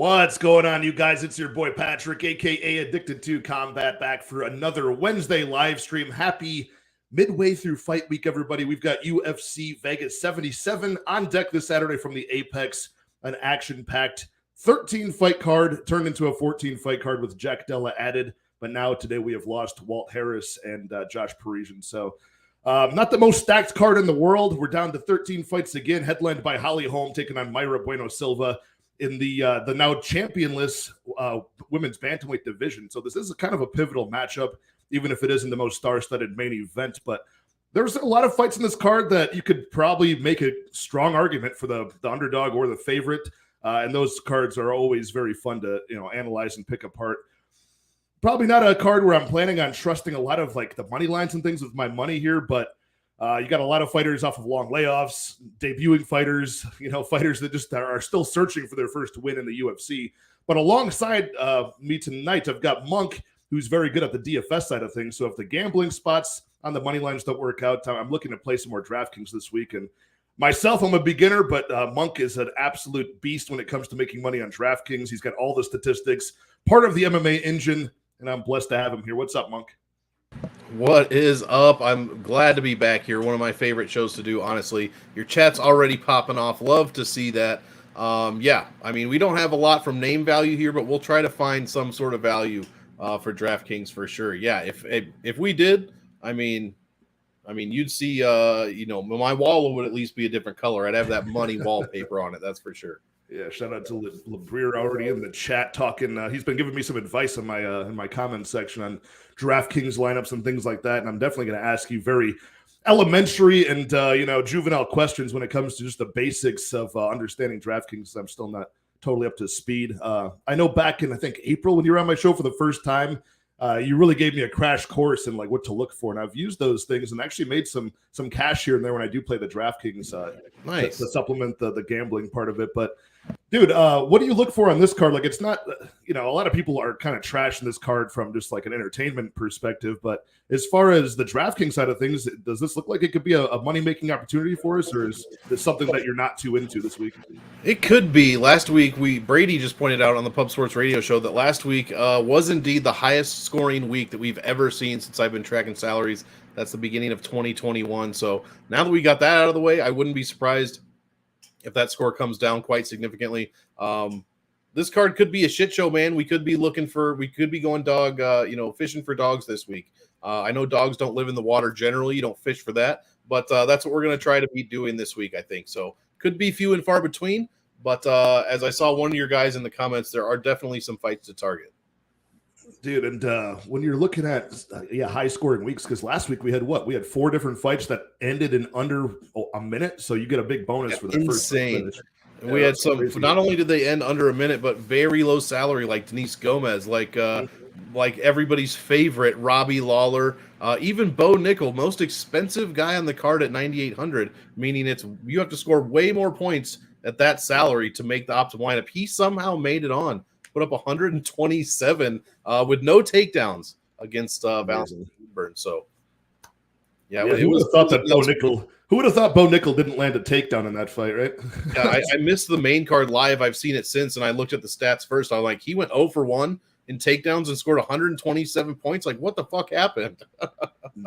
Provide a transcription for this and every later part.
What's going on, you guys? It's your boy Patrick, aka Addicted to Combat, back for another Wednesday live stream. Happy midway through fight week, everybody. We've got UFC Vegas 77 on deck this Saturday from the Apex, an action-packed 13-fight card turned into a 14-fight card with Jack Della added. But now today we have lost Walt Harris and Josh Parisian. So not the most stacked card in the world. We're down to 13 fights again, headlined by Holly Holm taking on Mayra Bueno Silva in the now championless women's bantamweight division. So this is kind of a pivotal matchup, even if it isn't the most star-studded main event. But there's a lot of fights in this card that you could probably make a strong argument for the underdog or the favorite. And those cards are always very fun to analyze and pick apart. Probably not a card where I'm planning on trusting a lot of like the money lines and things with my money here, but you got a lot of fighters off of long layoffs, debuting fighters, fighters that just are still searching for their first win in the UFC. But alongside me tonight, I've got Monk, who's very good at the DFS side of things. So if the gambling spots on the money lines don't work out, I'm looking to play some more Draftkings this week. And myself, I'm a beginner, but Monk is an absolute beast when it comes to making money on Draftkings. He's got all the statistics, part of the MMA Engine, and I'm blessed to have him here. What's up, Monk? What is up? I'm glad to be back here. One of my favorite shows to do, honestly. Your chat's already popping off. Love to see that. Yeah, I mean, we don't have a lot from name value here, but we'll try to find some sort of value for DraftKings for sure. Yeah, if we did, I mean, you'd see, my wall would at least be a different color. I'd have that money wallpaper on it. That's for sure. Yeah, shout out to Labrier already in the chat talking. He's been giving me some advice in my comment section on DraftKings lineups and things like that. And I'm definitely going to ask you very elementary and juvenile questions when it comes to just the basics of understanding DraftKings. I'm still not totally up to speed. I know back in I think April when you were on my show for the first time, you really gave me a crash course in like what to look for, and I've used those things and actually made some cash here and there when I do play the DraftKings. Nice to supplement the gambling part of it, but. Dude, what do you look for on this card? Like, it's not, a lot of people are kind of trashing this card from just like an entertainment perspective. But as far as the DraftKings side of things, does this look like it could be a money-making opportunity for us, or is this something that you're not too into this week? It could be. Last week, Brady just pointed out on the Pub Sports Radio Show that last week was indeed the highest scoring week that we've ever seen since I've been tracking salaries. That's the beginning of 2021. So now that we got that out of the way, I wouldn't be surprised if that score comes down quite significantly. This card could be a shit show, man. We could be going dog, fishing for dogs this week. I know dogs don't live in the water generally. You don't fish for that, but that's what we're going to try to be doing this week, I think. So could be few and far between, but as I saw one of your guys in the comments, there are definitely some fights to target. Dude, and when you're looking at high-scoring weeks, because last week we had 4 different fights that ended in under a minute, so you get a big bonus for the insane. First finish. And we had some. Crazy. Not only did they end under a minute, but very low salary, like Denise Gomez, like everybody's favorite Robbie Lawler, even Bo Nickel, most expensive guy on the card at 9,800, meaning you have to score way more points at that salary to make the optimal lineup. He somehow made it on. Put up 127 with no takedowns against Valentine Burn. So, who would have thought Bo Nickel didn't land a takedown in that fight, right? Yeah, I missed the main card live. I've seen it since, and I looked at the stats first. I was like, he went 0 for 1 in takedowns and scored 127 points. Like, what the fuck happened?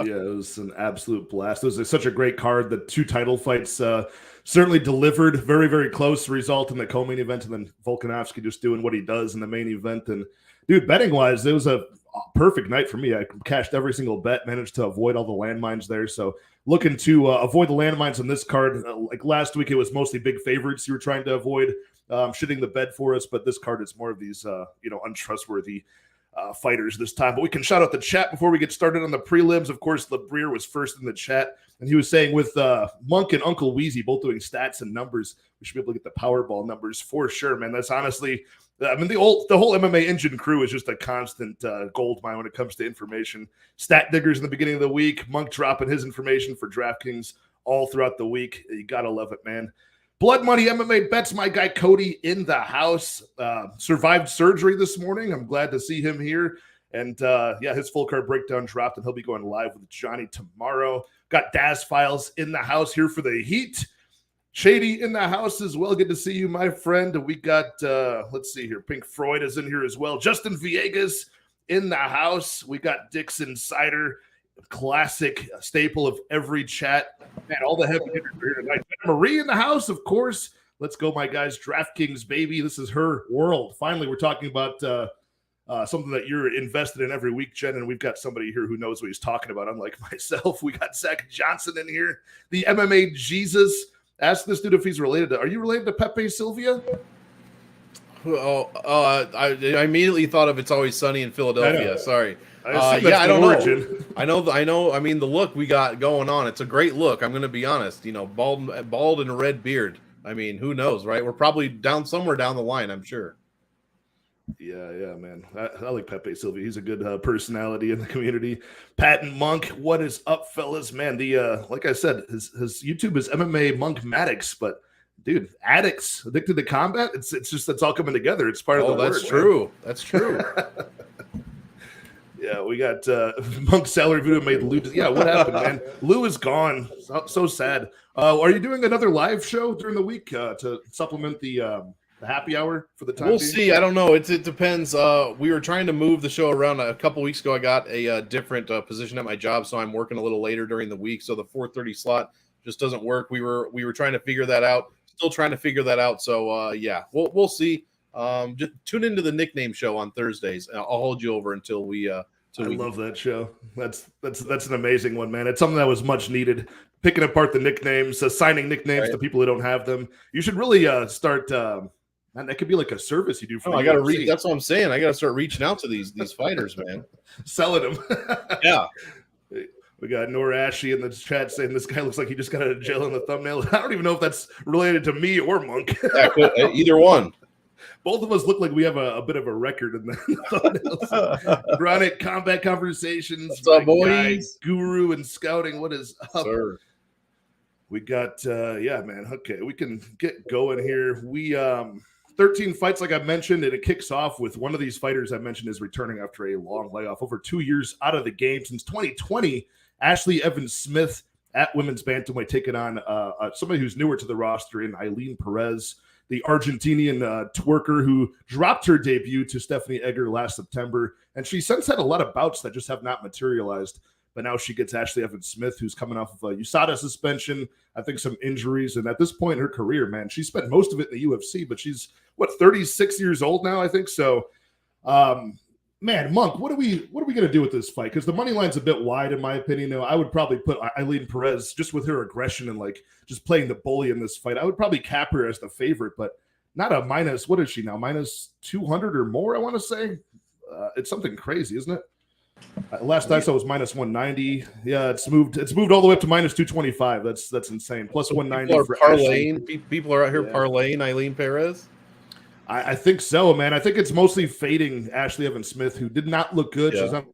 Yeah, it was an absolute blast. It was such a great card. The 2 title fights certainly delivered. Very, very close result in the co-main event, and then Volkanovski just doing what he does in the main event. And, dude, betting-wise, it was a perfect night for me. I cashed every single bet, managed to avoid all the landmines there. So looking to avoid the landmines on this card. Like last week, it was mostly big favorites you were trying to avoid shitting the bed for us, but this card is more of these, untrustworthy fighters this time. But we can shout out the chat before we get started on the prelims. Of course, Labrier was first in the chat, and he was saying with Monk and Uncle Wheezy both doing stats and numbers, we should be able to get the Powerball numbers for sure, man. That's honestly, I mean, the whole MMA Engine crew is just a constant gold mine when it comes to information. Stat diggers in the beginning of the week, Monk dropping his information for DraftKings all throughout the week. You gotta love it, man. Blood Money MMA Bets, my guy Cody in the house. Survived surgery this morning. I'm glad to see him here. And his full card breakdown dropped, and he'll be going live with Johnny tomorrow. Got Daz Files in the house here for the Heat. Shady in the house as well. Good to see you, my friend. We got, let's see here. Pink Freud is in here as well. Justin Villegas in the house. We got Dixon Cider, classic staple of every chat. Man, all the heavy hitters are here tonight. Marie in the house, of course. Let's go, my guys. Draftkings, baby. This is her world. Finally, we're talking about something that you're invested in every week, Jen, and we've got somebody here who knows what he's talking about, unlike myself. We got Zach Johnson in here, the MMA Jesus. Ask this dude if he's related to. Are you related to Pepe Silva? I immediately thought of It's Always Sunny in Philadelphia. Sorry. I don't know. I know. I mean, the look we got going on, it's a great look. I'm going to be honest. You know, bald and a red beard. I mean, who knows, right? We're probably somewhere down the line, I'm sure. Yeah, man. I like Pepe Silva. He's a good personality in the community. Pat and Monk, what is up, fellas? Man, the like I said, his YouTube is MMA MonkMMAtics, but dude, addicts addicted to combat. It's just that's all coming together. It's part of the that's word, true. Man. That's true. Yeah, we got Monk's salary video made Lou. Yeah, what happened, man? Lou is gone. So sad. Are you doing another live show during the week to supplement the happy hour for the time? We'll being? see. I don't know. It depends. We were trying to move the show around. A couple weeks ago, I got a different position at my job, so I'm working a little later during the week. So the 4:30 slot just doesn't work. We were trying to figure that out. Still trying to figure that out. So yeah, we'll see. Just tune into the nickname show on Thursdays. I'll hold you over until we. I love that show. That's an amazing one, man. It's something that was much needed. Picking apart the nicknames, assigning nicknames to people who don't have them. You should really start. Man, that could be like a service you do for. I got to reach. That's what I'm saying. I got to start reaching out to these fighters, man. Selling them. Yeah. We got Nora Ashley in the chat saying this guy looks like he just got out of jail in the thumbnail. I don't even know if that's related to me or Monk. Either one. Both of us look like we have a bit of a record in the thumbnails. Chronic Combat Conversations. What's up, boys? Guru and Scouting. What is up? Sir. We got, yeah, man. Okay, we can get going here. We 13 fights, like I mentioned, and it kicks off with one of these fighters I mentioned is returning after a long layoff. Over 2 years out of the game since 2020. Ashley Evans Smith at women's bantamweight taking on somebody who's newer to the roster in Eileen Perez, the Argentinian twerker who dropped her debut to Stephanie Egger last September. And she since had a lot of bouts that just have not materialized. But now she gets Ashley Evans Smith, who's coming off of a USADA suspension, I think some injuries. And at this point in her career, man, she spent most of it in the UFC, but she's, 36 years old now, I think. So, man, Monk, what are we going to do with this fight? Because the money line's a bit wide, in my opinion. I would probably put Eileen Perez, just with her aggression and like just playing the bully in this fight. I would probably cap her as the favorite, but not a minus. What is she now? Minus 200 or more, I want to say. It's something crazy, isn't it? Last I saw was minus 190. Yeah, it's moved all the way up to minus 225. That's insane. Plus 190 for parlaying. People are out here parlaying Eileen Perez. I think so, man. I think it's mostly fading Ashley Evans Smith, who did not look good. Yeah. She's not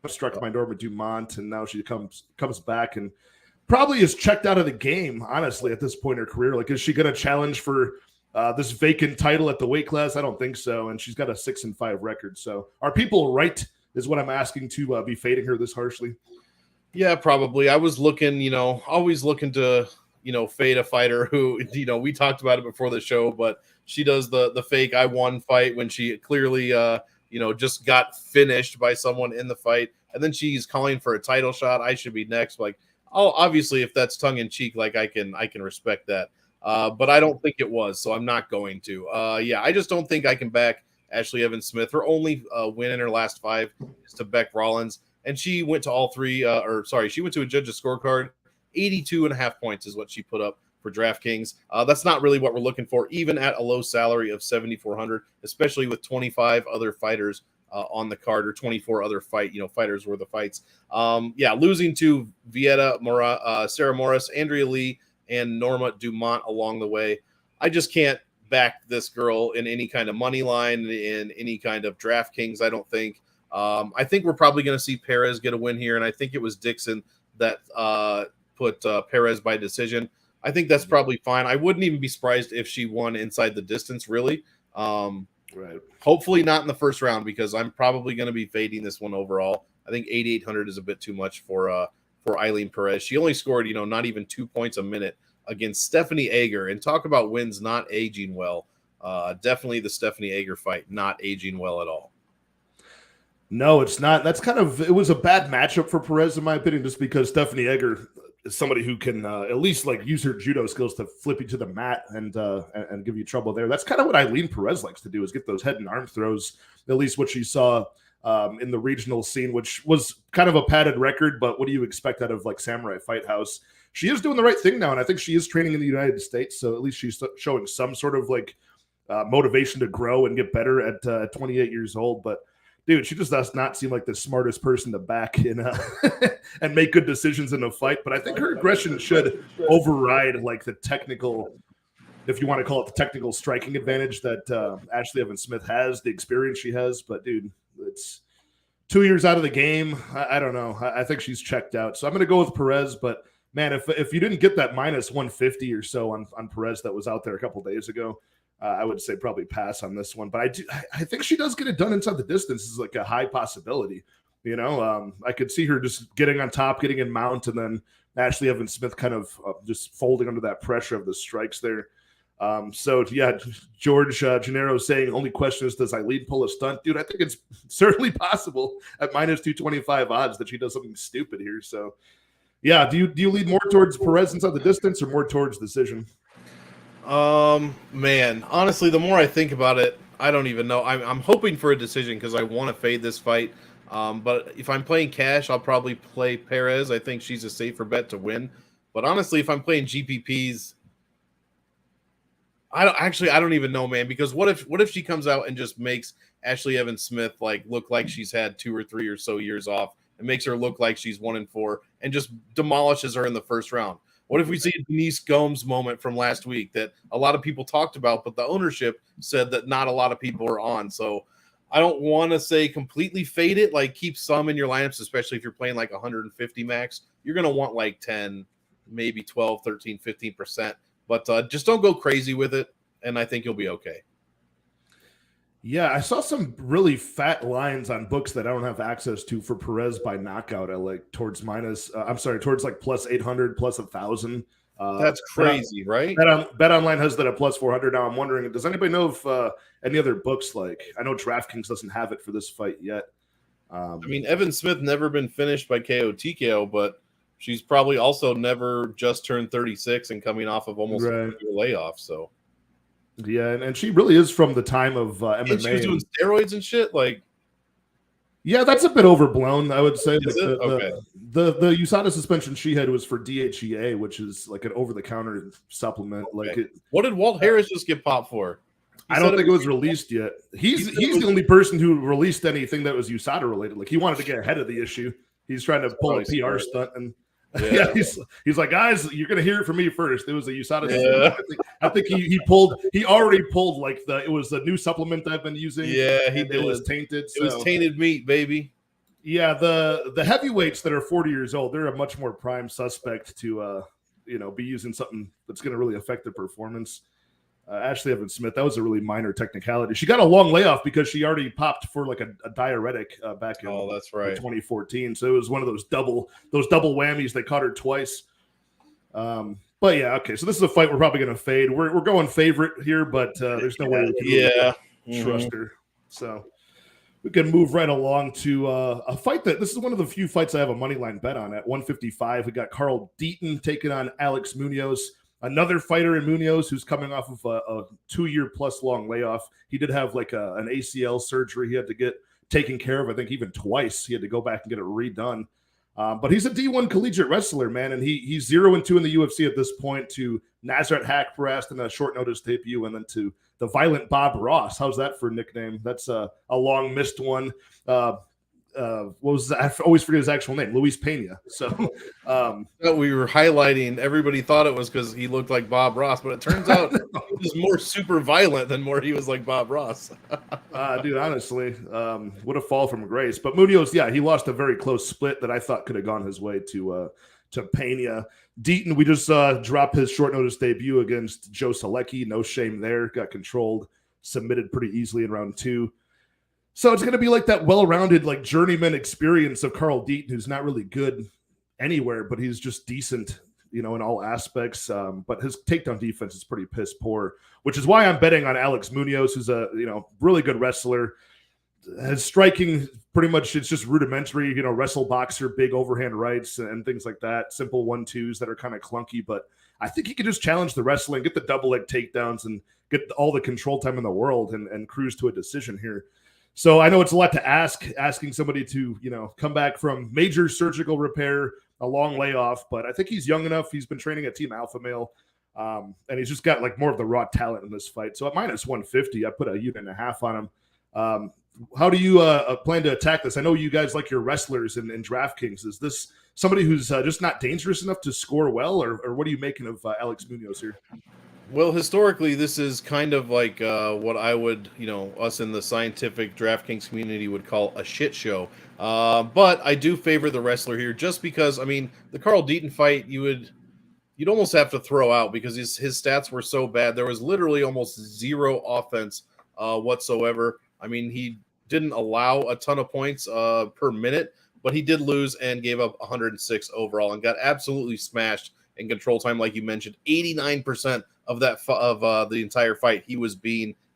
struck by Norma Dumont, and now she comes back and probably is checked out of the game, honestly, at this point in her career. Like, is she going to challenge for this vacant title at the weight class? I don't think so. And she's got a 6-5 record. So are people right, is what I'm asking, to be fading her this harshly? Yeah, probably. I was looking, always looking to, fade a fighter who, we talked about it before the show, but she does the fake I won fight when she clearly, just got finished by someone in the fight. And then she's calling for a title shot. I should be next. Like, obviously, if that's tongue in cheek, like I can respect that. But I don't think it was, so I'm not going to. I just don't think I can back Ashley Evans Smith. Her only win in her last 5 is to Beck Rollins, and she went to she went to a judge's scorecard. 82.5 points is what she put up for DraftKings. That's not really what we're looking for, even at a low salary of $7,400, especially with 25 other fighters on the card, or 24 other fighters worth of fights. Losing to Vieta, Sarah Morris, Andrea Lee, and Norma Dumont along the way. I just can't back this girl in any kind of money line, in any kind of DraftKings, I don't think. I think we're probably going to see Perez get a win here, and I think it was Dixon that put Perez by decision. I think that's probably fine. I wouldn't even be surprised if she won inside the distance, really. Right. Hopefully not in the first round, because I'm probably going to be fading this one overall. I think 8,800 is a bit too much for for Eileen Perez. She only scored, not even 2 points a minute against Stephanie Ager. And talk about wins not aging well. Definitely the Stephanie Ager fight not aging well at all. No, it's not. It was a bad matchup for Perez, in my opinion, just because Stephanie Ager is somebody who can at least like use her judo skills to flip you to the mat and give you trouble there. That's kind of what Eileen Perez likes to do, is get those head and arm throws, at least what she saw in the regional scene, which was kind of a padded record, but what do you expect out of like Samurai Fight House? She is doing the right thing now, and I think she is training in the United States, so at least she's showing some sort of like motivation to grow and get better at 28 years old. But dude, she just does not seem like the smartest person to back in and make good decisions in a fight. But I think her aggression should override like the technical, if you want to call it the technical striking advantage that Ashley Evans Smith has, the experience she has. But dude, it's 2 years out of the game. I don't know. I think she's checked out. So I'm going to go with Perez. But man, if you didn't get that minus 150 or so on Perez that was out there a couple days ago, I would say probably pass on this one. But I think she does get it done inside the distance. Is like a high possibility. I could see her just getting on top, getting in mount, and then Ashley Evans Smith kind of just folding under that pressure of the strikes there. So yeah, George Gennaro saying only question is, does Eileen pull a stunt? Dude, I think it's certainly possible at minus 225 odds that she does something stupid here. So yeah, do you lead more towards Perez inside the distance or more towards decision? Man, honestly, the more I think about it, I don't even know. I'm hoping for a decision because I want to fade this fight. But if I'm playing cash, I'll probably play Perez. I think she's a safer bet to win. But honestly, if I'm playing GPPs, I don't even know, man. Because what if she comes out and just makes Ashley Evans Smith like look like she's had 2 or 3 or so years off, and makes her look like she's 1-4, and just demolishes her in the first round? What if we see a Denise Gomes moment from last week that a lot of people talked about, but the ownership said that not a lot of people are on? So I don't want to say completely fade it, like keep some in your lineups, especially if you're playing like 150 max. You're going to want like 10, maybe 12, 13, 15%. But just don't go crazy with it, and I think you'll be okay. Yeah, I saw some really fat lines on books that I don't have access to for Perez by knockout at like towards like plus 800, plus 1,000. That's crazy, right? Bet Online has that at plus 400. Now I'm wondering, does anybody know if any other books, like I know Draftkings doesn't have it for this fight yet. I mean, Evan Smith never been finished by KO TKO, but she's probably also never just turned 36 and coming off of almost a layoff. So. Yeah, and she really is from the time of MMA. And she was doing steroids and shit, like. Yeah, that's a bit overblown, I would say. Okay. The USADA suspension she had was for DHEA, which is like an over-the-counter supplement. Okay. Like, what did Walt Harris just get popped for? I don't think it was released yet. He's the only person who released anything that was USADA related. Like, he wanted to get ahead of the issue. He's trying to pull a PR stunt, and yeah, he's like, guys, you're gonna hear it from me first. It was a USADA. Yeah. I think he already pulled like it was a new supplement I've been using. Yeah, it was tainted. It was tainted meat, baby. Yeah, the heavyweights that are 40 years old, they're a much more prime suspect to be using something that's going to really affect their performance. Ashley Evans Smith, that was a really minor technicality. She got a long layoff because she already popped for like a diuretic back in that's right. 2014. So it was one of those double whammies. They caught her twice. But yeah, okay. So this is a fight we're probably going to fade. We're going favorite here, but there's no way we can trust her. So we can move right along to a fight that this is one of the few fights I have a money line bet on at 155. We got Carl Deaton taking on Alex Munoz. Another fighter in Munoz who's coming off of a 2-year plus long layoff. He did have like an ACL surgery he had to get taken care of. I think even twice he had to go back and get it redone. But he's a D1 collegiate wrestler, man, and he's 0-2 in the UFC at this point to Nasrat Haqparast in a short notice debut, and then to the Violent Bob Ross. How's that for a nickname? That's a long missed one. What was that? I always forget his actual name, Luis Pena. So we were highlighting. Everybody thought it was because he looked like Bob Ross, but it turns out he was more super violent than he was like Bob Ross. Dude, honestly, what a fall from grace. But Munoz, yeah, he lost a very close split that I thought could have gone his way to Pena. Deaton, we just dropped his short notice debut against Joe Selecki. No shame there. Got controlled, submitted pretty easily in round 2. So it's going to be like that well-rounded, like journeyman experience of Carl Deaton, who's not really good anywhere, but he's just decent, in all aspects. But his takedown defense is pretty piss poor, which is why I'm betting on Alex Munoz, who's a really good wrestler. His striking pretty much, it's just rudimentary, wrestle boxer, big overhand rights and things like that. Simple 1-2s that are kind of clunky, but I think he could just challenge the wrestling, get the double leg takedowns, and get all the control time in the world and cruise to a decision here. So I know it's a lot to asking somebody to, come back from major surgical repair, a long layoff, but I think he's young enough. He's been training at Team Alpha Male, and he's just got like more of the raw talent in this fight. So at minus 150, I put a unit and a half on him. How do you plan to attack this? I know you guys like your wrestlers in DraftKings. Is this somebody who's just not dangerous enough to score well, or what are you making of Alex Munoz here? Well, historically, this is kind of like what I would, us in the scientific DraftKings community would call a shit show. But I do favor the wrestler here just because, the Carl Deaton fight, you'd almost have to throw out because his stats were so bad. There was literally almost zero offense whatsoever. He didn't allow a ton of points per minute, but he did lose and gave up 106 overall and got absolutely smashed in control time, like you mentioned. 89% of the entire fight, he was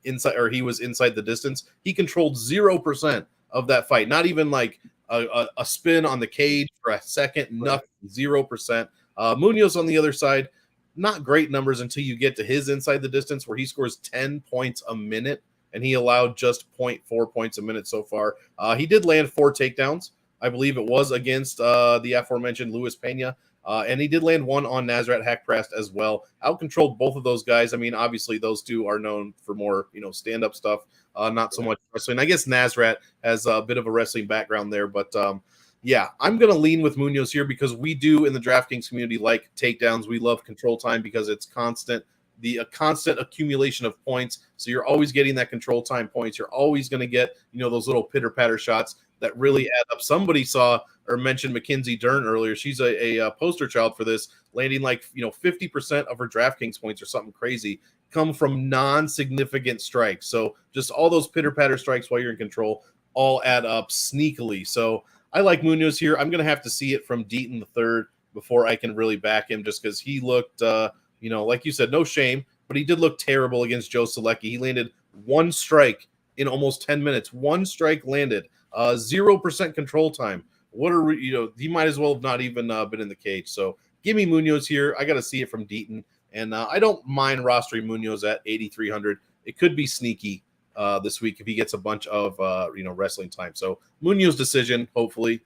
inside the distance. He controlled 0% of that fight. Not even like a spin on the cage for a second. Nothing. 0%. Munoz on the other side, not great numbers until you get to his inside the distance, where he scores 10 points a minute. And he allowed just 0.4 points a minute so far. He did land 4 takedowns. I believe it was against the aforementioned Luis Pena. And he did land 1 on Nasrat Haqparast as well. Outcontrolled both of those guys. Obviously, those two are known for more, stand-up stuff, not so much wrestling. I guess Nasrat has a bit of a wrestling background there. But, yeah, I'm going to lean with Munoz here because we do in the DraftKings community like takedowns. We love control time because it's constant. A constant accumulation of points. So you're always getting that control time points. You're always going to get, those little pitter patter shots that really add up. Somebody saw or mentioned Mackenzie Dern earlier. She's a poster child for this, landing 50% of her DraftKings points or something crazy come from non-significant strikes. So just all those pitter patter strikes while you're in control all add up sneakily. So I like Munoz here. I'm going to have to see it from Deaton the third before I can really back him, just because he looked, like you said, no shame, but he did look terrible against Joe Selecki. He landed 1 strike in almost 10 minutes. 1 strike landed, 0% control time. He might as well have not even been in the cage. So give me Munoz here. I got to see it from Deaton. And I don't mind rostering Munoz at 8,300. It could be sneaky this week if he gets a bunch of, wrestling time. So Munoz decision, hopefully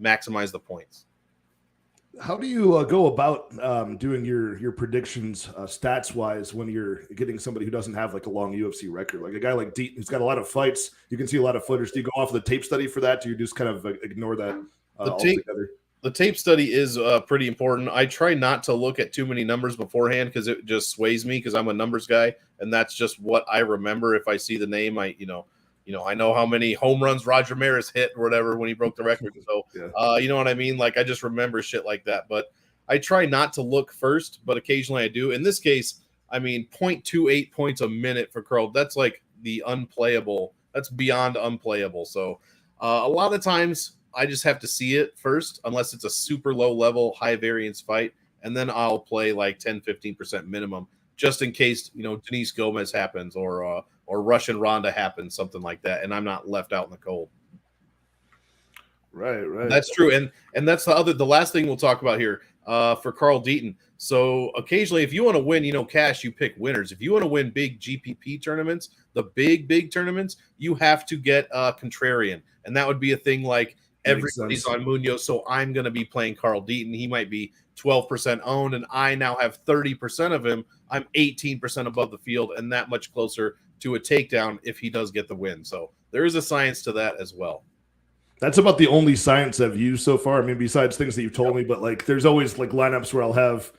maximize the points. How do you go about doing your predictions stats wise when you're getting somebody who doesn't have a long UFC record, like a guy like Deaton who's got a lot of fights? You can see a lot of footers. Do you go off the tape study for that? Do you just kind of ignore that altogether? The tape study is pretty important. I try not to look at too many numbers beforehand because it just sways me because I'm a numbers guy, and that's just what I remember. If I see the name, I know how many home runs Roger Maris hit or whatever when he broke the record. So, yeah. You know what I mean? I just remember shit like that. But I try not to look first, but occasionally I do. In this case, 0.28 points a minute for Carl. That's the unplayable. That's beyond unplayable. So a lot of times I just have to see it first, unless it's a super low level, high variance fight. And then I'll play 10, 15% minimum just in case, Denise Gomez happens or Russian Ronda happens, something like that, and I'm not left out in the cold. Right. That's true, and that's the last thing we'll talk about here for Carl Deaton. So occasionally, if you want to win, cash, you pick winners. If you want to win big GPP tournaments, the big tournaments, you have to get contrarian, and that would be a thing like everybody's on Munoz, so I'm going to be playing Carl Deaton. He might be 12% owned, and I now have 30% of him. I'm 18% above the field, and that much closer to a takedown if he does get the win. So there is a science to that as well. That's about the only science I've used so far. Besides things that you've told me, but there's always lineups where I'll have,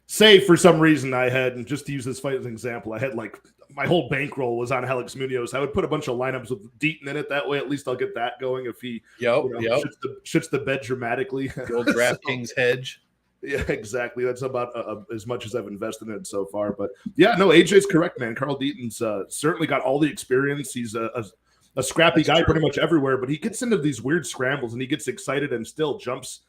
say for some reason I had, and just to use this fight as an example, I had my whole bankroll was on Alex Munoz. I would put a bunch of lineups with Deaton in it. That way, at least I'll get that going if he shits the bed dramatically. The old DraftKings hedge. Yeah, exactly. That's about as much as I've invested in it so far. But yeah, no, AJ's correct, man. Carl Deaton's certainly got all the experience. He's a scrappy guy pretty much everywhere, but he gets into these weird scrambles and he gets excited and still jumps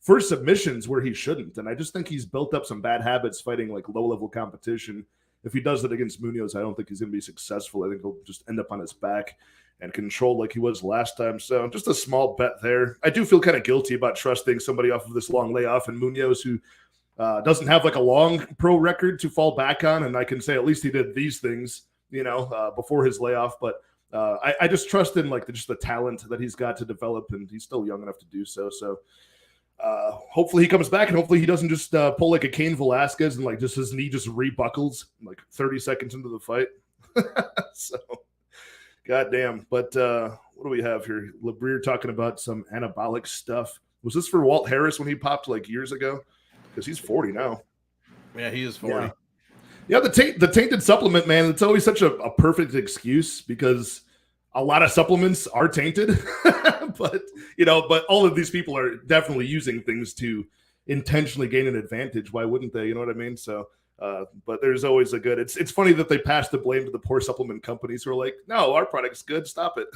for submissions where he shouldn't. And I just think he's built up some bad habits fighting like low-level competition. If he does it against Munoz, I don't think he's going to be successful. I think he'll just end up on his back and control like he was last time. So just a small bet there. I do feel kind of guilty about trusting somebody off of this long layoff and Munoz, who doesn't have like a long pro record to fall back on. And I can say at least he did these things, before his layoff. But I just trust in like just the talent that he's got to develop, and he's still young enough to do so. So hopefully he comes back, and hopefully he doesn't just pull like a Cain Velasquez and like just his knee just rebuckles like 30 seconds into the fight. So goddamn. But what do we have here? Labrie talking about some anabolic stuff. Was this for Walt Harris when he popped like years ago? Because he's 40 now. Yeah, he is 40. Yeah, the tainted supplement, man. It's always such a perfect excuse because a lot of supplements are tainted. but all of these people are definitely using things to intentionally gain an advantage. Why wouldn't they? You know what I mean? So, but there's always a good. It's funny that they pass the blame to the poor supplement companies who are like, no, our product's good. Stop it.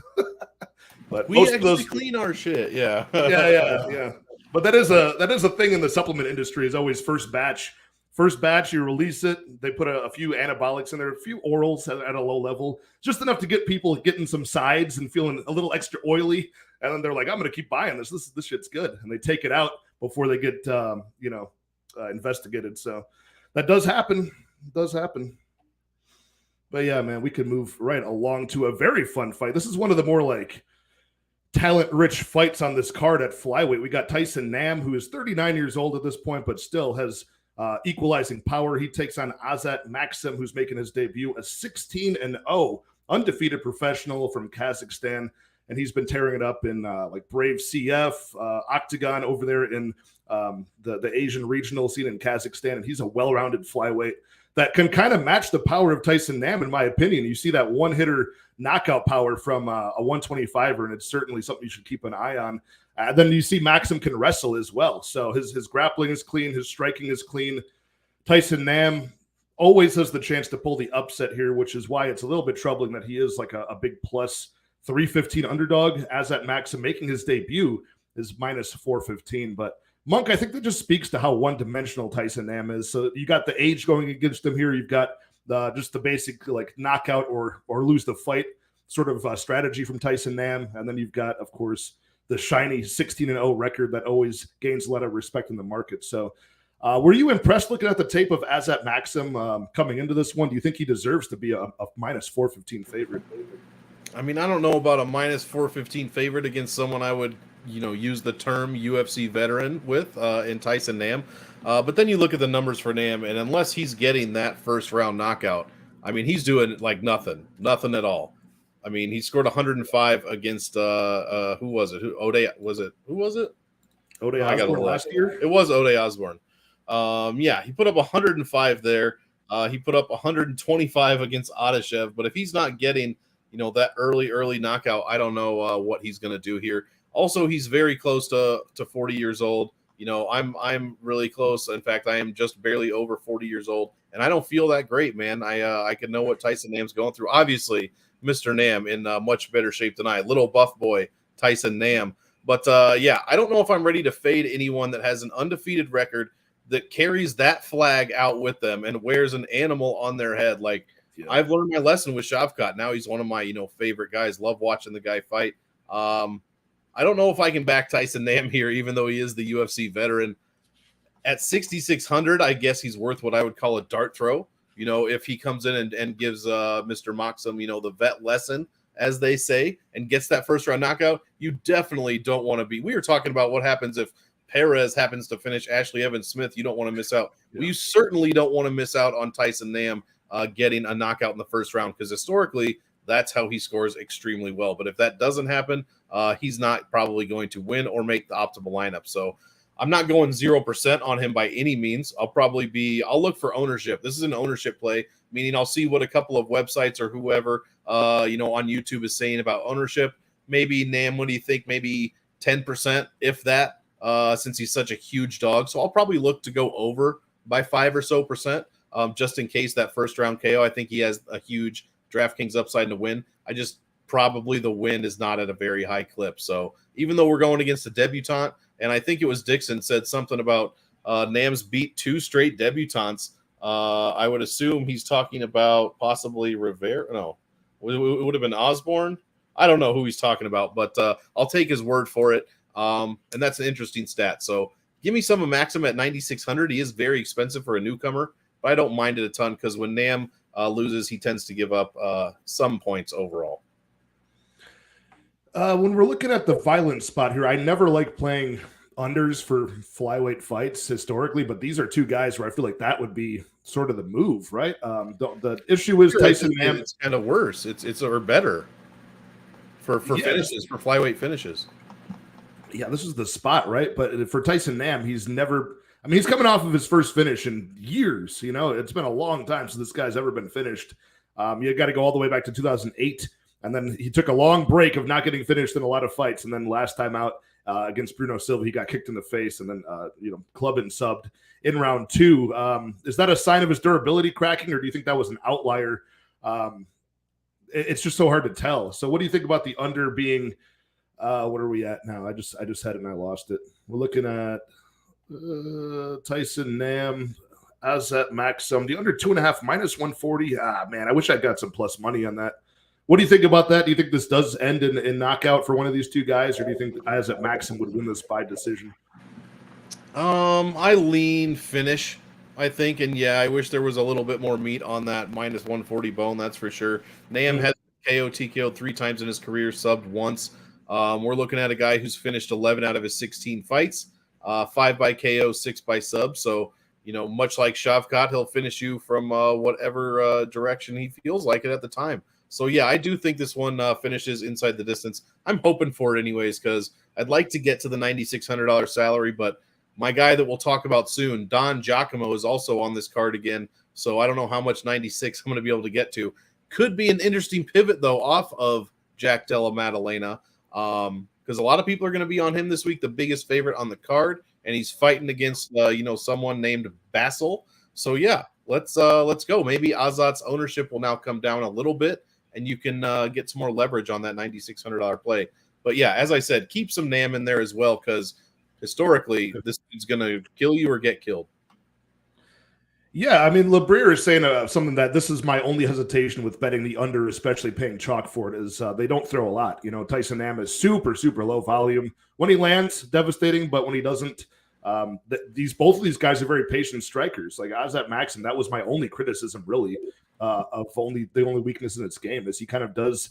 But we actually clean our shit. Yeah. yeah. But that is a thing in the supplement industry. Is always first batch. First batch, you release it. They put a few anabolics in there, a few orals at a low level, just enough to get people getting some sides and feeling a little extra oily. And then they're like, I'm going to keep buying this. This shit's good. And they take it out before they get, investigated. So that does happen. It does happen. But yeah, man, we could move right along to a very fun fight. This is one of the more like talent-rich fights on this card at flyweight. We got Tyson Nam, who is 39 years old at this point, but still has equalizing power. He takes on Azat Maksum, who's making his debut, a 16-0 undefeated professional from Kazakhstan, and he's been tearing it up in like Brave CF, Octagon over there in the Asian regional scene in Kazakhstan, and he's a well-rounded flyweight that can kind of match the power of Tyson Nam, in my opinion. You see that one-hitter knockout power from a 125er, and it's certainly something you should keep an eye on. Then you see Maksum can wrestle as well. So his grappling is clean. His striking is clean. Tyson Nam always has the chance to pull the upset here, which is why it's a little bit troubling that he is like a big plus 315 underdog. Azat Maksum making his debut is minus 415. But Monk, I think that just speaks to how one-dimensional Tyson Nam is. So you got the age going against him here. You've got just the basic like knockout or lose the fight sort of strategy from Tyson Nam. And then you've got, of course, the shiny 16-0 record that always gains a lot of respect in the market. So were you impressed looking at the tape of Azat Maksum coming into this one? Do you think he deserves to be a minus 415 favorite? I mean, I don't know about a minus 415 favorite against someone I would, use the term UFC veteran with in Tyson Nam. But then you look at the numbers for Nam, and unless he's getting that first round knockout, I mean, he's doing like nothing at all. I mean, he scored 105 against who was it? Who was it? Ode Osborne last year? It was Ode Osborne. He put up 105 there. He put up 125 against Adeshev. But if he's not getting, that early knockout, I don't know what he's going to do here. Also, he's very close to 40 years old. I'm really close. In fact, I am just barely over 40 years old, and I don't feel that great, man. I can know what Tyson Nam's going through. Obviously, Mr. Nam in much better shape than I. Little buff boy, Tyson Nam. But, I don't know if I'm ready to fade anyone that has an undefeated record that carries that flag out with them and wears an animal on their head. Like, I've learned my lesson with Shavkat. Now he's one of my, favorite guys. Love watching the guy fight. I don't know if I can back Tyson Nam here, even though he is the UFC veteran. At 6,600, I guess he's worth what I would call a dart throw. If he comes in and gives Mr. Maksum, the vet lesson, as they say, and gets that first round knockout, you definitely don't want to be. We were talking about what happens if Perez happens to finish Ashley Evans Smith. You don't want to miss out. Yeah. Well, you certainly don't want to miss out on Tyson Nam getting a knockout in the first round, because historically, that's how he scores extremely well. But if that doesn't happen, he's not probably going to win or make the optimal lineup. So I'm not going 0% on him by any means. I'll look for ownership. This is an ownership play, meaning I'll see what a couple of websites or whoever, on YouTube is saying about ownership. Maybe Nam, what do you think? Maybe 10%, if that, since he's such a huge dog. So I'll probably look to go over by 5 or so percent, just in case that first round KO. I think he has a huge Draftkings upside to win. I just probably the win is not at a very high clip. So even though we're going against a debutant, and I think it was Dixon said something about Nam's beat 2 straight debutants. I would assume he's talking about possibly Rivera. No, it would have been Osborne. I don't know who he's talking about, but I'll take his word for it. And that's an interesting stat. So give me some of Maksum at 9,600. He is very expensive for a newcomer, but I don't mind it a ton because when Nam loses, he tends to give up some points overall. When we're looking at the violent spot here, I never like playing unders for flyweight fights historically, but these are two guys where I feel like that would be sort of the move, right? The issue is Tyson Nam. It's kind of worse. It's or better for finishes, for flyweight finishes. Yeah, this is the spot, right? But for Tyson Nam, he's coming off of his first finish in years. You know, it's been a long time since this guy's ever been finished. You got to go all the way back to 2008. And then he took a long break of not getting finished in a lot of fights. And then last time out against Bruno Silva, he got kicked in the face and then, clubbed and subbed in round 2. Is that a sign of his durability cracking, or do you think that was an outlier? It's just so hard to tell. So what do you think about the under being what are we at now? I just had it and I lost it. We're looking at Tyson Nam, Azaitar, Maksum. The under 2.5 minus 140. Man, I wish I got some plus money on that. What do you think about that? Do you think this does end in knockout for one of these two guys, or do you think Azaitar Maksum would win this by decision? I lean finish, I think, and yeah, I wish there was a little bit more meat on that minus 140 bone. That's for sure. Nam has KO TKO'd 3 times in his career, subbed once. We're looking at a guy who's finished 11 out of his 16 fights, 5 by KO, 6 by sub. So, much like Shavkat, he'll finish you from whatever direction he feels like it at the time. So, yeah, I do think this one finishes inside the distance. I'm hoping for it anyways because I'd like to get to the $9,600 salary, but my guy that we'll talk about soon, Don Giacomo, is also on this card again. So I don't know how much 96 I'm going to be able to get to. Could be an interesting pivot, though, off of Jack Della Maddelena because a lot of people are going to be on him this week, the biggest favorite on the card, and he's fighting against, someone named Basil. So, yeah, let's go. Maybe Azat's ownership will now come down a little bit, and you can get some more leverage on that $9,600 play. But, yeah, as I said, keep some Nam in there as well because historically this is going to kill you or get killed. Yeah, I mean, Labrier is saying something that this is my only hesitation with betting the under, especially paying chalk for it, is they don't throw a lot. Tyson Nam is super, super low volume. When he lands, devastating, but when he doesn't, both of these guys are very patient strikers. Like Azaitar Maksum, that was my only criticism, really, of the only weakness in its game is he kind of does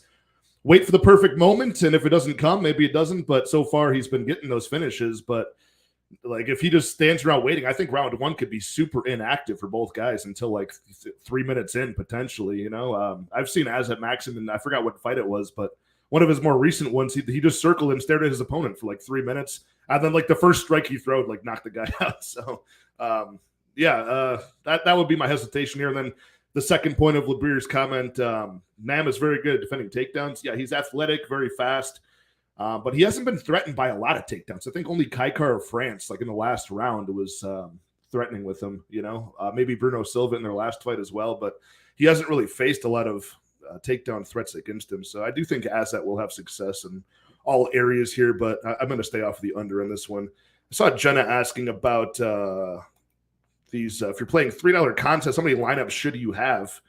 wait for the perfect moment, and if it doesn't come, maybe it doesn't. But so far, he's been getting those finishes. But like if he just stands around waiting, I think round 1 could be super inactive for both guys until like 3 minutes in potentially. I've seen Azaitar Maksum, and I forgot what fight it was, but one of his more recent ones, he just circled and stared at his opponent for like 3 minutes, and then like the first strike he throwed like knocked the guy out. So that would be my hesitation here. And then the second point of Labrier's comment, Nam is very good at defending takedowns. Yeah, he's athletic, very fast. But he hasn't been threatened by a lot of takedowns. I think only Kaikar of France, like in the last round, was threatening with him, maybe Bruno Silva in their last fight as well. But he hasn't really faced a lot of takedown threats against him. So I do think Azaitar will have success in all areas here, but I'm going to stay off the under in this one. I saw Jenna asking about these, if you're playing $3 contests, how many lineups should you have?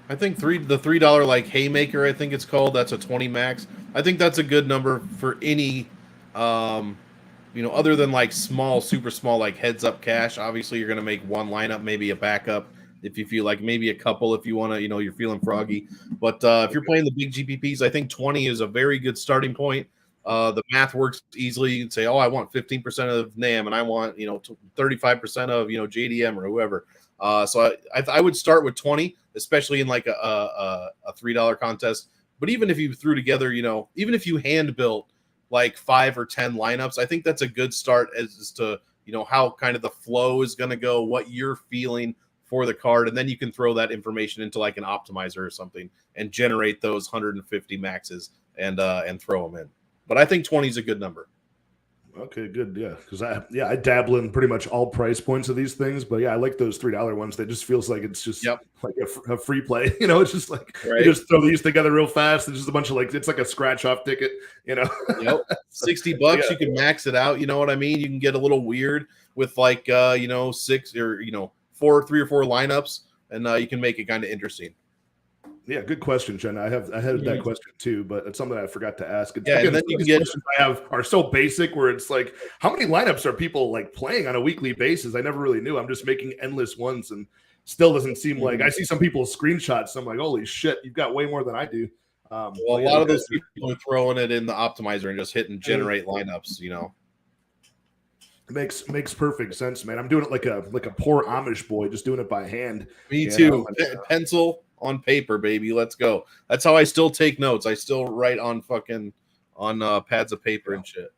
I think the $3 like haymaker, I think it's called. That's a 20 max. I think that's a good number for any, other than like small, super small, like heads up cash. Obviously, you're going to make one lineup, maybe a backup if you feel like, maybe a couple if you want to, you're feeling froggy. But if you're playing the big GPPs, I think 20 is a very good starting point. The math works easily. You can say, I want 15% of NAM and I want, 35% of, JDM or whoever. So I would start with 20, especially in like a $3 contest. But even if you threw together, even if you hand built like 5 or 10 lineups, I think that's a good start as to, how kind of the flow is going to go, what you're feeling for the card. And then you can throw that information into like an optimizer or something and generate those 150 maxes and throw them in. But I think 20 is a good number. Okay, good. Yeah, because I dabble in pretty much all price points of these things, but yeah, I like those $3 ones. That just feels like it's just like a free play. It's just like you just throw these together real fast. It's just a bunch of it's like a scratch off ticket. Yep, $60. Yeah. You can max it out. You know what I mean? You can get a little weird with 6 or 3 or 4 lineups, and you can make it kind of interesting. Yeah, good question, Jen. I had that question too, but it's something I forgot to ask. And then you can get questions I have are so basic where it's like, how many lineups are people playing on a weekly basis? I never really knew. I'm just making endless ones, and still doesn't seem like I see some people's screenshots. I'm like, holy shit, you've got way more than I do. A lot of those people are throwing it in the optimizer and just hitting generate lineups. It makes perfect sense, man. I'm doing it like a poor Amish boy, just doing it by hand. Me too. Pencil on paper, baby. Let's go. That's how I still take notes. I still write on pads of paper and shit.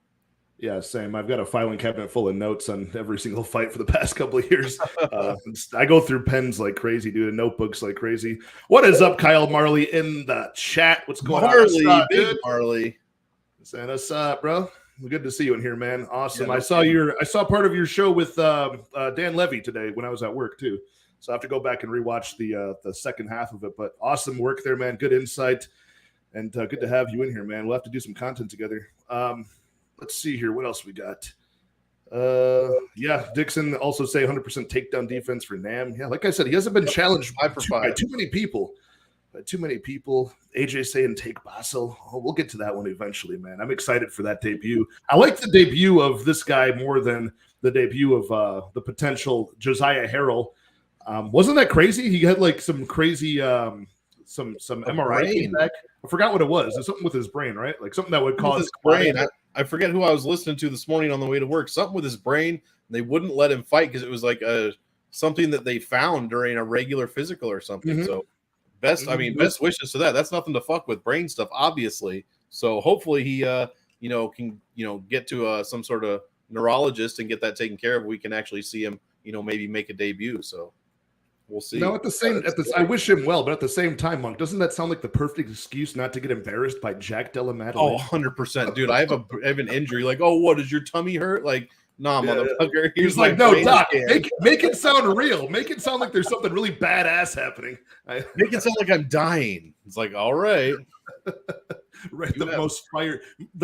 Yeah, same. I've got a filing cabinet full of notes on every single fight for the past couple of years. I go through pens like crazy, dude, and notebooks like crazy. What is up, Kyle Marley in the chat? What's going on? Big Marley. Saying us up, bro. Good to see you in here, man. Awesome. Yeah, I saw part of your show with Dan Levy today when I was at work too. So I have to go back and rewatch the second half of it. But awesome work there, man. Good insight, and good to have you in here, man. We'll have to do some content together. Let's see here. What else we got? Dixon also say 100% takedown defense for Nam. Yeah, like I said, he hasn't been challenged by too many people. AJ saying take Basel. Oh, we'll get to that one eventually, man. I'm excited for that debut. I like the debut of this guy more than the debut of the potential Josiah Harrell. Wasn't that crazy? He had some crazy some MRI feedback. I forgot what it was. It's something with his brain, right? Like something that would cause his brain. I forget who I was listening to this morning on the way to work. Something with his brain. They wouldn't let him fight because it was like something that they found during a regular physical or something. Mm-hmm. So best wishes to that. That's nothing to fuck with brain stuff, obviously. So hopefully he can get to some sort of neurologist and get that taken care of. We can actually see him maybe make a debut. So we'll see. No, I wish him well, but at the same time, Monk, doesn't that sound like the perfect excuse not to get embarrassed by Jack Della Maddelena? Oh, 100%, dude. I have an injury. Like, oh, what, does your tummy hurt? Like, nah, motherfucker. He's like, no, doc, make it sound real. Make it sound like there's something really badass happening. Make it sound like I'm dying. It's like, all right. Right, the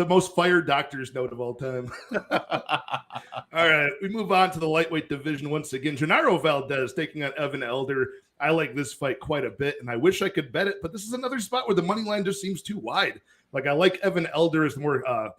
most fire doctor's note of all time. All right, we move on to the lightweight division once again. Gennaro Valdez taking on Evan Elder. I like this fight quite a bit, and I wish I could bet it, but this is another spot where the money line just seems too wide. Like, I like Evan Elder as the more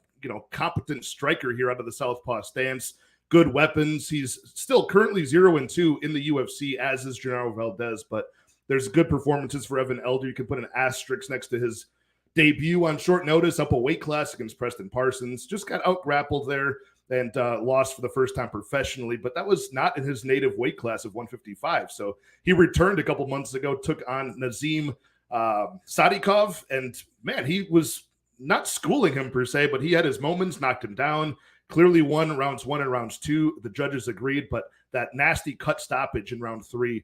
competent striker here out of the southpaw stance. Good weapons. He's still currently 0-2 in the UFC, as is Gennaro Valdez, but there's good performances for Evan Elder. You can put an asterisk next to his debut on short notice, up a weight class against Preston Parsons. Just got out-grappled there and lost for the first time professionally, but that was not in his native weight class of 155. So he returned a couple months ago, took on Nazim Sadykhov, and man, he was not schooling him per se, but he had his moments, knocked him down, clearly won rounds 1 and rounds 2. The judges agreed, but that nasty cut stoppage in round 3,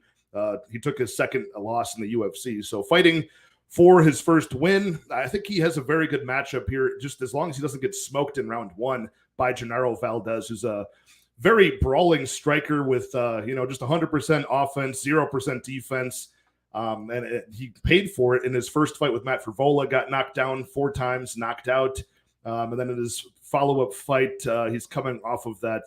he took his second loss in the UFC. So fighting for his first win, I think he has a very good matchup here, just as long as he doesn't get smoked in round 1 by Gennaro Valdez, who's a very brawling striker with, just 100% offense, 0% defense. He paid for it in his first fight with Matt Frivola, got knocked down 4 times, knocked out. And then in his follow-up fight, he's coming off of that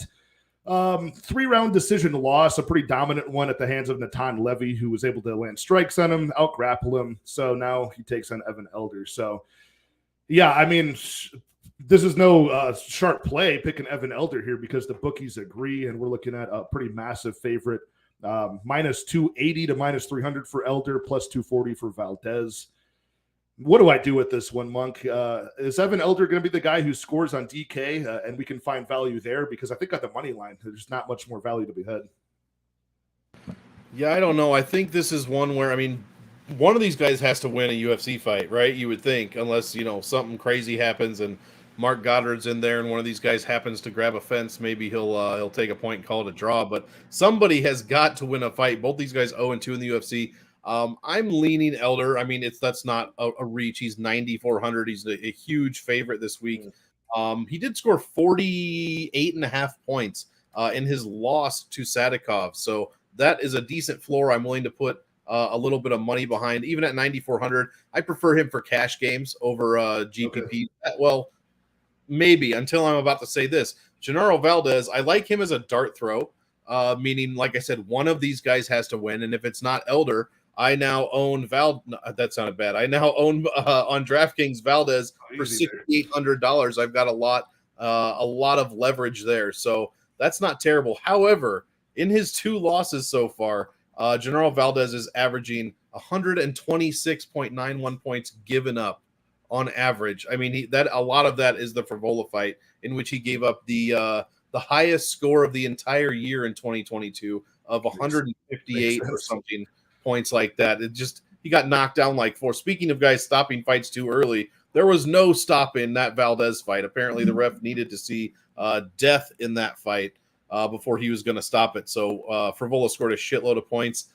3-round decision loss, a pretty dominant one at the hands of Natan Levy, who was able to land strikes on him, out-grapple him. So now he takes on Evan Elder. So, yeah, I mean, this is no sharp play picking Evan Elder here because the bookies agree, and we're looking at a pretty massive favorite. Minus 280 to minus 300 for Elder, plus 240 for Valdez. What do I do with this one, Monk? Is Evan Elder going to be the guy who scores on DK and we can find value there? Because I think at the money line, there's not much more value to be had. Yeah, I don't know. I think this is one where, one of these guys has to win a UFC fight, right? You would think, unless, something crazy happens and Mark Goddard's in there and one of these guys happens to grab a fence, maybe he'll take a point and call it a draw. But somebody has got to win a fight. Both these guys 0-2 in the UFC. I'm leaning Elder. That's not a reach. He's 9,400. He's a huge favorite this week. He did score 48.5 points in his loss to Sadykhov. So that is a decent floor. I'm willing to put a little bit of money behind. Even at 9,400, I prefer him for cash games over GPP. Okay. Well, maybe until I'm about to say this. Genaro Valdez, I like him as a dart throw, meaning, like I said, one of these guys has to win. And if it's not Elder, I now own that sounded bad. I now own on DraftKings Valdez for $6,800. I've got a lot of leverage there. So that's not terrible. However, in his 2 losses so far, Genaro Valdez is averaging 126.91 points given up on average. I mean, a lot of that is the Frevola fight, in which he gave up the highest score of the entire year in 2022 of 158 or something points like that. He got knocked down like 4. Speaking of guys stopping fights too early, there was no stopping that Valdez fight. Apparently, the ref needed to see death in that fight before he was going to stop it. So Frevola scored a shitload of points.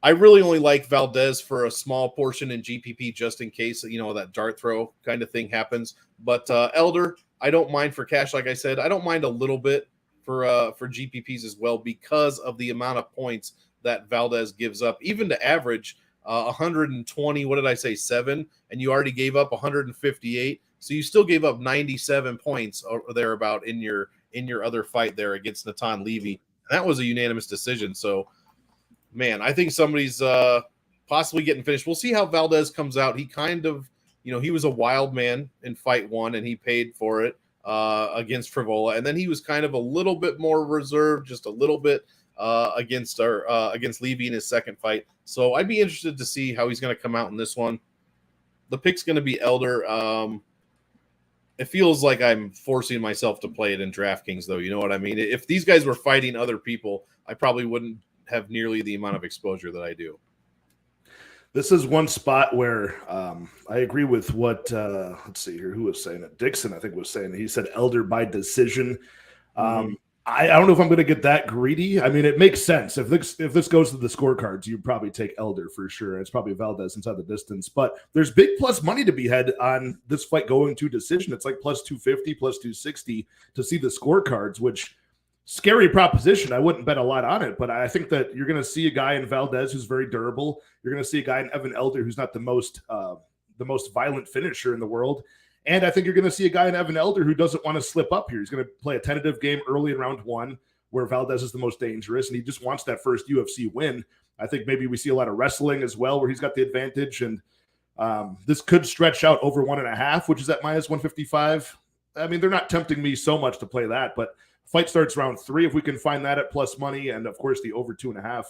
I really only like Valdez for a small portion in GPP, just in case, that dart throw kind of thing happens. But Elder, I don't mind for cash. Like I said, I don't mind a little bit for GPPs as well, because of the amount of points that Valdez gives up, even to average 120. What did I say? 7, and you already gave up 158. So you still gave up 97 points or thereabout in your other fight there against Natan Levy. That was a unanimous decision. So, man, I think somebody's possibly getting finished. We'll see how Valdez comes out. He kind of, he was a wild man in fight 1, and he paid for it against Frevola. And then he was kind of a little bit more reserved, just a little bit against Levy in his second fight. So I'd be interested to see how he's going to come out in this one. The pick's going to be Elder. It feels like I'm forcing myself to play it in DraftKings, though. You know what I mean? If these guys were fighting other people, I probably wouldn't have nearly the amount of exposure that I do. This is one spot where I agree with what, let's see here, who was saying it? Dixon, I think, was saying. He said Elder by decision. I don't know if I'm going to get that greedy. I mean, it makes sense. If this goes to the scorecards, you'd probably take Elder for sure. It's probably Valdez inside the distance. But there's big plus money to be had on this fight going to decision. It's like plus 250, plus 260 to see the scorecards, which scary proposition. I wouldn't bet a lot on it, but I think that you're going to see a guy in Valdez who's very durable. You're going to see a guy in Evan Elder who's not the most violent finisher in the world. And I think you're going to see a guy in Evan Elder who doesn't want to slip up here. He's going to play a tentative game early in round 1 where Valdez is the most dangerous, and he just wants that first UFC win. I think maybe we see a lot of wrestling as well where he's got the advantage, and this could stretch out over 1.5, which is at minus 155. I mean, they're not tempting me so much to play that, but fight starts round 3. If we can find that at plus money, and of course the over 2.5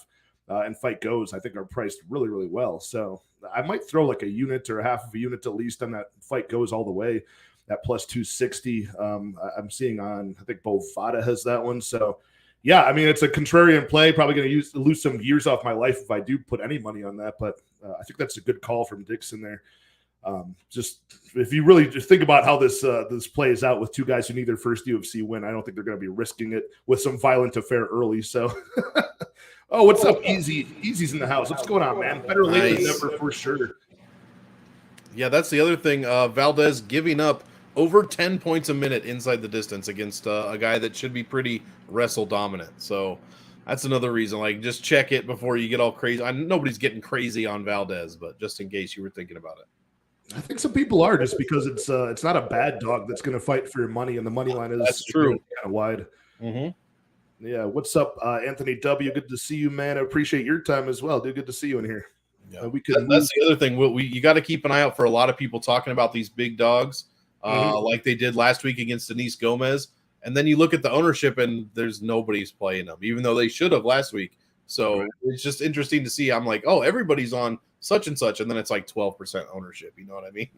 and fight goes, I think are priced really, really well. So I might throw like a unit or a half of a unit at least on that fight goes all the way at plus 260. I'm seeing on, I think Bovada has that one. So yeah, I mean, it's a contrarian play, probably going to lose some years off my life if I do put any money on that. But I think that's a good call from Dixon there. Just if you really just think about how this plays out with 2 guys who need their first UFC win, I don't think they're going to be risking it with some violent affair early. So, oh, what's up, Easy? Easy's in the house. What's going on, man? Better late than never for sure. Yeah, that's the other thing. Valdez giving up over 10 points a minute inside the distance against a guy that should be pretty wrestle dominant. So that's another reason. Like, just check it before you get all crazy. Nobody's getting crazy on Valdez, but just in case you were thinking about it. I think some people are, just because it's not a bad dog that's going to fight for your money, and the money line is true, kind of wide. Mm-hmm. Yeah, what's up, Anthony W? Good to see you, man. I appreciate your time as well, dude. Good to see you in here. Yeah, that's the other thing. You got to keep an eye out for a lot of people talking about these big dogs, like they did last week against Denise Gomez, and then you look at the ownership, and there's nobody's playing them, even though they should have last week. So it's just interesting to see. I'm like, oh, everybody's on such and such, and then it's like 12% ownership. You know what I mean?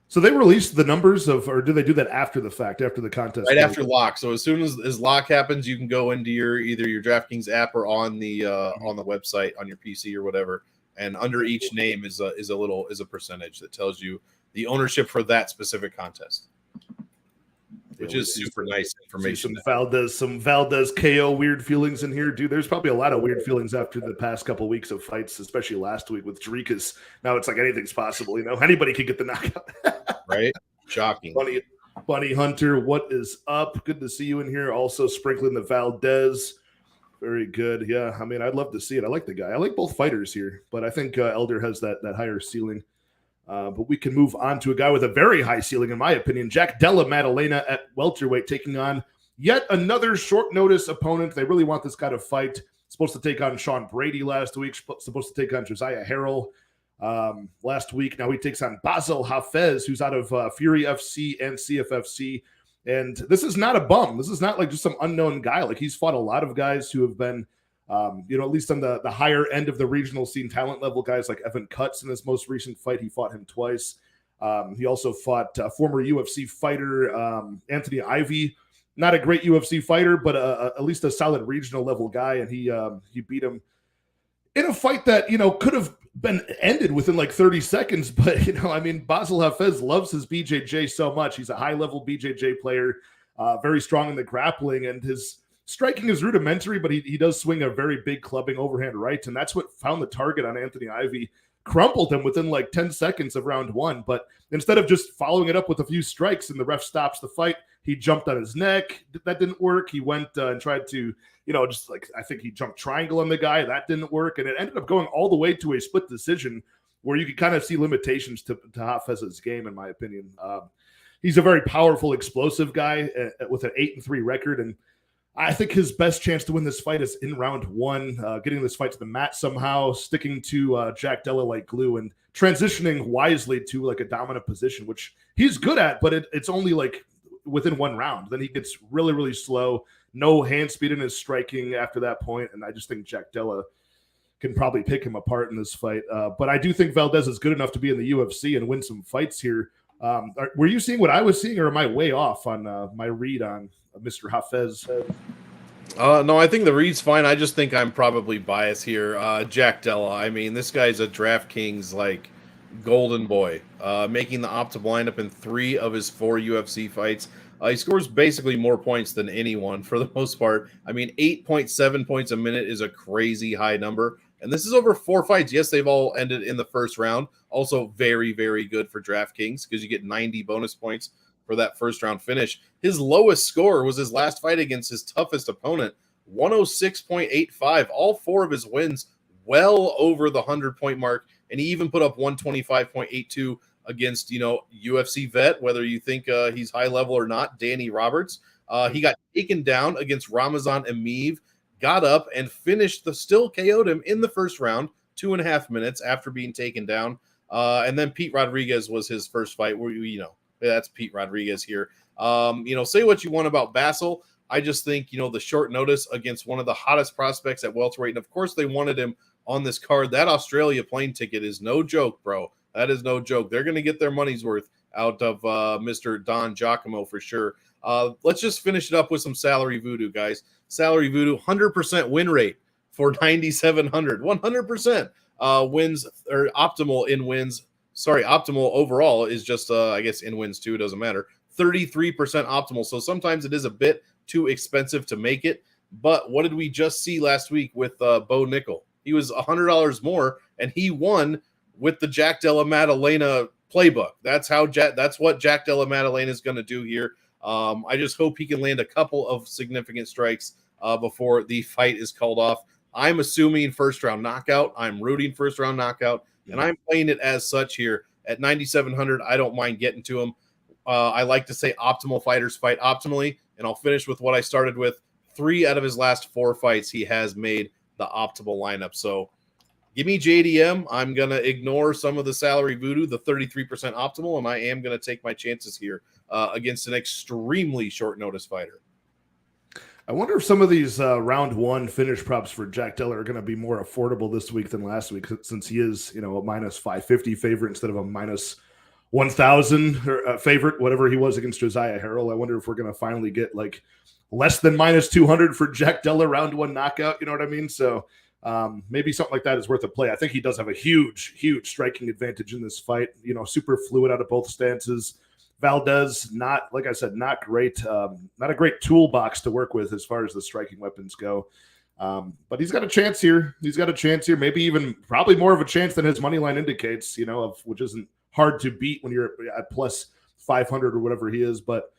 So they released the numbers or do they do that after the fact, after the contest? Right after lock. So as soon as lock happens, you can go into either your DraftKings app or on the website on your PC or whatever, and under each name is a percentage that tells you the ownership for that specific contest, which is super nice information. Some Valdez KO weird feelings in here, dude. There's probably a lot of weird feelings after the past couple of weeks of fights, especially last week with Dricus. Now it's like anything's possible, you know. Anybody can get the knockout. Right? Shocking. Bunny Hunter, what is up? Good to see you in here. Also sprinkling the Valdez. Very good. Yeah, I mean, I'd love to see it. I like the guy. I like both fighters here, but I think Elder has that higher ceiling. But we can move on to a guy with a very high ceiling, in my opinion. Jack Della Maddelena at welterweight, taking on yet another short notice opponent. They really want this guy to fight. Supposed to take on Sean Brady last week. Supposed to take on Josiah Harrell last week. Now he takes on Basel Hafez, who's out of Fury FC and CFFC. And this is not a bum. This is not like just some unknown guy. Like, he's fought a lot of guys who have been, at least on the higher end of the regional scene, talent level guys like Evan Cutts in his most recent fight. He fought him twice. He also fought former UFC fighter Anthony Ivy. Not a great UFC fighter, but at least a solid regional level guy. And he beat him in a fight that, could have been ended within like 30 seconds. But, Basel Hafez loves his BJJ so much. He's a high-level BJJ player, very strong in the grappling, and his striking is rudimentary, but he does swing a very big clubbing overhand right, and that's what found the target on Anthony Ivy. Crumpled him within like 10 seconds of round one, but instead of just following it up with a few strikes and the ref stops the fight, he jumped on his neck. That didn't work. He went and tried to, I think he jumped triangle on the guy. That didn't work. And it ended up going all the way to a split decision where you could kind of see limitations to Hafez's game, in my opinion. He's a very powerful, explosive guy with an 8-3 record. And I think his best chance to win this fight is in round one, getting this fight to the mat somehow, sticking to Jack Della like glue, and transitioning wisely to like a dominant position, which he's good at, but it's only like within one round. Then he gets really, really slow. No hand speed in his striking after that point, and I just think Jack Della can probably pick him apart in this fight. But I do think Valdez is good enough to be in the UFC and win some fights here. Were you seeing what I was seeing, or am I way off on my read on Mr. Hafez? No, I think the read's fine. I just think I'm probably biased here. Jack Della, I mean, this guy's a DraftKings like golden boy, making the optimal lineup in 3 of his 4 UFC fights. He scores basically more points than anyone for the most part. I mean, 8.7 points a minute is a crazy high number. And this is over 4 fights. Yes, they've all ended in the first round. Also very, very good for DraftKings because you get 90 bonus points for that first round finish. His lowest score was his last fight against his toughest opponent, 106.85. All 4 of his wins well over the 100-point mark. And he even put up 125.82 against, UFC vet, whether you think he's high level or not, Danny Roberts. He got taken down against Ramazan Emeev, got up and still KO'd him in the first round, 2.5 minutes after being taken down. And then Pete Rodriguez was his first fight where, that's Pete Rodriguez here. Say what you want about Basel. I just think, the short notice against one of the hottest prospects at welterweight. And of course they wanted him on this card. That Australia plane ticket is no joke, bro. That is no joke. They're going to get their money's worth out of Mr. Don Giacomo for sure. Let's just finish it up with some salary voodoo, guys. Salary voodoo, 100% win rate for 9,700. 100% wins, or optimal in wins. Sorry, optimal overall is just, I guess, in wins too. It doesn't matter. 33% optimal. So sometimes it is a bit too expensive to make it. But what did we just see last week with Bo Nickel? He was $100 more, and he won with the Jack Della Maddelena playbook. That's what Jack Della Maddelena is going to do here. I just hope he can land a couple of significant strikes before the fight is called off. I'm assuming first round knockout. I'm rooting first round knockout, and I'm playing it as such here at 9,700. I don't mind getting to him. I like to say optimal fighters fight optimally, and I'll finish with what I started with. 3 out of his last 4 fights, he has made the optimal lineup. So give me JDM. I'm going to ignore some of the salary voodoo, the 33% optimal, and I am going to take my chances here against an extremely short notice fighter. I wonder if some of these round one finish props for Jack Della are going to be more affordable this week than last week, since he is, a minus 550 favorite instead of a minus 1,000 favorite, whatever he was against Josiah Harrell. I wonder if we're going to finally get like less than minus 200 for Jack Della round one knockout. You know what I mean? So maybe something like that is worth a play. I think he does have a huge striking advantage in this fight. Super fluid out of both stances. Valdez, not great, not a great toolbox to work with as far as the striking weapons go. But he's got a chance here. Maybe even probably more of a chance than his money line indicates, which isn't hard to beat when you're at plus 500 or whatever he is. But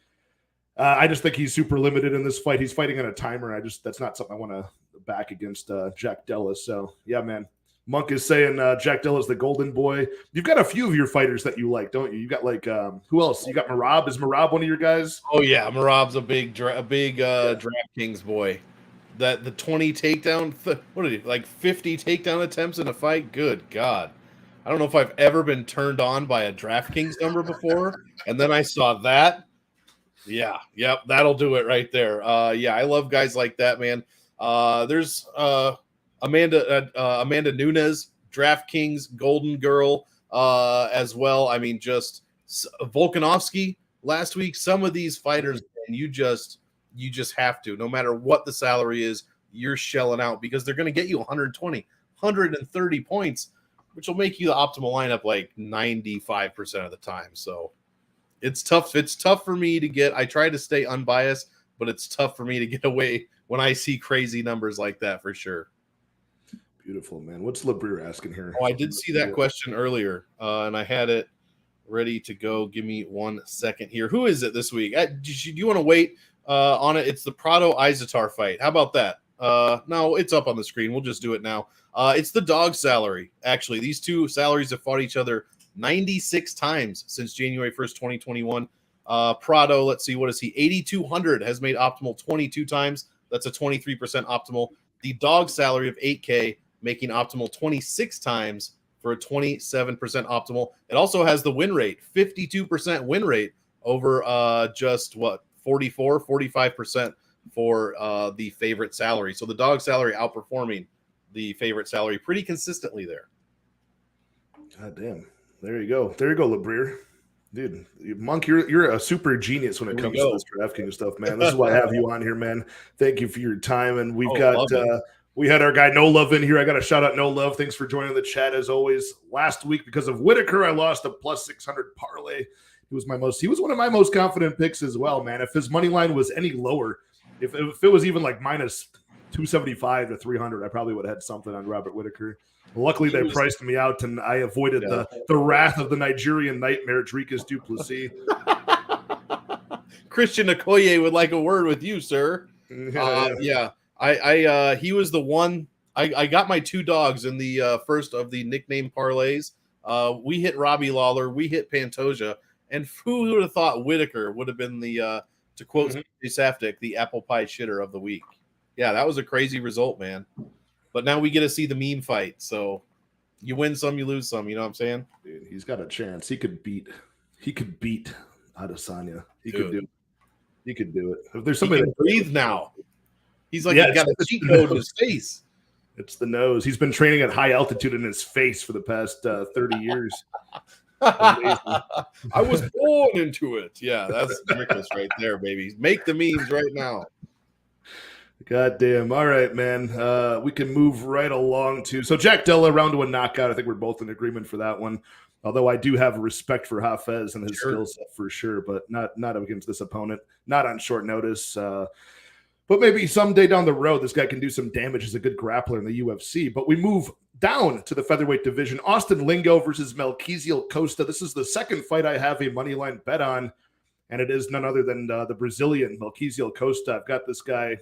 I just think he's super limited in this fight. He's fighting on a timer. That's not something I want to back against Jack Della. So yeah, man. Monk is saying Jack Della's the golden boy. You've got a few of your fighters that you like, don't you? You got like who else? You got Merab. Is Merab one of your guys? Oh yeah, Merab's a big Draftkings boy. That the 20 takedown, what did he like 50 takedown attempts in a fight? Good God. I don't know if I've ever been turned on by a DraftKings number before. And then I saw that. Yeah, yep, that'll do it right there. Yeah, I love guys like that, man. There's Amanda Nunes, DraftKings Golden Girl, as well. I mean, just Volkanovski last week. Some of these fighters, and you just have to, no matter what the salary is, you're shelling out because they're going to get you 120, 130 points, which will make you the optimal lineup like 95% of the time. So it's tough. It's tough for me to get. I try to stay unbiased, but it's tough for me to get away when I see crazy numbers like that for sure. Beautiful, man. What's LeBreer asking here? Oh, I did see that question earlier, and I had it ready to go. Give me 1 second here. Who is it this week? Do you want to wait on it? It's the Prado Azaitar fight. How about that? No, it's up on the screen. We'll just do it now. It's the dog salary. Actually, these two salaries have fought each other 96 times since January 1st, 2021. Prado, let's see, what is he? 8,200 has made optimal 22 times. That's a 23% optimal. The dog salary of 8K making optimal 26 times for a 27% optimal. It also has the win rate, 52% win rate over just what, 45% for the favorite salary. So the dog salary outperforming the favorite salary pretty consistently there. God damn. There you go. There you go, LeBreer. Dude, Monk, you're a super genius when it comes to this DraftKings stuff, man. This is why I have you on here, man. Thank you for your time. And we've got we had our guy No Love in here. I got to shout out No Love. Thanks for joining the chat as always. Last week, because of Whitaker, I lost a plus 600 parlay. He was one of my most confident picks as well, man. If his money line was any lower, if it was even like minus 275 to 300, I probably would have had something on Robert Whitaker. Luckily, they priced me out, and I avoided the wrath of the Nigerian nightmare, Dricus du Plessis. Christian Okoye would like a word with you, sir. Yeah. He was the one. I got my two dogs in the first of the nickname parlays. We hit Robbie Lawler, we hit Pantoja, and who would have thought Whitaker would have been the, to quote Safdie, the apple pie shitter of the week. Yeah, that was a crazy result, man. But now we get to see the meme fight. So you win some, you lose some. You know what I'm saying? Dude, he's got a chance. He could beat Adesanya. He could do it. If there's somebody that breathe now. He's like, he got a cheat code in his face. It's the nose. He's been training at high altitude in his face for the past 30 years. I was born into it. Yeah, that's ridiculous right there, baby. Make the memes right now. God damn. All right, man. We can move right along to Jack Della round to a knockout. I think we're both in agreement for that one. Although I do have respect for Hafez and his skill set for sure, but not against this opponent, not on short notice. But maybe someday down the road, this guy can do some damage as a good grappler in the UFC. But we move down to the featherweight division. Austin Lingo versus Melquizael Costa. This is the second fight I have a moneyline bet on, and it is none other than the Brazilian Melquizael Costa. I've got this guy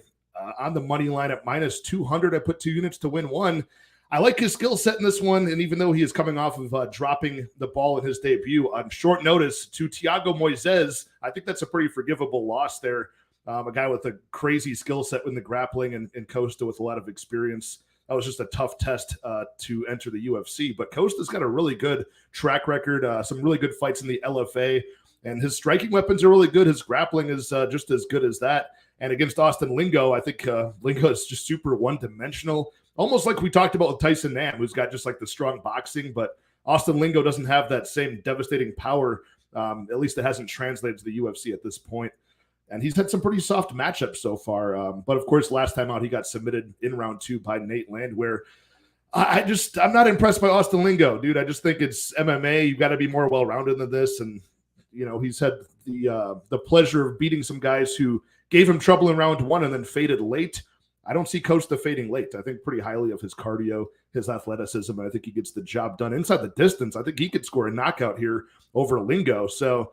on the money line at minus 200. I put 2 units to win one. I like his skill set in this one, and even though he is coming off of dropping the ball in his debut on short notice to Thiago Moises, I think that's a pretty forgivable loss there. A guy with a crazy skill set in the grappling and Costa with a lot of experience. That was just a tough test to enter the UFC. But Costa's got a really good track record, some really good fights in the LFA, and his striking weapons are really good. His grappling is just as good as that. And against Austin Lingo, I think Lingo is just super one-dimensional, almost like we talked about with Tyson Nam, who's got just like the strong boxing, but Austin Lingo doesn't have that same devastating power. At least it hasn't translated to the UFC at this point. And he's had some pretty soft matchups so far. But of course, last time out, he got submitted in round 2 by Nate Landwehr. I'm not impressed by Austin Lingo, dude. I just think it's MMA. You've got to be more well-rounded than this. And, you know, he's had the pleasure of beating some guys who gave him trouble in round 1 and then faded late. I don't see Costa fading late. I think pretty highly of his cardio, his athleticism, and I think he gets the job done inside the distance. I think he could score a knockout here over Lingo. So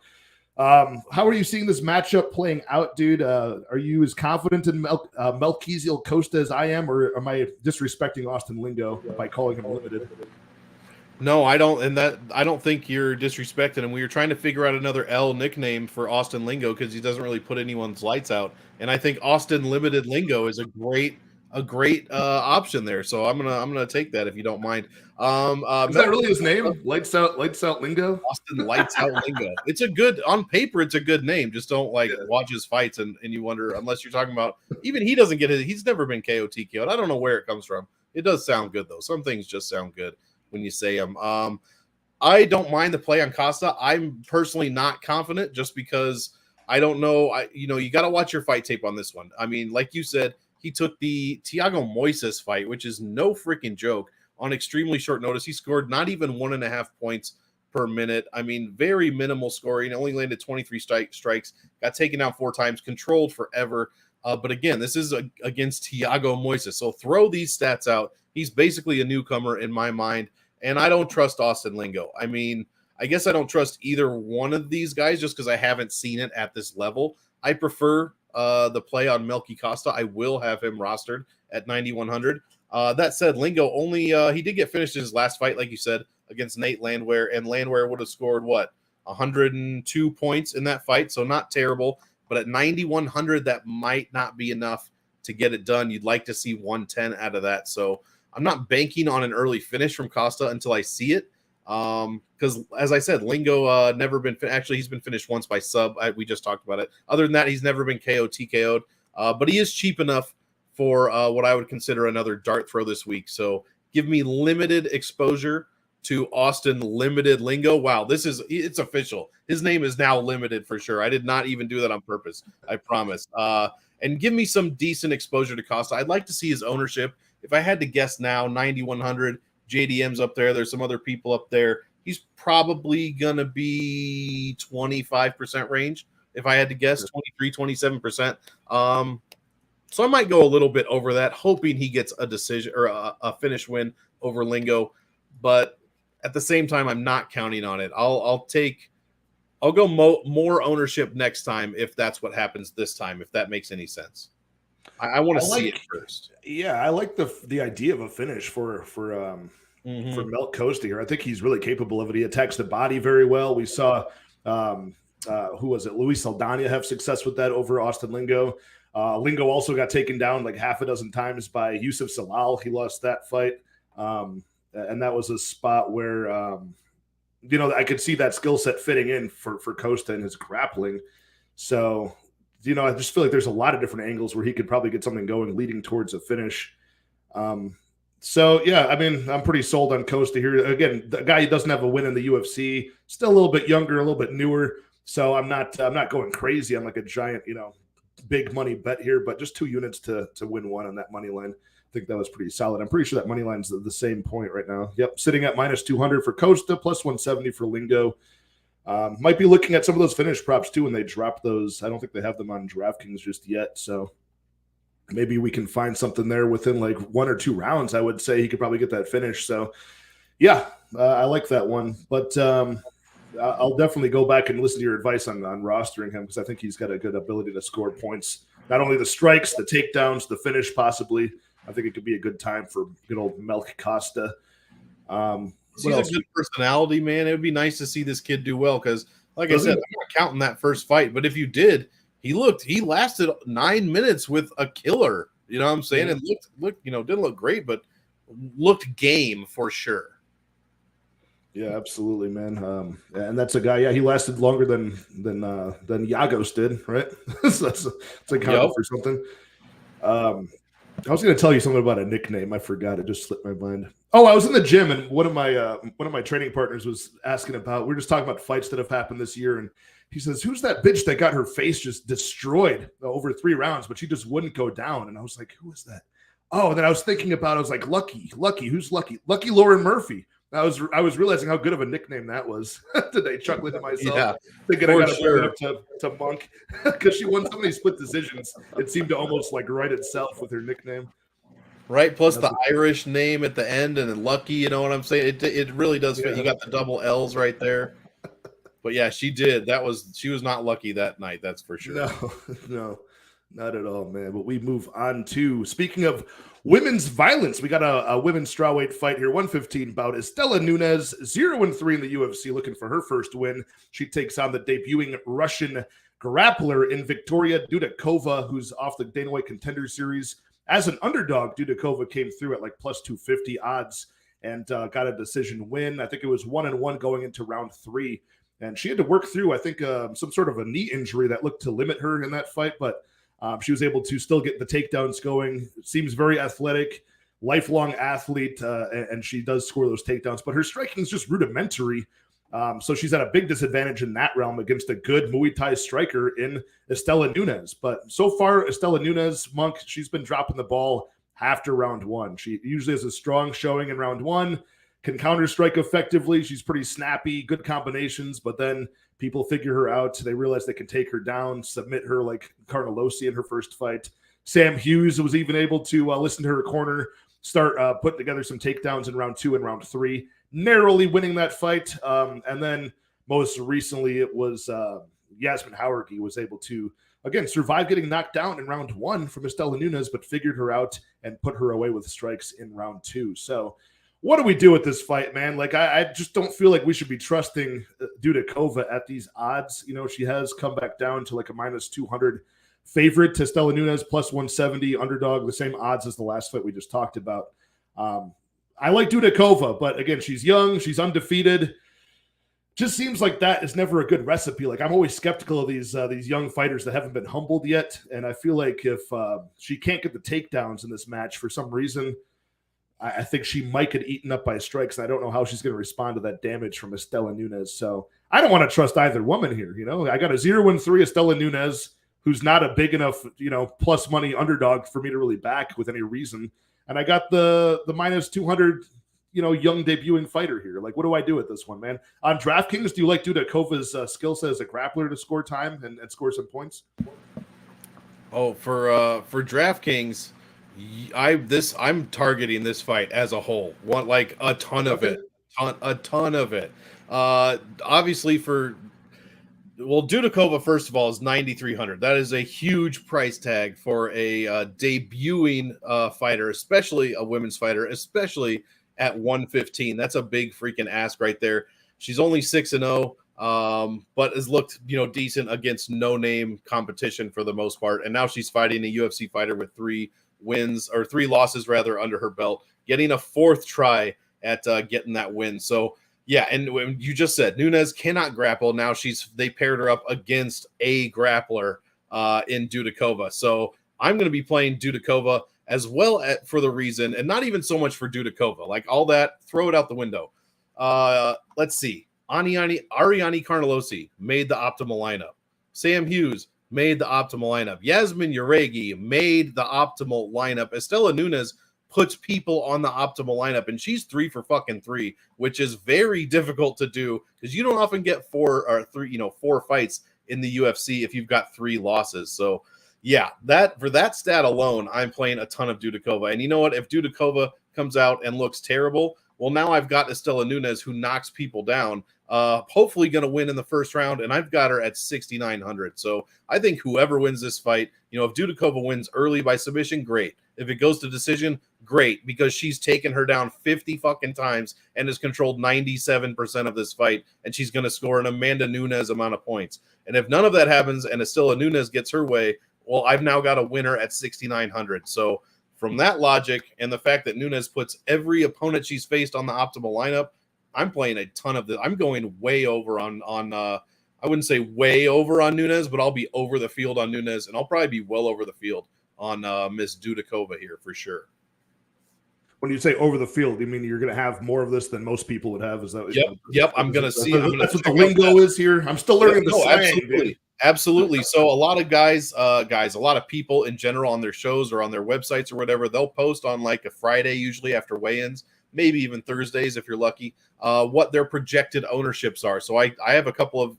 How are you seeing this matchup playing out, dude? Are you as confident in Melchizedek Costa as I am, or am I disrespecting Austin Lingo by calling him limited? No, I don't, and that I don't think you're disrespecting him. We were trying to figure out another L nickname for Austin Lingo because he doesn't really put anyone's lights out, and I think Austin Limited Lingo is a great option there. So I'm gonna take that if you don't mind. Is that really his name? Lights out Lingo. Austin Lights Out Lingo. It's a good on paper. It's a good name. Just don't watch his fights and you wonder unless you're talking about even he doesn't get it. He's never been KO'd. I don't know where it comes from. It does sound good though. Some things just sound good when you say them. I don't mind the play on Costa. I'm personally not confident just because I don't know. You got to watch your fight tape on this one. I mean, like you said, he took the Thiago Moises fight, which is no freaking joke, on extremely short notice. He scored not even 1.5 points per minute. I mean, very minimal scoring. Only landed 23 strikes, got taken down 4 times, controlled forever. But again, this is against Thiago Moises. So throw these stats out. He's basically a newcomer in my mind. And I don't trust Austin Lingo. I mean, I guess I don't trust either one of these guys just because I haven't seen it at this level. I prefer the play on Melky Costa. I will have him rostered at 9,100. That said, Lingo only he did get finished in his last fight, like you said, against Nate Landwehr, and Landwehr would have scored 102 points in that fight, so not terrible. But at 9,100, that might not be enough to get it done. You'd like to see 110 out of that. So I'm not banking on an early finish from Costa until I see it. Because as I said, Lingo never been actually he's been finished once by sub. We just talked about it. Other than that, he's never been TKO'd. But he is cheap enough for what I would consider another dart throw this week. So give me limited exposure to Austin Limited Lingo. Wow, it's official. His name is now limited for sure. I did not even do that on purpose. I promise. And give me some decent exposure to Costa. I'd like to see his ownership. If I had to guess now, 9,100, JDM's up there. There's some other people up there. He's probably going to be 25% range. If I had to guess, 23, 27%. So I might go a little bit over that, hoping he gets a decision or a finish win over Lingo. But at the same time, I'm not counting on it. I'll go more ownership next time if that's what happens this time, if that makes any sense. I want to see it first. Yeah, I like the idea of a finish for Melt Costa here. I think he's really capable of it. He attacks the body very well. We saw who was it? Luis Saldana have success with that over Austin Lingo. Lingo also got taken down like half a dozen times by Yusuf Salal. He lost that fight. And that was a spot where I could see that skill set fitting in for Costa and his grappling. So I just feel like there's a lot of different angles where he could probably get something going leading towards a finish. So, yeah, I mean, I'm pretty sold on Costa here. Again, the guy who doesn't have a win in the UFC, still a little bit younger, a little bit newer. So I'm not going crazy. I'm like a giant, big money bet here, but just 2 units to win one on that money line. I think that was pretty solid. I'm pretty sure that money line's the same point right now. Yep, sitting at -200 for Costa, +170 for Lingo. Might be looking at some of those finish props too when they drop those. I don't think they have them on DraftKings just yet, so maybe we can find something there within like 1 or 2 rounds. I would say he could probably get that finish. So, yeah, I like that one. But I'll definitely go back and listen to your advice on rostering him because I think he's got a good ability to score points. Not only the strikes, the takedowns, the finish possibly. I think it could be a good time for good old Melk Costa. He's a good personality, man. It would be nice to see this kid do well because, like I said, I'm not counting that first fight. But if you did, he lasted 9 minutes with a killer. You know what I'm saying? And looked, didn't look great, but looked game for sure. Yeah, absolutely, man. And that's a guy. Yeah, he lasted longer than Yagos did, right? So that's like counting for something. I was going to tell you something about a nickname. I forgot. It just slipped my mind. Oh, I was in the gym and one of my training partners was asking about. We were just talking about fights that have happened this year, and he says, "Who's that bitch that got her face just destroyed over 3 rounds, but she just wouldn't go down?" And I was like, "Who is that?" Oh, and then I was thinking about. I was like, "Lucky. Who's Lucky? Lucky Lauren Murphy." I was realizing how good of a nickname that was today, chuckling to myself, thinking I got to bring it up to Monk because she won so many split decisions. It seemed to almost like write itself with her nickname. Right, plus the Irish name at the end and then Lucky, you know what I'm saying? It really does fit. You got the double L's right there. But yeah, she did. She was not lucky that night. That's for sure. No, no, not at all, man. But we move on to, speaking of women's violence, we got a women's strawweight fight here. 115 bout. Estela Nunes, 0-3 in the UFC, looking for her first win. She takes on the debuting Russian grappler in Victoria Dudakova, who's off the Dana White Contender Series. As an underdog, Dudakova came through at like plus 250 odds and got a decision win. I think it was 1-1 going into round 3. And she had to work through, I think, some sort of a knee injury that looked to limit her in that fight. But she was able to still get the takedowns going. Seems very athletic, lifelong athlete, and she does score those takedowns. But her striking is just rudimentary. So she's at a big disadvantage in that realm against a good Muay Thai striker in Estela Nunes. But so far, Estela Nunes, Monk, she's been dropping the ball after round 1. She usually has a strong showing in round 1, can counter strike effectively. She's pretty snappy, good combinations, but then people figure her out. They realize they can take her down, submit her like Carnelosi in her first fight. Sam Hughes was even able to listen to her corner, start putting together some takedowns in round 2 and round 3, narrowly winning that fight. And then most recently it was Yasmin Howergy was able to, again, survive getting knocked down in round 1 from Estela Nunes, but figured her out and put her away with strikes in round 2. So what do we do with this fight, man? Like, I just don't feel like we should be trusting Dudakova at these odds. You know, she has come back down to like a minus 200 favorite to Estela Nunes, plus 170 underdog, the same odds as the last fight we just talked about. I like Dudakova, but again, she's young, she's undefeated. Just seems like that is never a good recipe. Like, I'm always skeptical of these young fighters that haven't been humbled yet. And I feel like if she can't get the takedowns in this match for some reason, I think she might get eaten up by strikes. And I don't know how she's going to respond to that damage from Estela Nunes. So I don't want to trust either woman here. You know, I got a 0-3 Estela Nunes, who's not a big enough, plus money underdog for me to really back with any reason. And I got the minus 200, young debuting fighter here. Like, what do I do with this one, man? On DraftKings, do you like Dudakova's skill set as a grappler to score time and score some points? Oh, for DraftKings, I'm targeting this fight as a whole. Want like a ton of it, a ton of it. Obviously Dudakova, first of all, is 9,300. That is a huge price tag for a debuting fighter, especially a women's fighter, especially at 115. That's a big freaking ask right there. She's only 6-0, but has looked, decent against no-name competition for the most part. And now she's fighting a UFC fighter with 3 losses under her belt, getting a 4th try at getting that win. So yeah, and when you just said Nunes cannot grapple, now they paired her up against a grappler in Dudakova. So I'm going to be playing Dudakova as well for the reason, and not even so much for Dudakova, like all that, throw it out the window. Let's see. Ariane Carnelosi made the optimal lineup. Sam Hughes made the optimal lineup. Yasmin Uregi made the optimal lineup. Estela Nunes puts people on the optimal lineup, and she's 3 for fucking 3, which is very difficult to do because you don't often get 4 fights in the UFC if you've got 3 losses. So yeah, for that stat alone, I'm playing a ton of Dudakova. And you know what? If Dudakova comes out and looks terrible, well, now I've got Estela Nunes who knocks people down, hopefully going to win in the first round, and I've got her at 6,900. So I think whoever wins this fight, if Dudakova wins early by submission, great. If it goes to decision, great, because she's taken her down 50 fucking times and has controlled 97% of this fight, and she's going to score an Amanda Nunes amount of points. And if none of that happens and Estela Nunes gets her way, well, I've now got a winner at 6,900. So from that logic and the fact that Nunes puts every opponent she's faced on the optimal lineup, I'm playing a ton of this. I'm going way over on I wouldn't say way over on Nunes, but I'll be over the field on Nunes, and I'll probably be well over the field on Miss Dudakova here for sure. When you say over the field, you mean you're going to have more of this than most people would have? Is that? Yep. I'm going to see. That's what the lingo is here. I'm still learning the slang. Absolutely. So a lot of guys, a lot of people in general on their shows or on their websites or whatever, they'll post on like a Friday, usually after weigh-ins, maybe even Thursdays if you're lucky, what their projected ownerships are. So I have a couple of,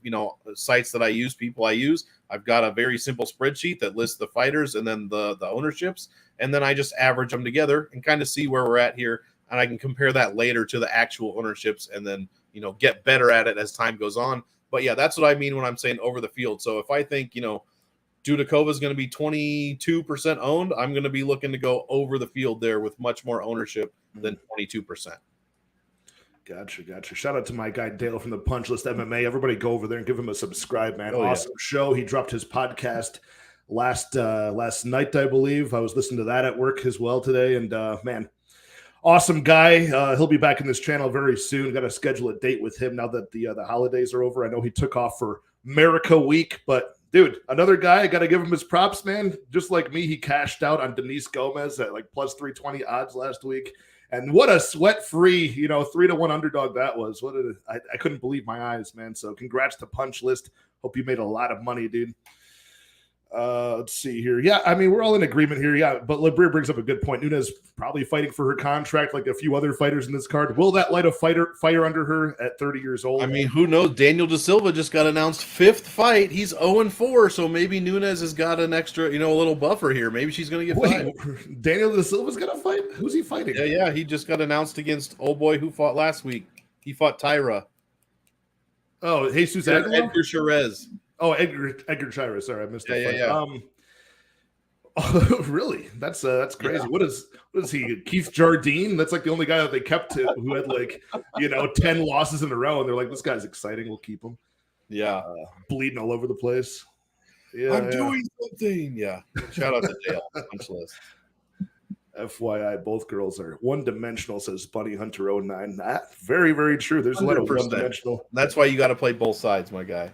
sites that I use, people I use. I've got a very simple spreadsheet that lists the fighters and then the ownerships. And then I just average them together and kind of see where we're at here. And I can compare that later to the actual ownerships and then, get better at it as time goes on. But yeah, that's what I mean when I'm saying over the field. So if I think, Dudakova is going to be 22% owned, I'm going to be looking to go over the field there with much more ownership than 22%. Gotcha. Shout out to my guy Dale from the Punch List MMA. Everybody go over there and give him a subscribe, man. Awesome show. He dropped his podcast last night, I believe. I was listening to that at work as well today, and man, awesome guy. He'll be back in this channel very soon. Got to schedule a date with him now that the holidays are over. I know he took off for America Week, but dude, another guy, I got to give him his props, man. Just like me, he cashed out on Denise Gomez at like plus 320 odds last week. And what a sweat-free, 3-1 underdog that was. I couldn't believe my eyes, man. So congrats to Punch List. Hope you made a lot of money, dude. Let's see here. Yeah, I mean, we're all in agreement here. Yeah, but Labria brings up a good point. Nunes probably fighting for her contract like a few other fighters in this card. Will that light a fire under her at 30 years old? I mean, who knows? Daniel De Silva just got announced 5th fight. He's 0-4, so maybe Nunes has got an extra, a little buffer here. Maybe she's going to get fight. Daniel De Silva's going to fight? Who's he fighting? Yeah. He just got announced against old boy who fought last week. He fought Tyra. Oh, Jesus Edgar Perez. Oh, Edgar Chira. Sorry, I missed that. Yeah. Oh, really? That's crazy. Yeah. What is he? Keith Jardine? That's like the only guy that they kept who had 10 losses in a row, and they're like, this guy's exciting. We'll keep him. Yeah, bleeding all over the place. Yeah, I'm doing something. Yeah. Shout out to Dale. Punch List. FYI, both girls are one-dimensional, says Bunny Hunter 09. That very, very true. There's 100%. A lot of one-dimensional. That's why you got to play both sides, my guy.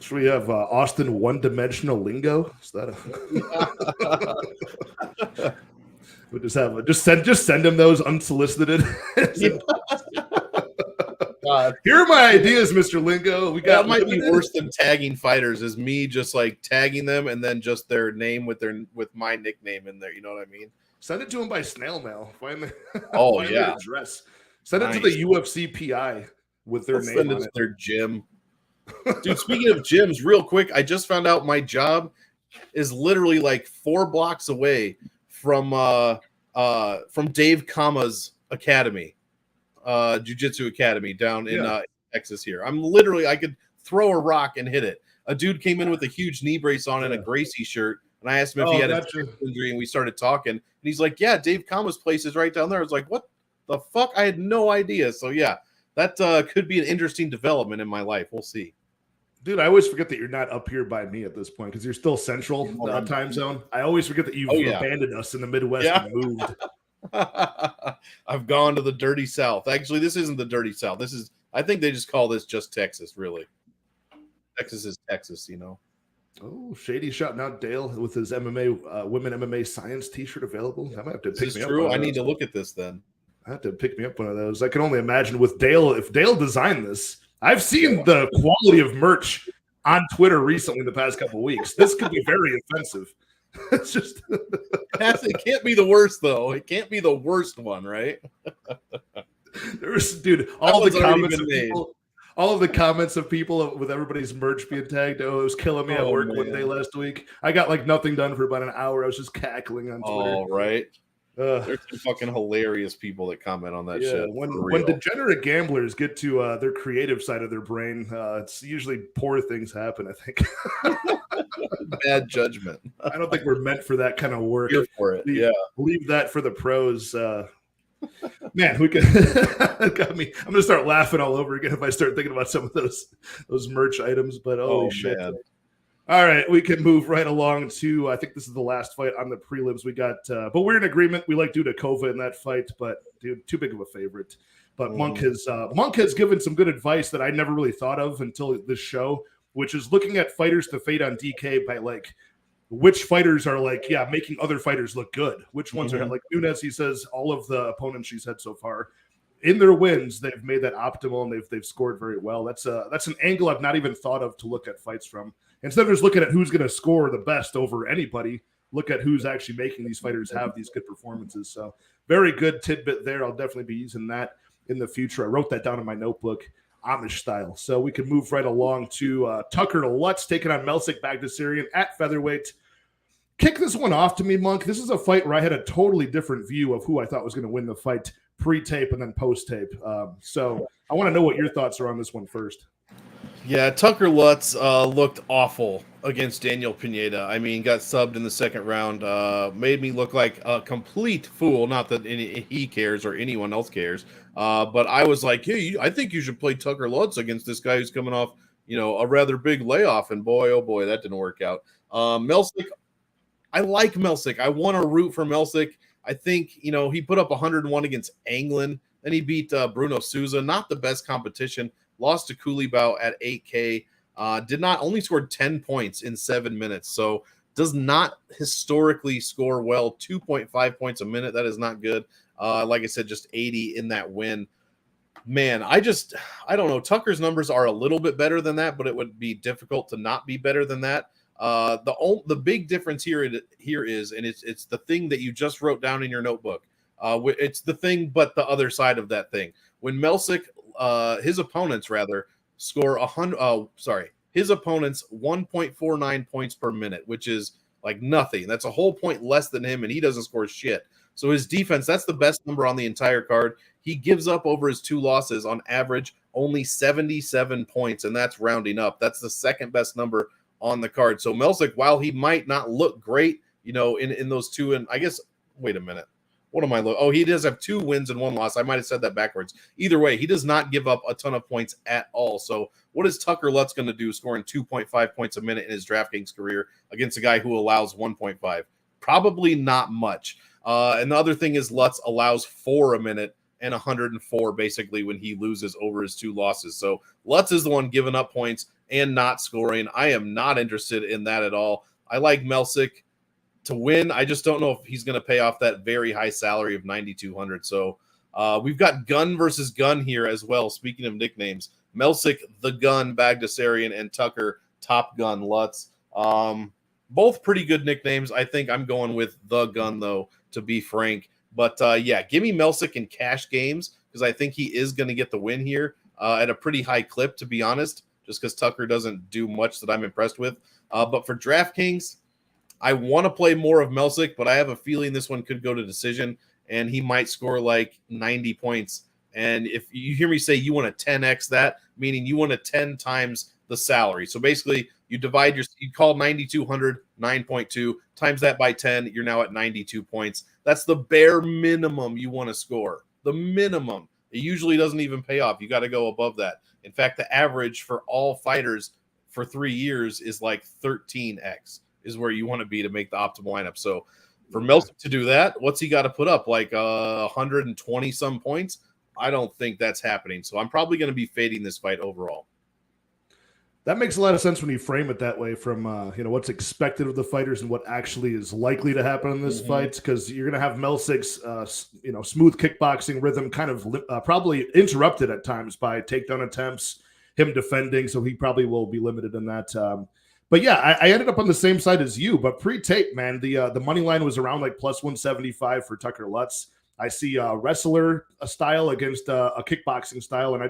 Should we have Austin one-dimensional lingo? Is that a... we just send him those unsolicited. Here are my ideas, Mr. Lingo. That might be worse than tagging fighters. Is me just like tagging them and then just their name with my nickname in there. You know what I mean? Send it to them by snail mail. Find their address. Send it to the UFC PI with their name. Send it to their gym. Dude, speaking of gyms, real quick, I just found out my job is literally like 4 blocks away from Dave Kama's academy, jiu-jitsu academy down in Texas here. I could throw a rock and hit it. A dude came in with a huge knee brace on and a Gracie shirt, and I asked him if he had a injury, and we started talking, and he's like, yeah, Dave Kama's place is right down there. I was like, what the fuck? I had no idea. So yeah, that could be an interesting development in my life. We'll see. Dude, I always forget that you're not up here by me at this point because you're still central time zone. I always forget that you've abandoned us in the Midwest and moved. I've gone to the dirty South. Actually, this isn't the dirty South. I think they just call this just Texas, really. Texas is Texas, Oh, Shady shouting out Dale with his MMA women MMA science t-shirt available. I might have to pick me up. True. I need to look at this then. I have to pick me up one of those. I can only imagine with Dale, if Dale designed this. I've seen the quality of merch on Twitter recently in the past couple of weeks. This could be very offensive. It's just it can't be the worst though. It can't be the worst one, right? All of the comments of people with everybody's merch being tagged. Oh, it was killing me at work one day last week. I got nothing done for about an hour. I was just cackling on Twitter. All right. There's some fucking hilarious people that comment on that shit. When degenerate gamblers get to their creative side of their brain, it's usually poor things happen, I think. Bad judgment. I don't think we're meant for that kind of work. Here for it. Leave that for the pros. Man, we could got me. I'm gonna start laughing all over again if I start thinking about some of those merch items. But holy shit. Man. All right, we can move right along to, I think this is the last fight on the prelims we got, but we're in agreement. We like Dudakova in that fight, but dude, too big of a favorite. But Monk has given some good advice that I never really thought of until this show, which is looking at fighters to fade on DK by which fighters are making other fighters look good. Which ones are Nunes, he says all of the opponents she's had so far in their wins, they've made that optimal and they've scored very well. That's an angle I've not even thought of to look at fights from. Instead of just looking at who's going to score the best over anybody, look at who's actually making these fighters have these good performances. So very good tidbit there. I'll definitely be using that in the future. I wrote that down in my notebook, Amish style. So we can move right along to Tucker Lutz taking on Melsik Baghdasaryan at featherweight. Kick this one off to me, Monk. This is a fight where I had a totally different view of who I thought was going to win the fight pre-tape and then post-tape. So I want to know what your thoughts are on this one first. Yeah, Tucker Lutz looked awful against Daniel Pineda. I mean, got subbed in the second round. Made me look like a complete fool. Not that he cares or anyone else cares. But I was like, hey, I think you should play Tucker Lutz against this guy who's coming off, a rather big layoff. And boy, oh boy, that didn't work out. Melsick, I like Melsick. I want to root for Melsick. I think, he put up 101 against Anglin. Then he beat Bruno Souza. Not the best competition. Lost to Kulibau at 8K. Only scored 10 points in 7 minutes. So does not historically score well. 2.5 points a minute. That is not good. Like I said, just 80 in that win. Man, I don't know. Tucker's numbers are a little bit better than that, but it would be difficult to not be better than that. The big difference here is, and it's the thing that you just wrote down in your notebook. It's the thing, but the other side of that thing. When Melsick, his opponents score 100. His opponents 1.49 points per minute, which is like nothing. That's a whole point less than him, and he doesn't score shit. So his defense, that's the best number on the entire card. He gives up over his 2 losses on average only 77 points, and that's rounding up. That's the second best number on the card. So Melsick, while he might not look great, in those 2, and I guess, wait a minute. What am I looking? Oh, he does have 2 wins and 1 loss. I might have said that backwards. Either way, he does not give up a ton of points at all. So what is Tucker Lutz going to do scoring 2.5 points a minute in his DraftKings career against a guy who allows 1.5? Probably not much. And the other thing is Lutz allows 4 a minute and 104 basically when he loses over his 2 losses. So Lutz is the one giving up points and not scoring. I am not interested in that at all. I like Melsick to win. I just don't know if he's going to pay off that very high salary of 9,200. So we've got Gun versus Gun here as well. Speaking of nicknames, Melsick, the Gun, Baghdasaryan, and Tucker, Top Gun, Lutz. Both pretty good nicknames. I think I'm going with the Gun, though, to be frank. But give me Melsick in cash games because I think he is going to get the win here at a pretty high clip, to be honest, just because Tucker doesn't do much that I'm impressed with. But for DraftKings, I want to play more of Melsick, but I have a feeling this one could go to decision, and he might score like 90 points. And if you hear me say you want to 10x that, meaning you want to 10 times the salary. So basically, you call 9,200, 9.2, times that by 10, you're now at 92 points. That's the bare minimum you want to score. The minimum. It usually doesn't even pay off. You got to go above that. In fact, the average for all fighters for 3 years is like 13x. Is where you want to be to make the optimal lineup. So for Melsick to do that, what's he got to put up? Like 120 some points? I don't think that's happening. So I'm probably going to be fading this fight overall. That makes a lot of sense when you frame it that way from what's expected of the fighters and what actually is likely to happen in this fight, because you're going to have Melsick's smooth kickboxing rhythm kind of probably interrupted at times by takedown attempts, him defending, so he probably will be limited in that. But yeah, I ended up on the same side as you, but pre-tape, man, the money line was around like plus 175 for Tucker Lutz. I see a wrestler style against a kickboxing style, and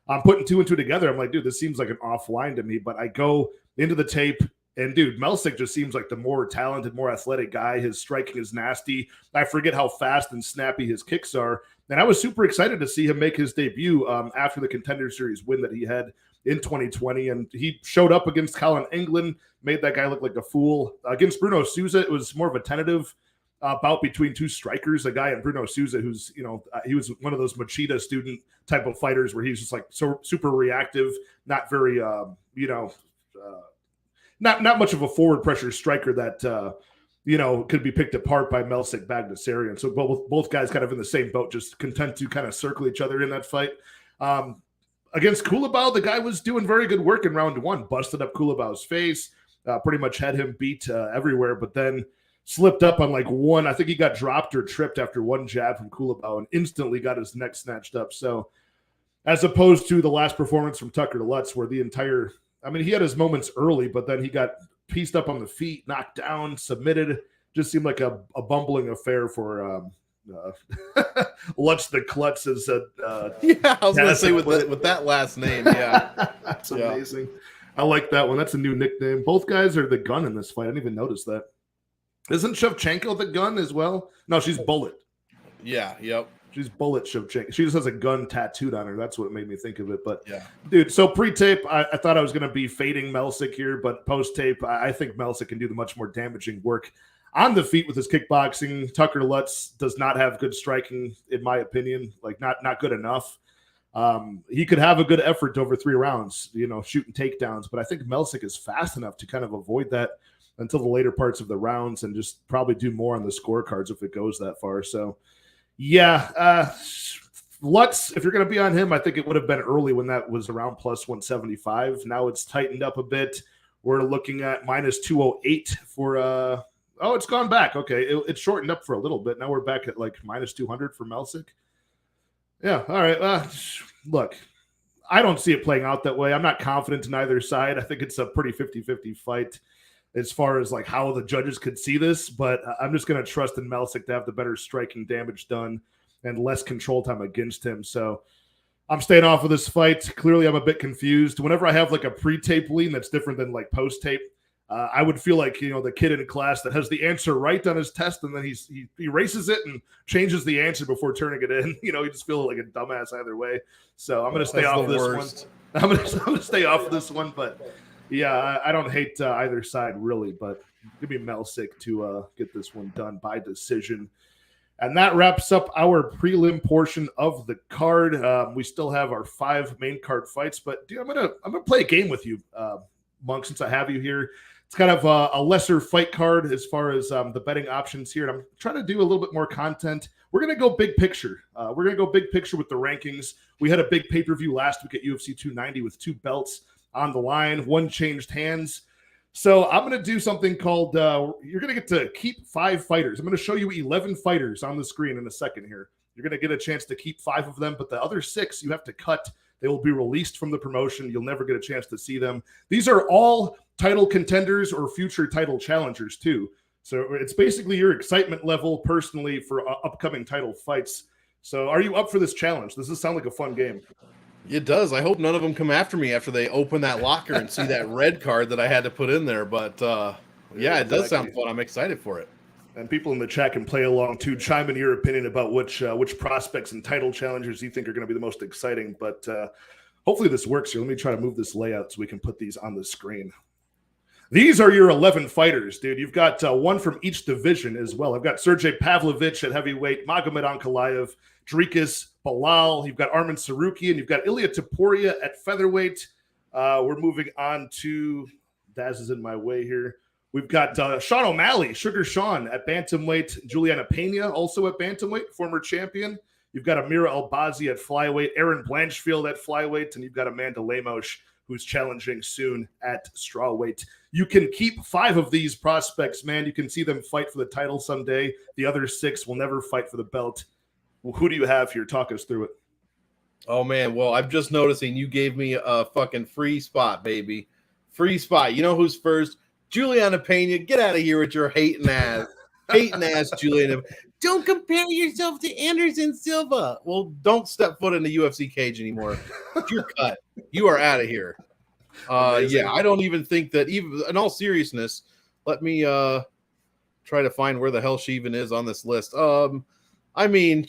I'm putting 2 and 2 together. I'm like, dude, this seems like an off line to me, but I go into the tape, and dude, Melsick just seems like the more talented, more athletic guy. His striking is nasty. I forget how fast and snappy his kicks are, and I was super excited to see him make his debut after the Contender Series win that he had in 2020, and he showed up against Colin England, made that guy look like a fool. Against Bruno Souza, it was more of a tentative bout between 2 strikers, a guy in Bruno Souza who's, he was one of those Machida student type of fighters where he's just like so super reactive, not very, not much of a forward pressure striker that, could be picked apart by Melsick, Baghdasaryan. So both guys kind of in the same boat, just content to kind of circle each other in that fight. Against Kulibau, the guy was doing very good work in round 1, busted up Kulibau's face, pretty much had him beat everywhere, but then slipped up on like one. I think he got dropped or tripped after one jab from Kulibau and instantly got his neck snatched up. So as opposed to the last performance from Tucker Lutz, where he had his moments early, but then he got pieced up on the feet, knocked down, submitted. Just seemed like a bumbling affair for Lutz the Klutz is I was going to say with that last name, yeah. That's amazing. I like that one. That's a new nickname. Both guys are the Gun in this fight. I didn't even notice that. Isn't Shevchenko the Gun as well? No, she's Bullet. Yeah, yep. She's Bullet Shevchenko. She just has a gun tattooed on her. That's what made me think of it. But Yeah, dude, so pre-tape, I thought I was going to be fading Melsik here, but post-tape, I think Melsik can do the much more damaging work on the feet with his kickboxing. Tucker Lutz does not have good striking, in my opinion. Like not good enough. He could have a good effort over 3 rounds, shooting takedowns, but I think Melsik is fast enough to kind of avoid that until the later parts of the rounds and just probably do more on the scorecards if it goes that far. So, yeah, Lutz, if you're going to be on him, I think it would have been early when that was around plus 175. Now it's tightened up a bit. We're looking at minus 208 for it's gone back. Okay, it shortened up for a little bit. Now we're back at like minus 200 for Melsik. Yeah, all right. Look, I don't see it playing out that way. I'm not confident in either side. I think it's a pretty 50-50 fight as far as like how the judges could see this, but I'm just going to trust in Melsik to have the better striking damage done and less control time against him. So I'm staying off of this fight. Clearly, I'm a bit confused. Whenever I have like a pre-tape lean that's different than like post-tape, I would feel like, the kid in class that has the answer right on his test and then he erases it and changes the answer before turning it in. You just feel like a dumbass either way. So I'm going to stay off this one. I'm going to stay off this one, but yeah, I don't hate either side really, but give me Melsik to get this one done by decision. And that wraps up our prelim portion of the card. We still have our 5 main card fights, but dude, I'm gonna play a game with you, Monk, since I have you here. It's kind of a lesser fight card as far as the betting options here, and I'm trying to do a little bit more content. We're gonna go big picture. We're gonna go big picture with the rankings. We had a big pay-per-view last week at UFC 290 with 2 belts on the line. 1 changed hands. So I'm going to do something called, you're going to get to keep 5 fighters. I'm going to show you 11 fighters on the screen in a second here. You're going to get a chance to keep 5 of them, but the other 6 you have to cut. They will be released from the promotion. You'll never get a chance to see them. These are all title contenders or future title challengers too. So it's basically your excitement level personally for upcoming title fights. So are you up for this challenge? Does this sound like a fun game? it does. I hope none of them come after me after they open that locker and see that red card that I had to put in there. But yeah, it does sound fun. I'm excited for it. And people in the chat can play along too. Chime in your opinion about which prospects and title challengers you think are going to be the most exciting. But hopefully this works here. Let me try to move this layout so we can put these on the screen. These are your 11 fighters, dude. You've got one from each division as well. I've got Sergey Pavlovich at heavyweight, Magomed Ankalaev, Drikas Balal. You've got Arman Sarukian. You've got Ilya Topuria at featherweight. We're moving on to Daz is in my way here. We've got Sean O'Malley, Sugar Sean at bantamweight. Juliana Pena also at bantamweight, former champion. You've got Amira Albazi at flyweight. Aaron Blanchfield at flyweight. And you've got Amanda Lemos, who's challenging soon at strawweight. You can keep 5 of these prospects, man. You can see them fight for the title someday. The other 6 will never fight for the belt. Well, who do you have here? Talk us through it. Oh, man. Well, I'm just noticing you gave me a fucking free spot, baby. Free spot. You know who's first? Juliana Pena. Get out of here with your hating ass. Hating ass, Juliana. Don't compare yourself to Anderson Silva. Well, don't step foot in the UFC cage anymore. You're cut. You are out of here. Yeah, I don't even think that, even in all seriousness, let me try to find where the hell she even is on this list. I mean,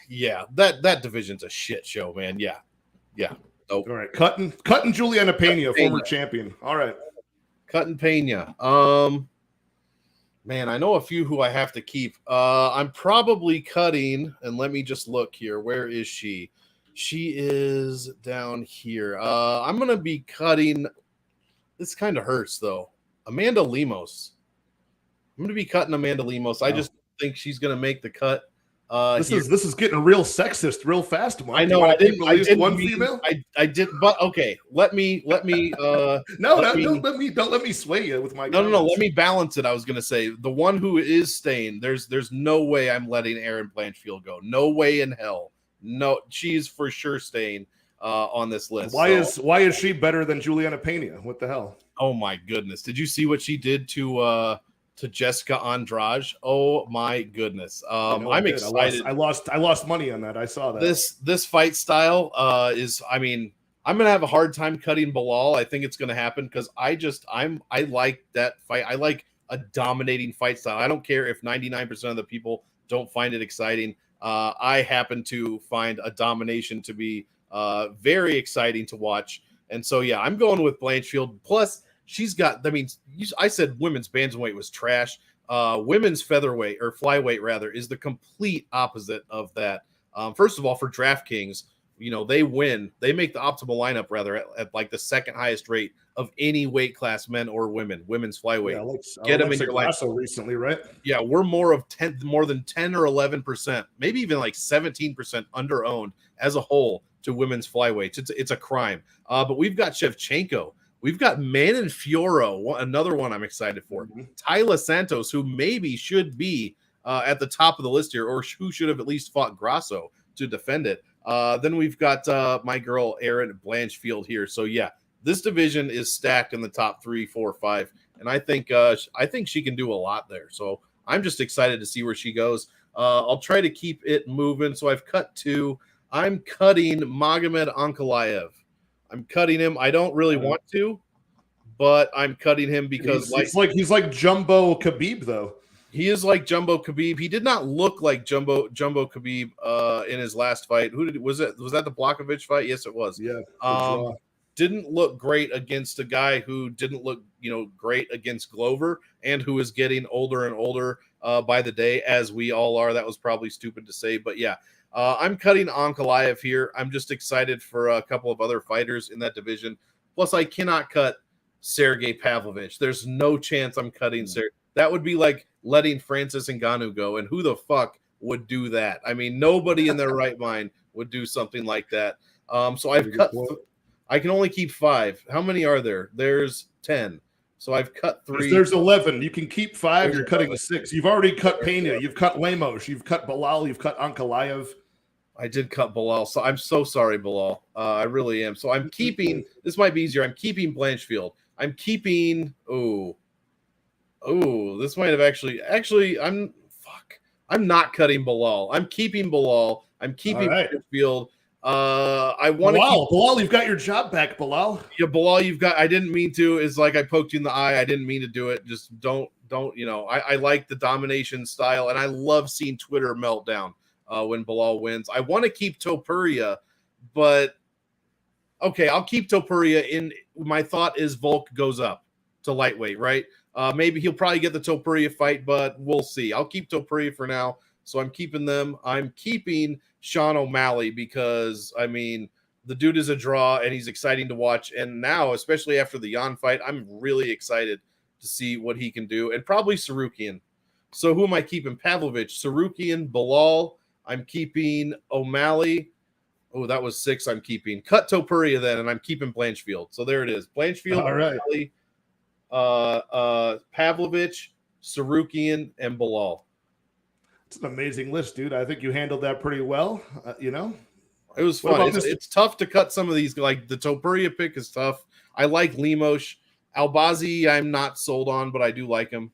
yeah, that division's a shit show, man. Yeah. Nope. All right, cutting Juliana Pena, former champion. All right. Cutting Pena. Man, I know a few who I have to keep. I'm probably cutting, and let me just look here. Where is she? She is down here. I'm going to be cutting. This kind of hurts, though. Amanda Lemos. I'm going to be cutting Amanda Lemos. I just think she's going to make the cut. This is getting real sexist real fast, Mike. I know. I didn't one female. I did, but okay. Let me. Don't let me sway you with my. No. Let me balance it. I was gonna say the one who is staying. There's no way I'm letting Aaron Blanchfield go. No way in hell. No, she's for sure staying on this list. Why is she better than Juliana Pena? What the hell? Oh my goodness! Did you see what she did to Jessica Andrade? Oh my goodness! I'm excited. I lost money on that. I saw that. This fight style is. I mean, I'm gonna have a hard time cutting Balal. I think it's gonna happen because I like that fight. I like a dominating fight style. I don't care if 99% of the people don't find it exciting. I happen to find a domination to be very exciting to watch. And so, yeah, I'm going with Blanchfield. Plus, she's got, I mean, I said women's bantamweight was trash. Women's featherweight, or flyweight rather, is the complete opposite of that. First of all, for DraftKings, you know, they win. They make the optimal lineup rather at like the second highest rate of any weight class, men or women. Women's flyweight. Yeah, get them in your lineup. Recently, right? Yeah, we're more than 10 or 11%, maybe even like 17% under owned as a whole to women's flyweights. It's a crime. But we've got Shevchenko. We've got Manon Fiorot, another one I'm excited for. Tyler Santos, who maybe should be at the top of the list here, or who should have at least fought Grasso to defend it. Then we've got my girl Erin Blanchfield here. So yeah, this division is stacked in the top 3, 4, 5, and I think she can do a lot there. So I'm just excited to see where she goes. I'll try to keep it moving. So I've cut 2. I'm cutting Magomed Ankalaev. I'm cutting him. I don't really want to, but I'm cutting him because he's like Jumbo Khabib though. He is like Jumbo Khabib. He did not look like Jumbo Khabib in his last fight. Was that the Blachowicz fight? Yes, it was. Yeah. Didn't look great against a guy who didn't look, great against Glover, and who is getting older and older by the day, as we all are. That was probably stupid to say, but yeah. I'm cutting Ankalaev here. I'm just excited for a couple of other fighters in that division. Plus, I cannot cut Sergey Pavlovich. There's no chance I'm cutting Sergey. That would be like letting Francis Ngannou go, and who the fuck would do that? I mean, nobody in their right mind would do something like that. So I've cut. I can only keep 5. How many are there? There's 10. So I've cut 3. There's 11. You can keep 5. You're cutting 6. You've already cut Pena. You've cut Lemos. You've cut Bilal. You've cut Ankalaev. I did cut Bilal. So I'm so sorry, Bilal. I really am. So I'm keeping. This might be easier. I'm keeping Blanchfield. I'm keeping. This might have actually. I'm not cutting Bilal. I'm keeping Bilal. I'm keeping Blanchfield. I want to keep Bilal, you've got your job back, Bilal. Yeah, Bilal, you've got. I didn't mean to. Is like I poked you in the eye. I didn't mean to do it. Just don't. I like the domination style, and I love seeing Twitter melt down when Bilal wins. I want to keep Topuria, but okay, I'll keep Topuria. In my thought is Volk goes up to lightweight, right? Maybe he'll probably get the Topuria fight, but we'll see. I'll keep Topuria for now. So I'm keeping them. I'm keeping Sean O'Malley because, I mean, the dude is a draw and he's exciting to watch. And now, especially after the Jan fight, I'm really excited to see what he can do. And probably Sarukian. So who am I keeping? Pavlovich, Sarukian, Bilal. I'm keeping O'Malley. Oh, that was 6 I'm keeping. Cut Topuria then, and I'm keeping Blanchfield. So there it is. Blanchfield, all right. O'Malley, Pavlovich, Sarukian, and Bilal. It's an amazing list, dude. I think you handled that pretty well. It was fun. It's tough to cut some of these. Like the Topuria pick is tough. I like Lemos. Albazi, I'm not sold on, but I do like him.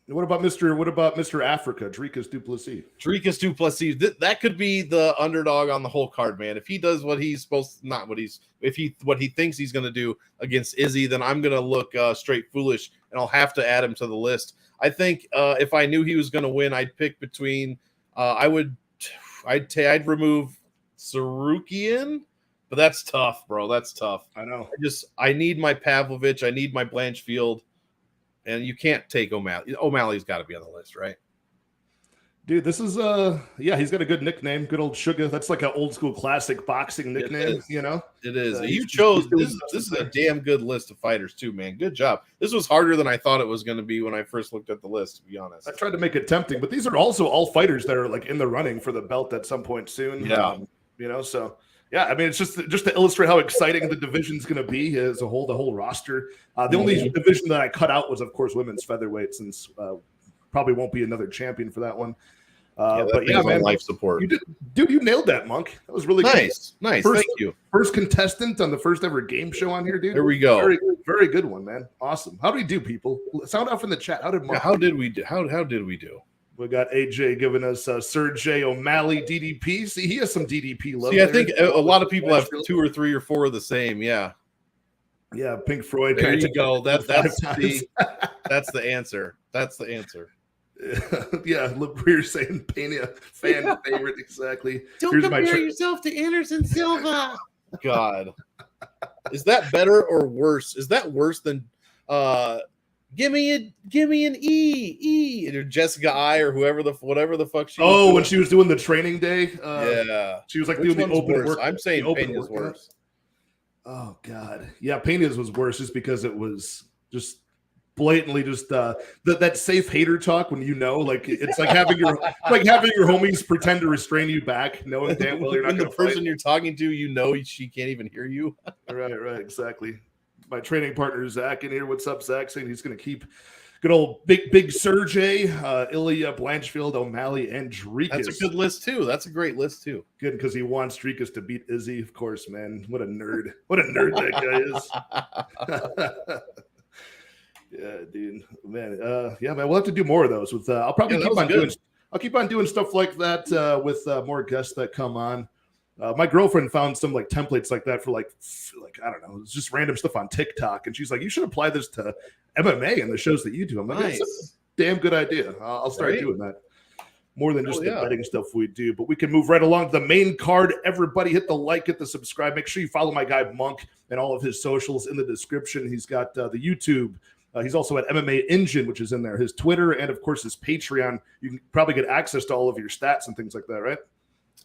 What about Mr. Africa, Dricus du Plessis? Dricus du Plessis. That could be the underdog on the whole card, man. If he does what he's supposed to, not what he's, what he thinks he's going to do against Izzy, then I'm going to look straight foolish, and I'll have to add him to the list. I think if I knew he was going to win, I'd pick between. I'd remove Sarukian, but that's tough, bro. That's tough. I know. I need my Pavlovich. I need my Blanchfield, and you can't take O'Malley. O'Malley's got to be on the list, right? Dude, this is he's got a good nickname, good old Sugar. That's like an old school classic boxing nickname, It is. You chose this is a damn good list of fighters too, man. Good job. This was harder than I thought it was going to be when I first looked at the list, to be honest. I tried to make it tempting, but these are also all fighters that are like in the running for the belt at some point soon. Yeah. So yeah, I mean, it's just to illustrate how exciting the division's going to be as a whole, the whole roster. The only division that I cut out was, of course, women's featherweight, since probably won't be another champion for that one. But yeah, man, life support. You nailed that, Monk. That was really nice. Good. Nice. Thank you. First contestant on the first ever game show on here, dude. There we go. Very, very good one, man. Awesome. How did we do, people? Sound off in the chat. How did we do? How did we do? We got AJ giving us Sergey O'Malley DDP. See, he has some DDP love. See, I think a lot of people have 2 or 3 or 4 of the same. Yeah. Yeah, Pink Floyd. There you go. That's the answer. That's the answer. Yeah, look, we were saying Pena fan favorite exactly. Don't compare yourself to Anderson Silva. God, is that better or worse? Is that worse than give me an E or Jessica I or whatever the fuck she was doing. When she was doing the training day? Yeah. She was like Which doing the open worse? work. I'm saying Pena's worse. Oh God. Yeah, Pena's was worse just because it was just blatantly just that safe hater talk when like it's like having your homies pretend to restrain you back, knowing damn well you're not going to the person you're talking to, she can't even hear you. Right, exactly. My training partner Zach in here. What's up, Zach? Saying he's going to keep good old big Sergey, Ilya, Blanchfield, O'Malley, and Drikas. That's a good list too. That's a great list too. Good, because he wants Drikas to beat Izzy, of course, man. What a nerd! What a nerd that guy is. Yeah, dude, man. Yeah, man. We'll have to do more of those. With I'll probably keep on doing stuff like that with more guests that come on. My girlfriend found some like templates like that for like I don't know, it's just random stuff on TikTok, and she's like, "You should apply this to MMA and the shows that you do." I'm like, "That's a damn good idea. I'll start doing that." More than just the betting stuff we do, but we can move right along to the main card. Everybody hit the like, hit the subscribe. Make sure you follow my guy Monk and all of his socials in the description. He's got the YouTube. He's also at MMA Engine, which is in there, his Twitter, and of course his Patreon. You can probably get access to all of your stats and things like that, right?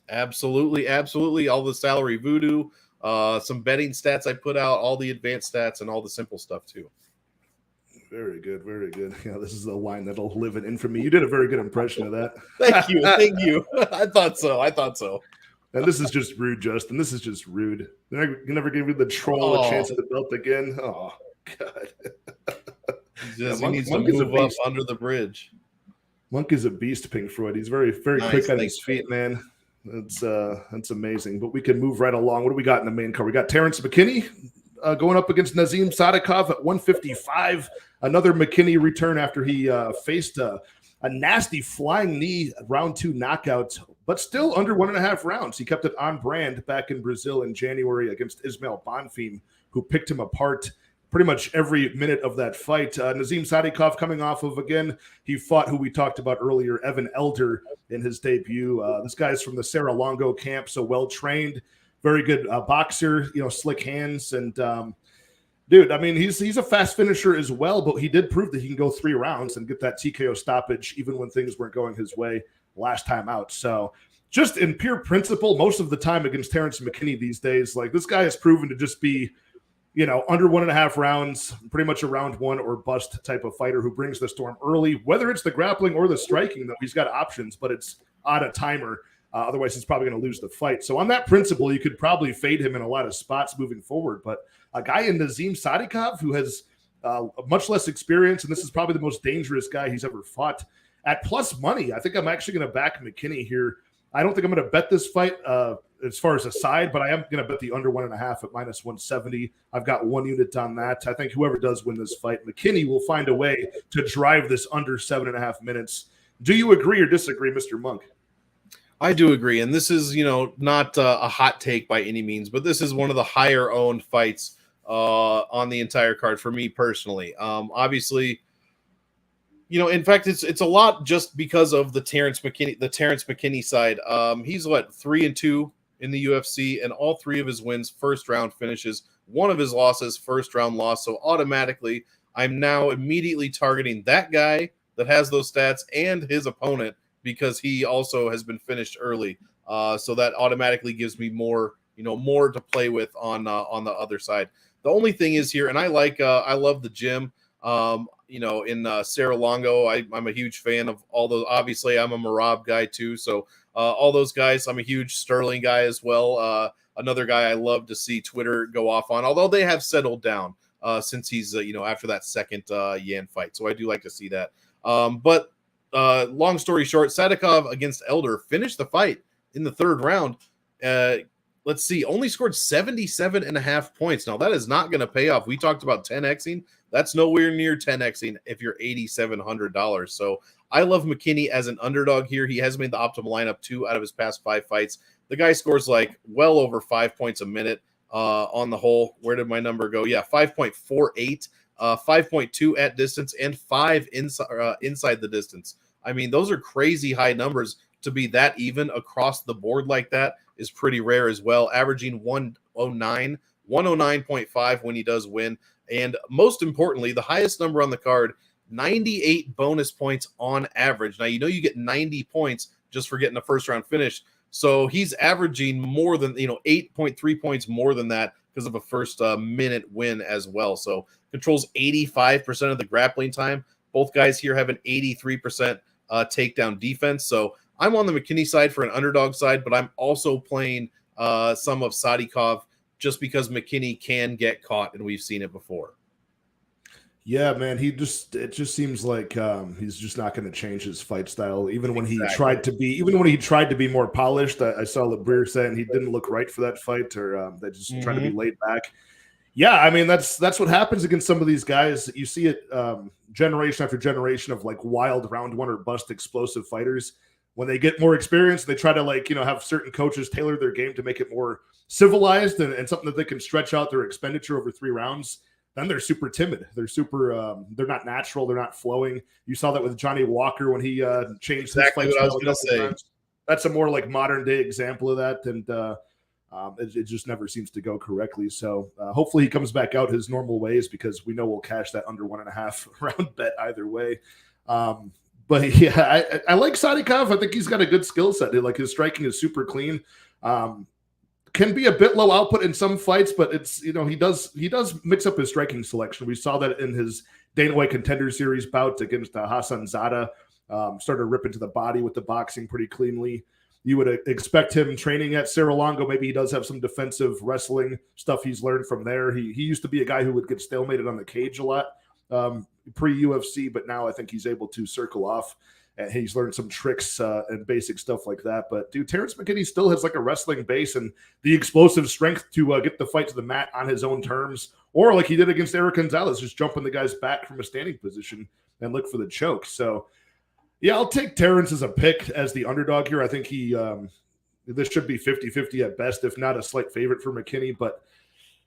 Absolutely. All the salary voodoo, some betting stats I put out, all the advanced stats, and all the simple stuff too. Very good. Yeah, this is the line that'll live in infamy. You did a very good impression of that. Thank you. I thought so. And this is just rude, Justin. This is just rude. You're never giving the troll a chance at the belt again. Oh, God. He needs to move up under the bridge. Monk is a beast, Pink Floyd. He's very, very quick on his feet, man. That's amazing. But we can move right along. What do we got in the main card? We got Terrence McKinney going up against Nazim Sadykhov at 155. Another McKinney return after he faced a nasty flying knee round 2 knockout, but still under 1.5 rounds. He kept it on brand back in Brazil in January against Ismail Bonfim, who picked him apart pretty much every minute of that fight. Nazim Sadykhov coming off of, again, he fought who we talked about earlier, Evan Elder, in his debut. This guy's from the Serra Longo camp, so well-trained, very good boxer, slick hands. And, dude, I mean, he's a fast finisher as well, but he did prove that he can go 3 rounds and get that TKO stoppage even when things weren't going his way last time out. So just in pure principle, most of the time against Terrence McKinney these days, like this guy has proven to just be under 1.5 rounds, pretty much a round 1 or bust type of fighter who brings the storm early, whether it's the grappling or the striking, though he's got options, but it's on a timer. Otherwise, he's probably going to lose the fight. So on that principle, you could probably fade him in a lot of spots moving forward. But a guy in Nazim Sadykhov who has much less experience, and this is probably the most dangerous guy he's ever fought, at plus money, I think I'm actually going to back McKinney here. I don't think I'm going to bet this fight as far as a side, but I am going to bet the under 1.5 at -170. I've got 1 unit on that. I think whoever does win this fight, McKinney will find a way to drive this under 7.5 minutes. Do you agree or disagree, Mr. Monk? I do agree, and this is, not a hot take by any means, but this is one of the higher-owned fights on the entire card for me personally. Obviously, in fact, it's a lot just because of the Terrence McKinney side. He's 3-2 in the UFC, and all 3 of his wins first round finishes. 1 of his losses first round loss. So automatically, I'm now immediately targeting that guy that has those stats and his opponent because he also has been finished early. So that automatically gives me more to play with on the other side. The only thing is here, and I love the gym. In Serra Longo, I'm a huge fan of all those. Obviously, I'm a Marab guy too, so all those guys. I'm a huge Sterling guy as well. Another guy I love to see Twitter go off on, although they have settled down since he's after that second Yan fight. So I do like to see that. But long story short, Sadykhov against Elder finished the fight in the 3rd round. Let's see, only scored 77.5 points. Now, that is not going to pay off. We talked about 10Xing. That's nowhere near 10Xing if you're $8,700. So I love McKinney as an underdog here. He has made the optimal lineup 2 out of his past 5 fights. The guy scores well over 5 points a minute on the whole. Where did my number go? Yeah, 5.48, 5.2 at distance, and 5 inside the distance. I mean, those are crazy high numbers. To be that even across the board like that is pretty rare as well, averaging 109, 109.5 when he does win. And most importantly, the highest number on the card, 98 bonus points on average. Now, you know you get 90 points just for getting a first-round finish. So he's averaging more than, 8.3 points more than that because of a first minute win as well. So controls 85% of the grappling time. Both guys here have an 83% takedown defense. So I'm on the McKinney side for an underdog side, but I'm also playing some of Sadykhov just because McKinney can get caught, and we've seen it before. Yeah, man, it just seems like he's just not going to change his fight style. Even when he tried to be more polished, I saw LeBreer saying he didn't look right for that fight, or that just trying to be laid back. Yeah, I mean that's what happens against some of these guys. You see it generation after generation of like wild round one or bust explosive fighters. When they get more experience, they try to have certain coaches tailor their game to make it more civilized and something that they can stretch out their expenditure over 3 rounds. Then they're super timid. They're super. They're not natural. They're not flowing. You saw that with Johnny Walker when he changed his fight style. I was going to say that's a more like modern day example of that, and it just never seems to go correctly. So hopefully he comes back out his normal ways, because we know we'll cash that under 1.5 round bet either way. But yeah, I like Sadykhov. I think he's got a good skill set. Like his striking is super clean. Can be a bit low output in some fights, but it's he does mix up his striking selection. We saw that in his Dana White Contender Series bout against Hassan Zada. Started to rip into the body with the boxing pretty cleanly. You would expect him training at Serra-Longo. Maybe he does have some defensive wrestling stuff he's learned from there. He used to be a guy who would get stalemated on the cage a lot pre-UFC, but now I think he's able to circle off. And he's learned some tricks and basic stuff like that. But, dude, Terrence McKinney still has like a wrestling base and the explosive strength to get the fight to the mat on his own terms. Or like he did against Eric Gonzalez, just jumping the guy's back from a standing position and look for the choke. So, yeah, I'll take Terrence as a pick as the underdog here. I think this should be 50-50 at best, if not a slight favorite for McKinney. But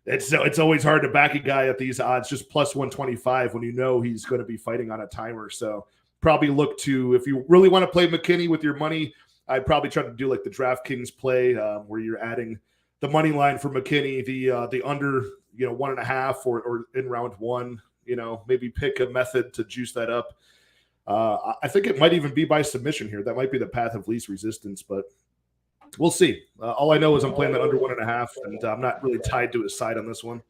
it's always hard to back a guy at these odds, just plus 125 when you know he's going to be fighting on a timer. So, probably look to, if you really want to play McKinney with your money, I'd probably try to do like the DraftKings play where you're adding the money line for McKinney, the under 1.5 or in round 1. Maybe pick a method to juice that up. I think it might even be by submission here. That might be the path of least resistance, but we'll see. All I know is I'm playing that under 1.5, and I'm not really tied to his side on this one.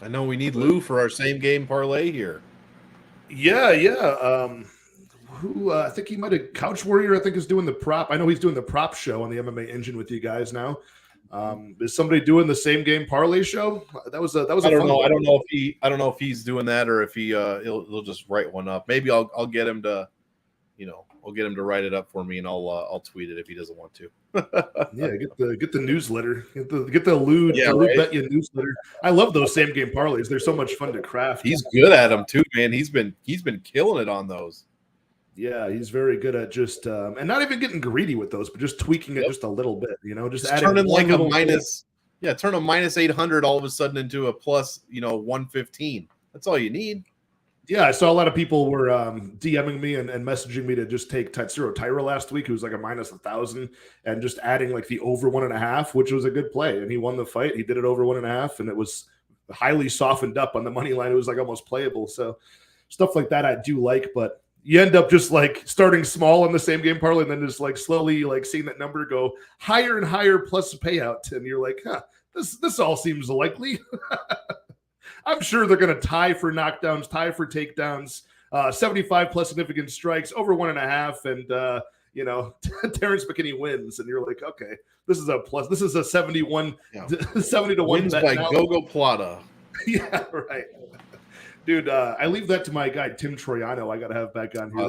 I know we need Lou for our same game parlay here. Yeah. I think he might have Couch Warrior. I think is doing the prop. I know he's doing the prop show on the MMA Engine with you guys now. Is somebody doing the same game parlay show? That was. I don't know. I don't know if he's doing that or if he'll just write one up. Maybe I'll get him to, I'll get him to write it up for me, and I'll tweet it if he doesn't want to. Yeah, get the newsletter. Get the Lou Bet You newsletter. I love those same game parlays. They're so much fun to craft. He's good at them too, man. He's been killing it on those. Yeah, he's very good at just and not even getting greedy with those, but just tweaking it just a little bit. Just adding turning like a minus. Yeah, turn a minus 800 all of a sudden into a plus 115. That's all you need. Yeah, I saw a lot of people were DMing me and messaging me to just take Tatsuro Taira last week, who was like a minus 1,000, and just adding like the over 1.5, which was a good play. And he won the fight. He did it over 1.5, and it was highly softened up on the money line. It was like almost playable. So stuff like that I do like, but you end up just like starting small in the same game parlay and then just like slowly like seeing that number go higher and higher plus payout. And you're like, this all seems likely. I'm sure they're going to tie for knockdowns, tie for takedowns, 75 plus significant strikes, over 1.5, and Terrence McKinney wins, and you're like, okay, this is a plus. This is a 70 to 1 wins by Gogo Plata. Yeah, right, dude. I leave that to my guy Tim Troiano. I got to have back on here.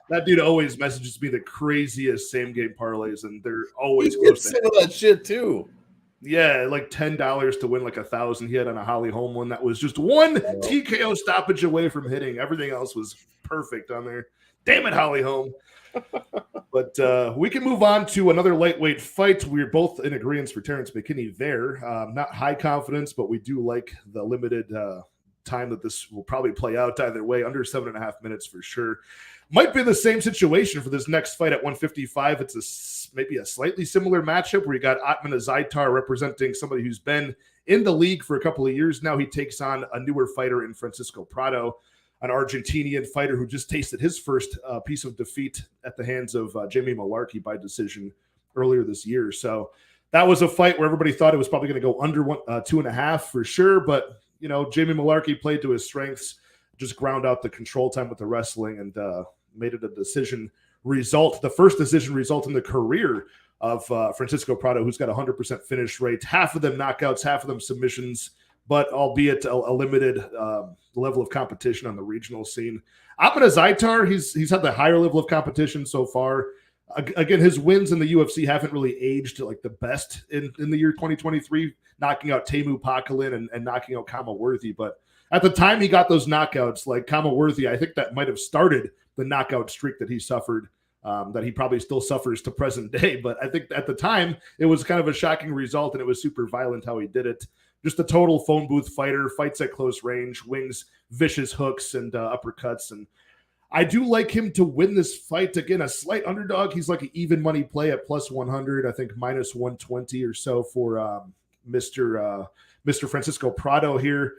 That dude always messages me the craziest same game parlays, and they're always close to some of that shit too. Yeah, like $10 to win like 1,000. He had on a Holly Holm one that was just one TKO stoppage away from hitting. Everything else was perfect on there. Damn it, Holly Holm. But we can move on to another lightweight fight. We're both in agreement for Terrence McKinney there. Not high confidence, but we do like the limited time that this will probably play out either way, under 7.5 minutes for sure. Might be the same situation for this next fight at 155. It's maybe a slightly similar matchup where you got Azaitar representing somebody who's been in the league for a couple of years now. He takes on a newer fighter in Francisco Prado, an Argentinian fighter who just tasted his first piece of defeat at the hands of Jamie Mullarkey by decision earlier this year. So that was a fight where everybody thought it was probably going to go under 2.5 for sure. But, Jamie Mullarkey played to his strengths, just ground out the control time with the wrestling and made it a decision result. The first decision result in the career of Francisco Prado, who's got 100% finish rate, half of them knockouts, half of them submissions, but albeit a limited level of competition on the regional scene. Azaitar, he's had the higher level of competition so far. Again, his wins in the UFC haven't really aged like the best in the year 2023, knocking out Teemu Pakalin and knocking out Kama Worthy. But at the time he got those knockouts, like Kama Worthy, I think that might have started the knockout streak that he suffered, that he probably still suffers to present day. But I think at the time it was kind of a shocking result, and it was super violent how he did it. Just a total phone booth fighter, fights at close range, wings vicious hooks and uppercuts. And I do like him to win this fight. Again, a slight underdog. He's like an even money play at plus 100, I think minus 120 or so for Mr. Francisco Prado here.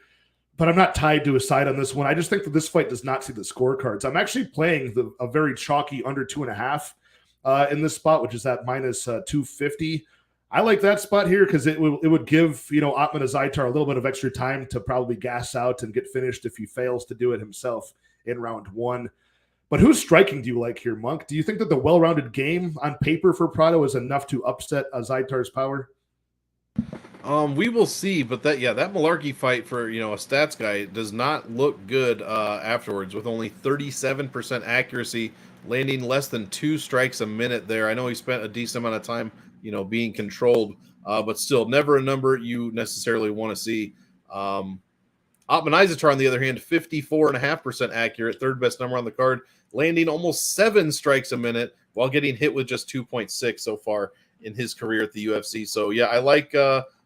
But I'm not tied to a side on this one. I just think that this fight does not see the scorecards. I'm actually playing a very chalky under 2.5 in this spot, which is at minus 250. I like that spot here because it would give Azaitar a little bit of extra time to probably gas out and get finished if he fails to do it himself in round one. But whose striking do you like here, Monk? Do you think that the well-rounded game on paper for Prado is enough to upset Azaitar's power? We will see, but that Mullarkey fight for a stats guy does not look good afterwards, with only 37% accuracy, landing less than 2 strikes a minute there. I know he spent a decent amount of time being controlled, but still never a number you necessarily want to see. Azaitar, on the other hand, 54.5% accurate, third best number on the card, landing almost 7 strikes a minute while getting hit with just 2.6 so far in his career at the UFC. So yeah, I like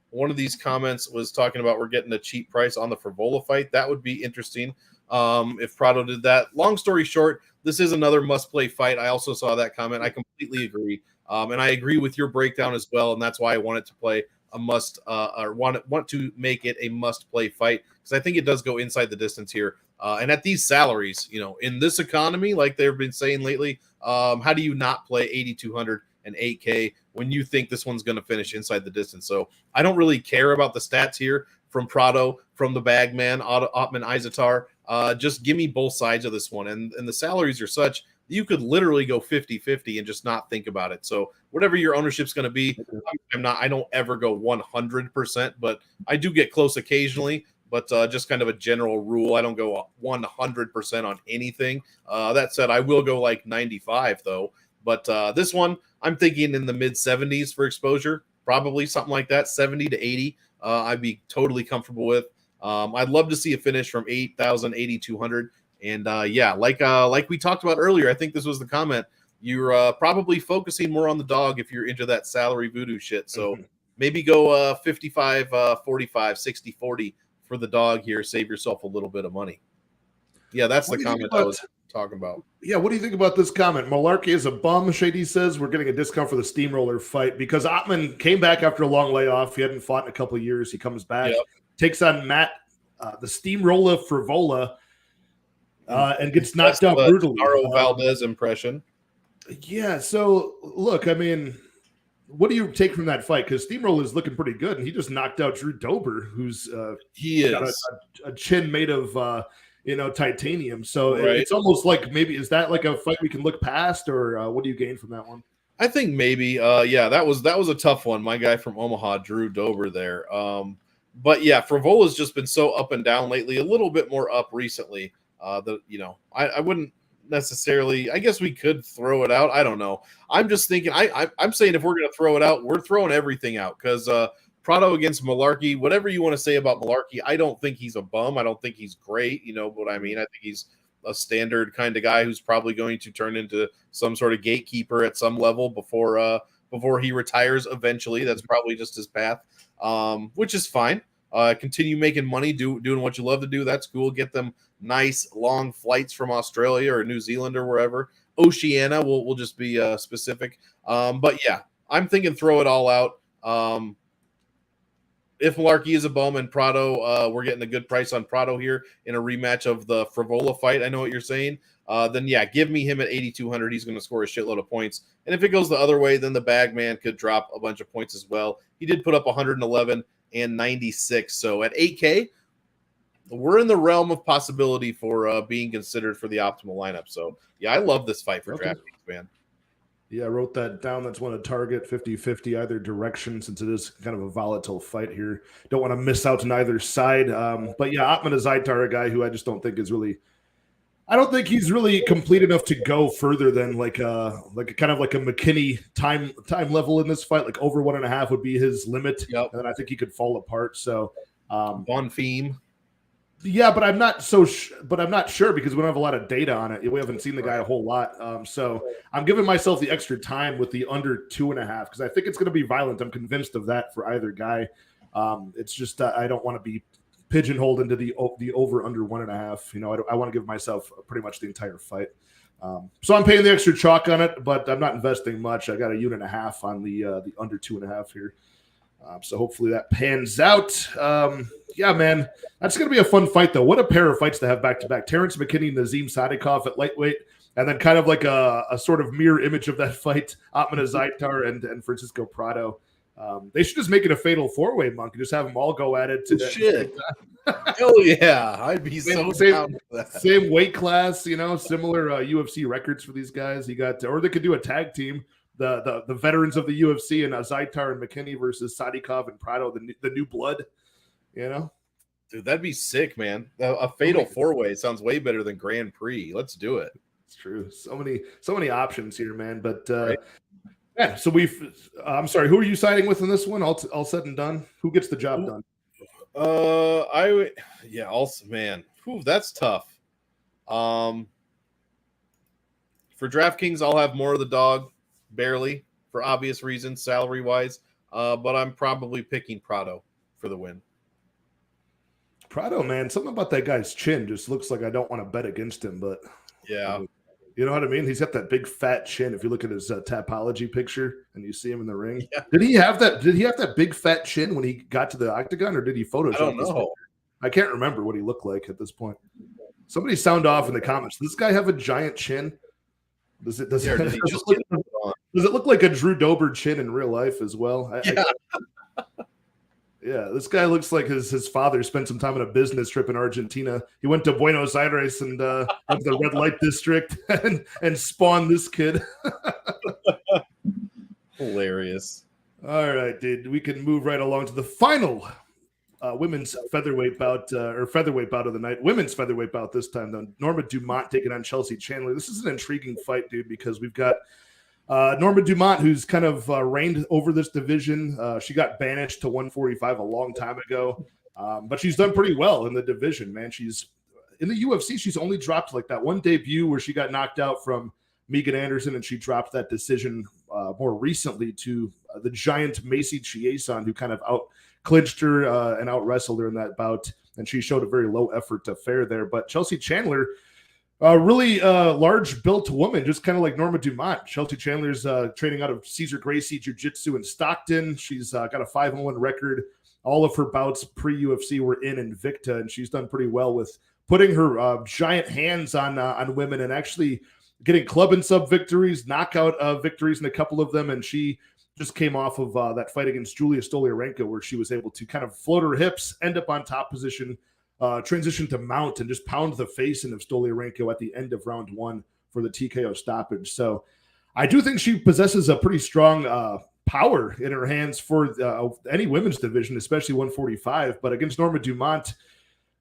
one of these comments was talking about we're getting a cheap price on the Frivola fight. That would be interesting if Prado did that. Long story short, this is another must-play fight. I also saw that comment. I completely agree. And I agree with your breakdown as well, and that's why I wanted to play a must or want to make it a must-play fight, because I think it does go inside the distance here. And at these salaries, in this economy, like they've been saying lately, how do you not play 8,200 and 8K when you think this one's going to finish inside the distance? So I don't really care about the stats here from Prado, from the bagman, Azaitar. Just give me both sides of this one. And the salaries are such you could literally go 50-50 and just not think about it. So whatever your ownership's going to be, I don't ever go 100%, but I do get close occasionally. But just kind of a general rule, I don't go 100% on anything. That said, I will go like 95 though. But this one, I'm thinking in the mid 70s for exposure, probably something like that, 70 to 80. I'd be totally comfortable with. I'd love to see a finish from 8,000, 8,200. And like we talked about earlier, I think this was the comment. You're probably focusing more on the dog if you're into that salary voodoo shit. So maybe go 55, 45, 60, 40 for the dog here. Save yourself a little bit of money. Yeah, that's the comment I was talking about. Yeah, what do you think about this comment? Mullarkey is a bum, Shady says. We're getting a discount for the steamroller fight because Ottman came back after a long layoff. He hadn't fought in a couple of years. He comes back, takes on Matt, the steamroller Frivola, and gets knocked out brutally. Valdez impression. Yeah, so look, I mean, what do you take from that fight? Because Steamroller is looking pretty good, and he just knocked out Drew Dober, who's got a chin made of titanium. So it's almost like maybe is that like a fight we can look past, or what do you gain from that one? I think maybe, that was a tough one. My guy from Omaha, Drew Dober, there. But yeah, Frivola's just been so up and down lately. A little bit more up recently. I wouldn't necessarily. I guess we could throw it out. I don't know. I'm just thinking. I'm saying if we're going to throw it out, we're throwing everything out because Prado against Mullarkey. Whatever you want to say about Mullarkey, I don't think he's a bum. I don't think he's great. You know what I mean? I think he's a standard kind of guy who's probably going to turn into some sort of gatekeeper at some level before he retires eventually. That's probably just his path, which is fine. Continue making money, doing what you love to do. That's cool. Get them nice long flights from Australia or New Zealand or wherever. Oceania, we'll just be specific. But yeah, I'm thinking throw it all out. If Malarkey is a bum and Prado, we're getting a good price on Prado here in a rematch of the Frivola fight. I know what you're saying. Then yeah, give me him at 8,200. He's going to score a shitload of points. And if it goes the other way, then the Bagman could drop a bunch of points as well. He did put up 111 and 96. So at 8K, we're in the realm of possibility for being considered for the optimal lineup. So yeah, I love this fight for DraftKings, man. Yeah, I wrote that down. That's one to target 50-50 either direction, since it is kind of a volatile fight here. Don't want to miss out on either side. But yeah, Azaitar, a guy who I just don't think is really – I don't think he's really complete enough to go further than like kind of like a McKinney time level in this fight. Like over 1.5 would be his limit. Yep. And then I think he could fall apart. So Von Theme. Yeah, but I'm not sure because we don't have a lot of data on it. We haven't seen the guy a whole lot. So I'm giving myself the extra time with the under 2.5 because I think it's going to be violent. I'm convinced of that for either guy. It's just I don't want to be pigeonholed into the over under 1.5. You know, I want to give myself pretty much the entire fight. So I'm paying the extra chalk on it, but I'm not investing much. I got 1.5 units on the under 2.5 here. So hopefully that pans out. Yeah, man, that's going to be a fun fight, though. What a pair of fights to have back-to-back. Terrence McKinney and Nazim Sadykhov at lightweight, and then kind of like a sort of mirror image of that fight, Azaitar and Francisco Prado. They should just make it a fatal four-way, Monk, and just have them all go at it. Shit. Hell yeah. I'd be down for that. Same weight class, you know, similar UFC records for these guys. You got, or they could do a tag team. The veterans of the UFC and Azaitar and McKinney versus Sadykhov and Prado, the new blood, you know? Dude, that'd be sick, man. A fatal four-way sounds way better than Grand Prix. Let's do it. It's true. So many options here, man. But right. Yeah, so I'm sorry, who are you siding with in this one? All said and done. Who gets the job done? Man. Whew, that's tough. For DraftKings, I'll have more of the dog. Barely, for obvious reasons, salary-wise. But I'm probably picking Prado for the win. Prado, man, something about that guy's chin just looks like I don't want to bet against him, but yeah. You know what I mean? He's got that big fat chin. If you look at his Tapology picture and you see him in the ring. Yeah. Did he have that big fat chin when he got to the octagon, or did he Photoshop? I don't know. I can't remember what he looked like at this point. Somebody sound off in the comments. Does this guy have a giant chin? Does it look like a Drew Dober chin in real life as well? Yeah, this guy looks like his father spent some time on a business trip in Argentina. He went to Buenos Aires and went to the red light district and spawned this kid. Hilarious. All right, dude. We can move right along to the final women's featherweight bout featherweight bout of the night. Women's featherweight bout this time, though. Norma Dumont taking on Chelsea Chandler. This is an intriguing fight, dude, because we've got Norma Dumont, who's kind of reigned over this division. She got banished to 145 a long time ago, but she's done pretty well in the division, man. She's in the UFC. She's only dropped like that one debut where she got knocked out from Megan Anderson, and she dropped that decision more recently to the giant Macy Chiasson, who kind of out-clinched her and out-wrestled her in that bout, and she showed a very low effort to fare there. But Chelsea Chandler, really large-built woman, just kind of like Norma Dumont. Chelsea Chandler's training out of Cesar Gracie Jiu-Jitsu in Stockton. She's got a 5-1 record. All of her bouts pre-UFC were in Invicta, and she's done pretty well with putting her giant hands on women and actually getting club and sub victories, knockout victories in a couple of them. And she just came off of that fight against Julia Stoliarenko, where she was able to kind of float her hips, end up on top position, transition to mount, and just pound the face in of Stoliarenko at the end of round 1 for the TKO stoppage. So I do think she possesses a pretty strong power in her hands for any women's division, especially 145. But against Norma Dumont,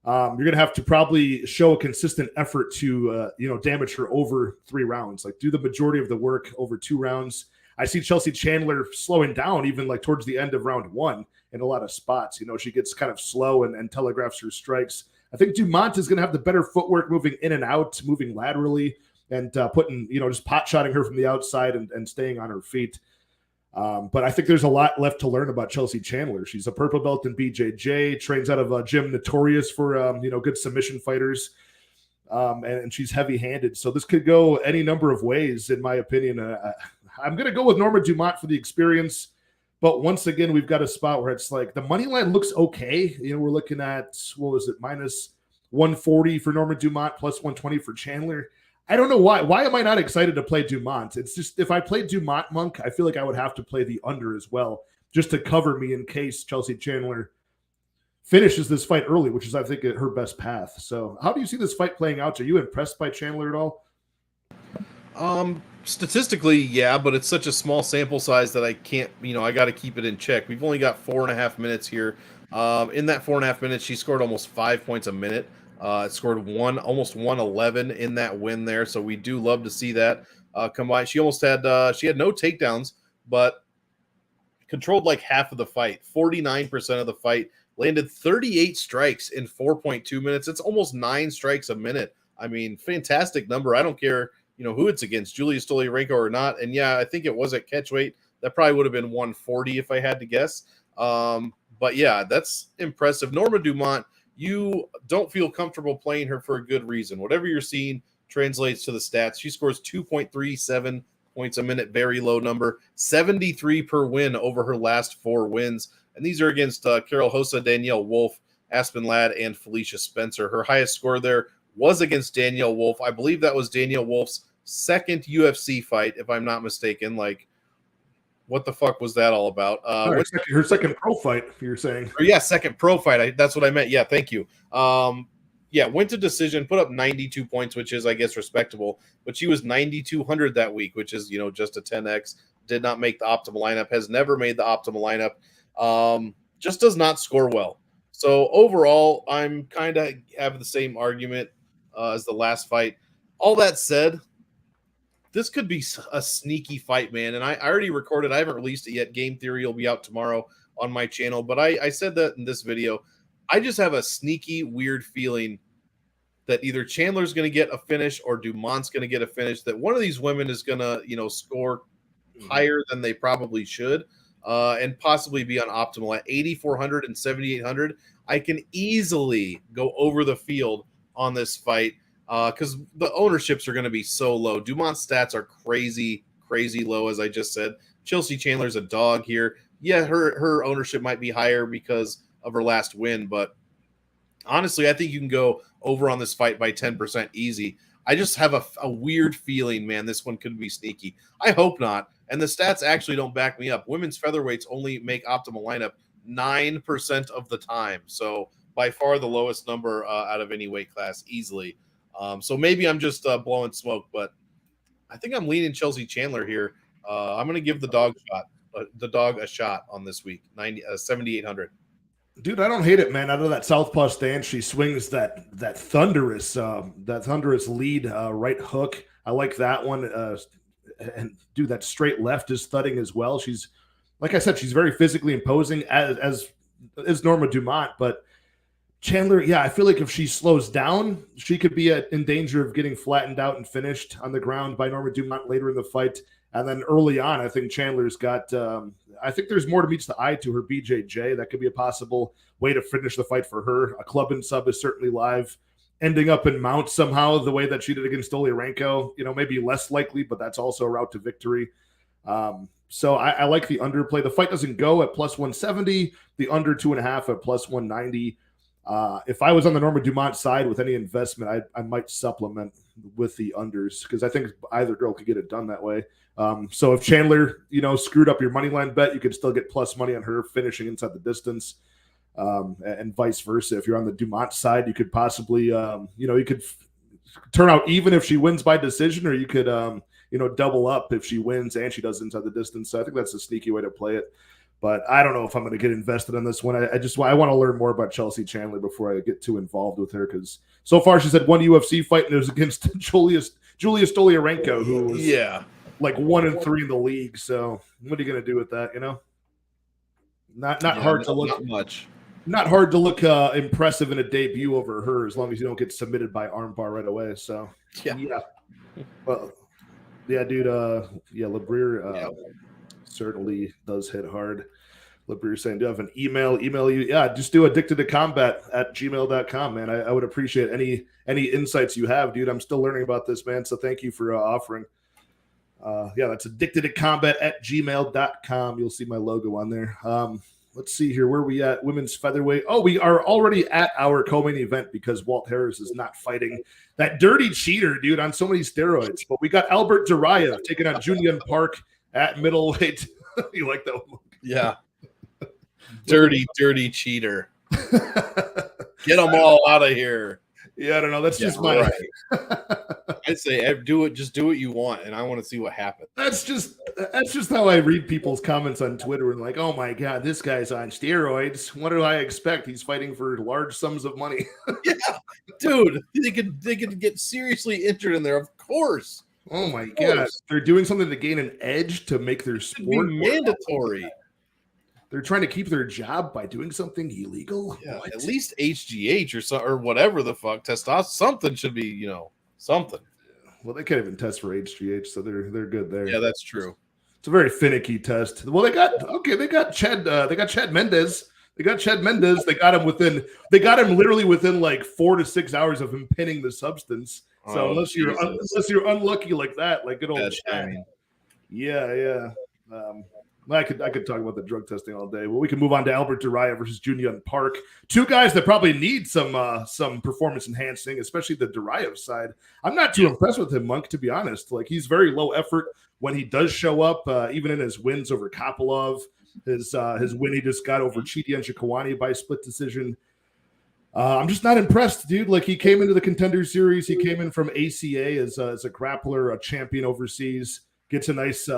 you're going to have to probably show a consistent effort to, damage her over 3 rounds, like do the majority of the work over 2 rounds. I see Chelsea Chandler slowing down even like towards the end of round 1 in a lot of spots. She gets kind of slow and telegraphs her strikes. I think Dumont is going to have the better footwork, moving in and out, moving laterally, and putting, just pot shotting her from the outside and staying on her feet. But I think there's a lot left to learn about Chelsea Chandler. She's a purple belt in BJJ, trains out of a gym notorious for good submission fighters, and she's heavy-handed. So this could go any number of ways, in my opinion. I'm going to go with Norma Dumont for the experience. But once again, we've got a spot where it's like the money line looks okay. We're looking at, what was it, minus 140 for Norma Dumont, plus 120 for Chandler. I don't know why. Why am I not excited to play Dumont? It's just, if I played Dumont, Monk, I feel like I would have to play the under as well, just to cover me in case Chelsea Chandler finishes this fight early, which is, I think, her best path. So how do you see this fight playing out? Are you impressed by Chandler at all? Statistically, yeah, but it's such a small sample size that I can't, I got to keep it in check. We've only got 4.5 minutes here. In that 4.5 minutes, she scored almost 5 points a minute. It scored almost 111 in that win there. So we do love to see that combined. She almost had, she had no takedowns, but controlled like half of the fight, 49% of the fight, landed 38 strikes in 4.2 minutes. It's almost 9 strikes a minute. I mean, fantastic number. I don't care, who it's against, Julia Stoliarenko or not. And yeah, I think it was at catchweight. That probably would have been 140 if I had to guess. But yeah, that's impressive. Norma Dumont, you don't feel comfortable playing her for a good reason. Whatever you're seeing translates to the stats. She scores 2.37 points a minute, very low number, 73 per win over her last 4 wins. And these are against Carol Hossa, Danielle Wolf, Aspen Ladd, and Felicia Spencer. Her highest score there was against Danielle Wolf. I believe that was Danielle Wolf's second UFC fight, if I'm not mistaken. Like, what the fuck was that all about? Her second pro fight, you're saying? Yeah, second pro fight. That's what I meant. Yeah, thank you. Went to decision, put up 92 points, which is, I guess, respectable. But she was 9,200 that week, which is, just a 10x. Did not make the optimal lineup, has never made the optimal lineup. Just does not score well. So overall, I'm kind of having the same argument as the last fight. All that said, this could be a sneaky fight, man. And I already recorded. I haven't released it yet. Game Theory will be out tomorrow on my channel. But I said that in this video. I just have a sneaky, weird feeling that either Chandler's going to get a finish or Dumont's going to get a finish, that one of these women is going to, score higher than they probably should, and possibly be on optimal. At 8,400 and 7,800, I can easily go over the field on this fight because the ownerships are going to be so low. Dumont's stats are crazy, crazy low, as I just said. Chelsea Chandler's a dog here. Yeah, her ownership might be higher because of her last win, but honestly, I think you can go over on this fight by 10% easy. I just have a weird feeling, man, this one could be sneaky. I hope not. And the stats actually don't back me up. Women's featherweights only make optimal lineup 9% of the time. So by far the lowest number out of any weight class easily. So maybe I'm just blowing smoke, but I think I'm leaning Chelsea Chandler here. I'm going to give the dog a shot on this week, 7,800. Dude, I don't hate it, man. Out of that southpaw stance, she swings that thunderous lead right hook. I like that one. And dude, that straight left is thudding as well. She's, like I said, she's very physically imposing, as is Norma Dumont. But Chandler, yeah, I feel like if she slows down, she could be in danger of getting flattened out and finished on the ground by Norma Dumont later in the fight. And then early on, I think Chandler's got I think there's more to meets the eye to her BJJ. That could be a possible way to finish the fight for her. A club and sub is certainly live. Ending up in mount somehow the way that she did against Stoliarenko, maybe less likely, but that's also a route to victory. So I like the underplay. The fight doesn't go at plus 170, the under 2.5 at plus 190. If I was on the Norma Dumont side with any investment, I might supplement with the unders because I think either girl could get it done that way. So if Chandler, screwed up your money line bet, you could still get plus money on her finishing inside the distance, and vice versa. If you're on the Dumont side, you could possibly, you could turn out even if she wins by decision, or you could, double up if she wins and she does inside the distance. So I think that's a sneaky way to play it. But I don't know if I'm going to get invested in this one. I want to learn more about Chelsea Chandler before I get too involved with her, because so far she's had one UFC fight and it was against Julia Stoliarenko, who was like 1-3 in the league. So what are you going to do with that? Not hard to look. Not much. Not hard to look impressive in a debut over her, as long as you don't get submitted by armbar right away. So yeah. Well, yeah, dude. Labrier. certainly does hit hard. Lipper, you're saying, do you have an email? Email you. Yeah, just do addictedtocombat@gmail.com, man. I would appreciate any insights you have, dude. I'm still learning about this, man. So thank you for offering. Yeah, that's addictedtocombat@gmail.com. You'll see my logo on there. Let's see here. Where are we at? Women's featherweight. Oh, we are already at our co-main event because Walt Harris is not fighting that dirty cheater, dude, on so many steroids. But we got Albert Duraev taking on Junyun Park at middleweight. You like that one? Yeah. Dirty cheater. Get them all out of here. Yeah, I don't know. That's just my right. I'd say do it. Just do what you want, and I want to see what happens. That's just how I read people's comments on Twitter and like, oh my god, this guy's on steroids. What do I expect? He's fighting for large sums of money. Yeah, dude, they could get seriously injured in there, of course. Oh my god, they're doing something to gain an edge to make their sport mandatory. They're trying to keep their job by doing something illegal. Yeah, at least HGH or whatever the fuck, testosterone, something should be, something. Well, they can't even test for HGH, so they're good there. Yeah, that's true. It's a very finicky test. Well, they got Chad. They got Chad Mendes. They got Chad Mendes. They got him literally within like 4 to 6 hours of him pinning the substance. So unless you're unlucky like that, like good old Chad. Yeah. I could talk about the drug testing all day. Well, we can move on to Albert Duraev versus Junyun Park. Two guys that probably need some performance enhancing, especially the Duraev side. I'm not too impressed with him, Monk, to be honest. Like, he's very low effort when he does show up, even in his wins over Kopylov. His win he just got over Chidi Njokuani by split decision. I'm just not impressed, dude. Like, he came into the Contender Series. He came in from ACA as a grappler, a champion overseas, gets a nice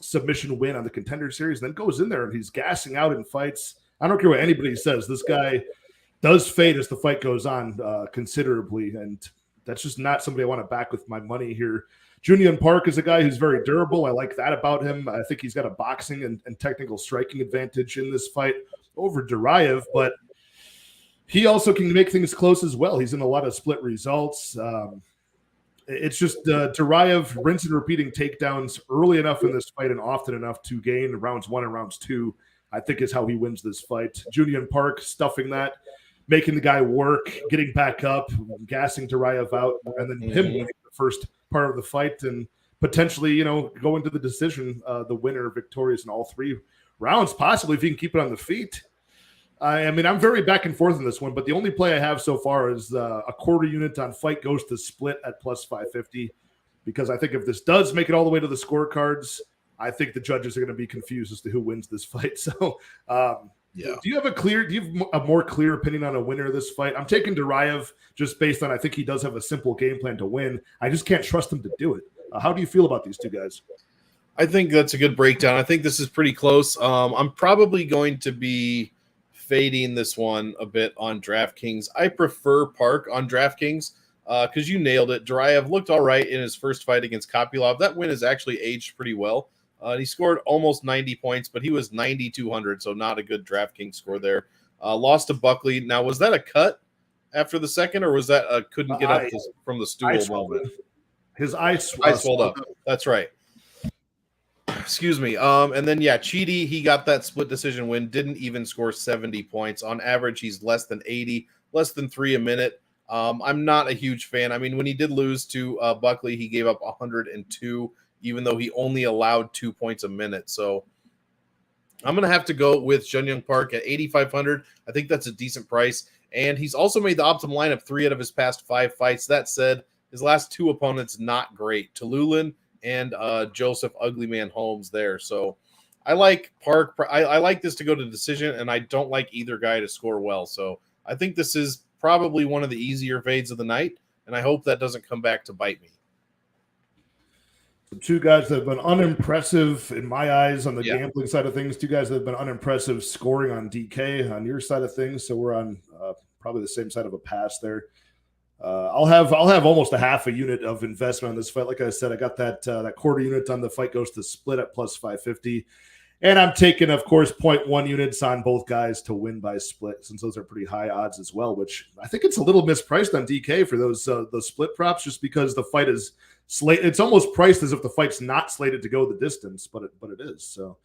submission win on the Contender Series, then goes in there and he's gassing out in fights. I don't care what anybody says. This guy does fade as the fight goes on considerably, and that's just not somebody I want to back with my money here. Junyun Park is a guy who's very durable. I like that about him. I think he's got a boxing and technical striking advantage in this fight over Duraev, but he also can make things close as well. He's in a lot of split results. It's just Duraev rinse and repeating takedowns early enough in this fight and often enough to gain rounds 1 and rounds 2, I think is how he wins this fight. Junyun Park stuffing that, making the guy work, getting back up, gassing Duraev out, and then him winning the first part of the fight and potentially, go into the decision, the winner victorious in all 3 rounds, possibly if he can keep it on the feet. I mean, I'm very back and forth in this one, but the only play I have so far is a quarter unit on fight goes to split at plus 550, because I think if this does make it all the way to the scorecards, I think the judges are going to be confused as to who wins this fight. So, do you have a more clear opinion on a winner of this fight? I'm taking Duraev just based on I think he does have a simple game plan to win. I just can't trust him to do it. How do you feel about these two guys? I think that's a good breakdown. I think this is pretty close. I'm probably going to be fading this one a bit on DraftKings. I prefer Park on DraftKings because you nailed it. Duraev looked all right in his first fight against Kopylov. That win has actually aged pretty well. He scored almost 90 points, but he was 9,200, so not a good DraftKings score there. Lost to Buckley. Now, was that a cut after the second, or was that couldn't get up from the stool moment? His eyes swelled up. That's right. Excuse me. And then, Chidi, he got that split decision win, didn't even score 70 points. On average, he's less than 80, less than 3 a minute. I'm not a huge fan. I mean, when he did lose to Buckley, he gave up 102, even though he only allowed 2 points a minute. So I'm going to have to go with Junyun Park at 8,500. I think that's a decent price. And he's also made the optimum lineup 3 out of his past 5 fights. That said, his last 2 opponents, not great. Tululin and Joseph Uglyman Holmes there. So I like Park. I like this to go to decision, and I don't like either guy to score well. So I think this is probably one of the easier fades of the night, and I hope that doesn't come back to bite me. Two guys that have been unimpressive in my eyes on the gambling side of things. 2 guys that have been unimpressive scoring on DK on your side of things. So we're on probably the same side of a pass there. I'll have almost a half a unit of investment on this fight. Like I said, I got that quarter unit on the fight goes to split at plus 550. And I'm taking, of course, 0.1 units on both guys to win by split, since those are pretty high odds as well, which I think it's a little mispriced on DK for those split props, just because the fight is slated. It's almost priced as if the fight's not slated to go the distance, but it is. So,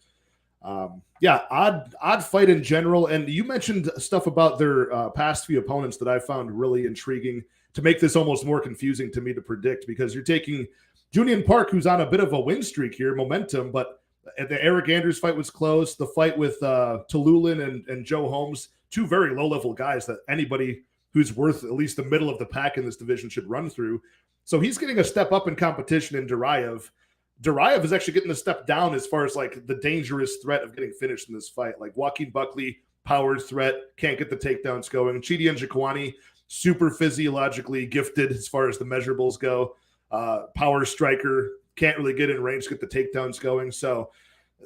yeah, odd fight in general. And you mentioned stuff about their past few opponents that I found really intriguing to make this almost more confusing to me to predict, because you're taking Julian Park, who's on a bit of a win streak here, momentum, but the Eric Andrews fight was close. The fight with Talulin and Joe Holmes, two very low-level guys that anybody who's worth at least the middle of the pack in this division should run through. So he's getting a step up in competition in Duraev. Duraev is actually getting a step down as far as like the dangerous threat of getting finished in this fight. Like Joaquin Buckley, power threat, can't get the takedowns going. Chidi Njokuani, super physiologically gifted as far as the measurables go. Power striker, can't really get in range to get the takedowns going. So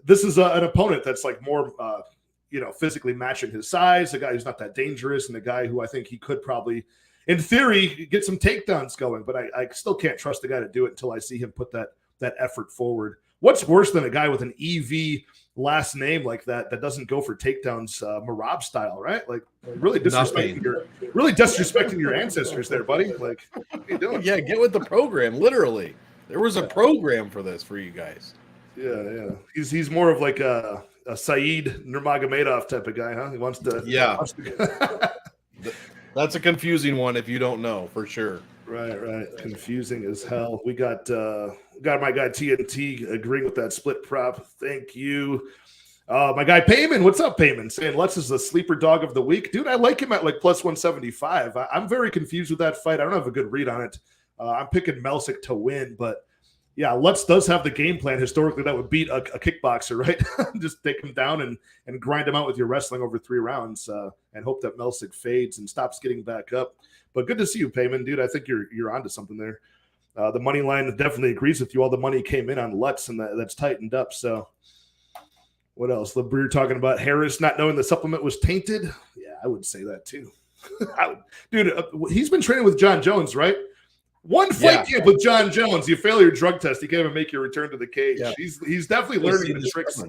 this is an opponent that's like more, physically matching his size, a guy who's not that dangerous, and a guy who I think he could probably, in theory, get some takedowns going. But I still can't trust the guy to do it until I see him put that effort forward. What's worse than a guy with an EV last name like that doesn't go for takedowns, Marab style, right? Like really disrespecting your ancestors there, buddy. Like, what are you doing? Yeah, get with the program, literally. There was a program for this for you guys. Yeah. He's more of like a Saeed Nurmagomedov type of guy, huh? He wants to. Yeah. That's a confusing one if you don't know, for sure. Right. Confusing as hell. We got my guy TNT agreeing with that split prop. Thank you. My guy Payman. What's up, Payman? Saying Lutz is the sleeper dog of the week. Dude, I like him at like plus 175. I'm very confused with that fight. I don't have a good read on it. I'm picking Melsick to win, but yeah, Lutz does have the game plan historically that would beat a kickboxer, right? Just take him down and grind him out with your wrestling over 3 rounds and hope that Melsick fades and stops getting back up. But good to see you, Payman, dude. I think you're onto something there. The money line definitely agrees with you. All the money came in on Lutz, and that's tightened up. So what else? LeBreer talking about Harris not knowing the supplement was tainted. Yeah, I would say that too. Dude, he's been training with John Jones, right? One fight camp with John Jones. You fail your drug test, you can't even make your return to the cage. Yeah. He's definitely learning the tricks.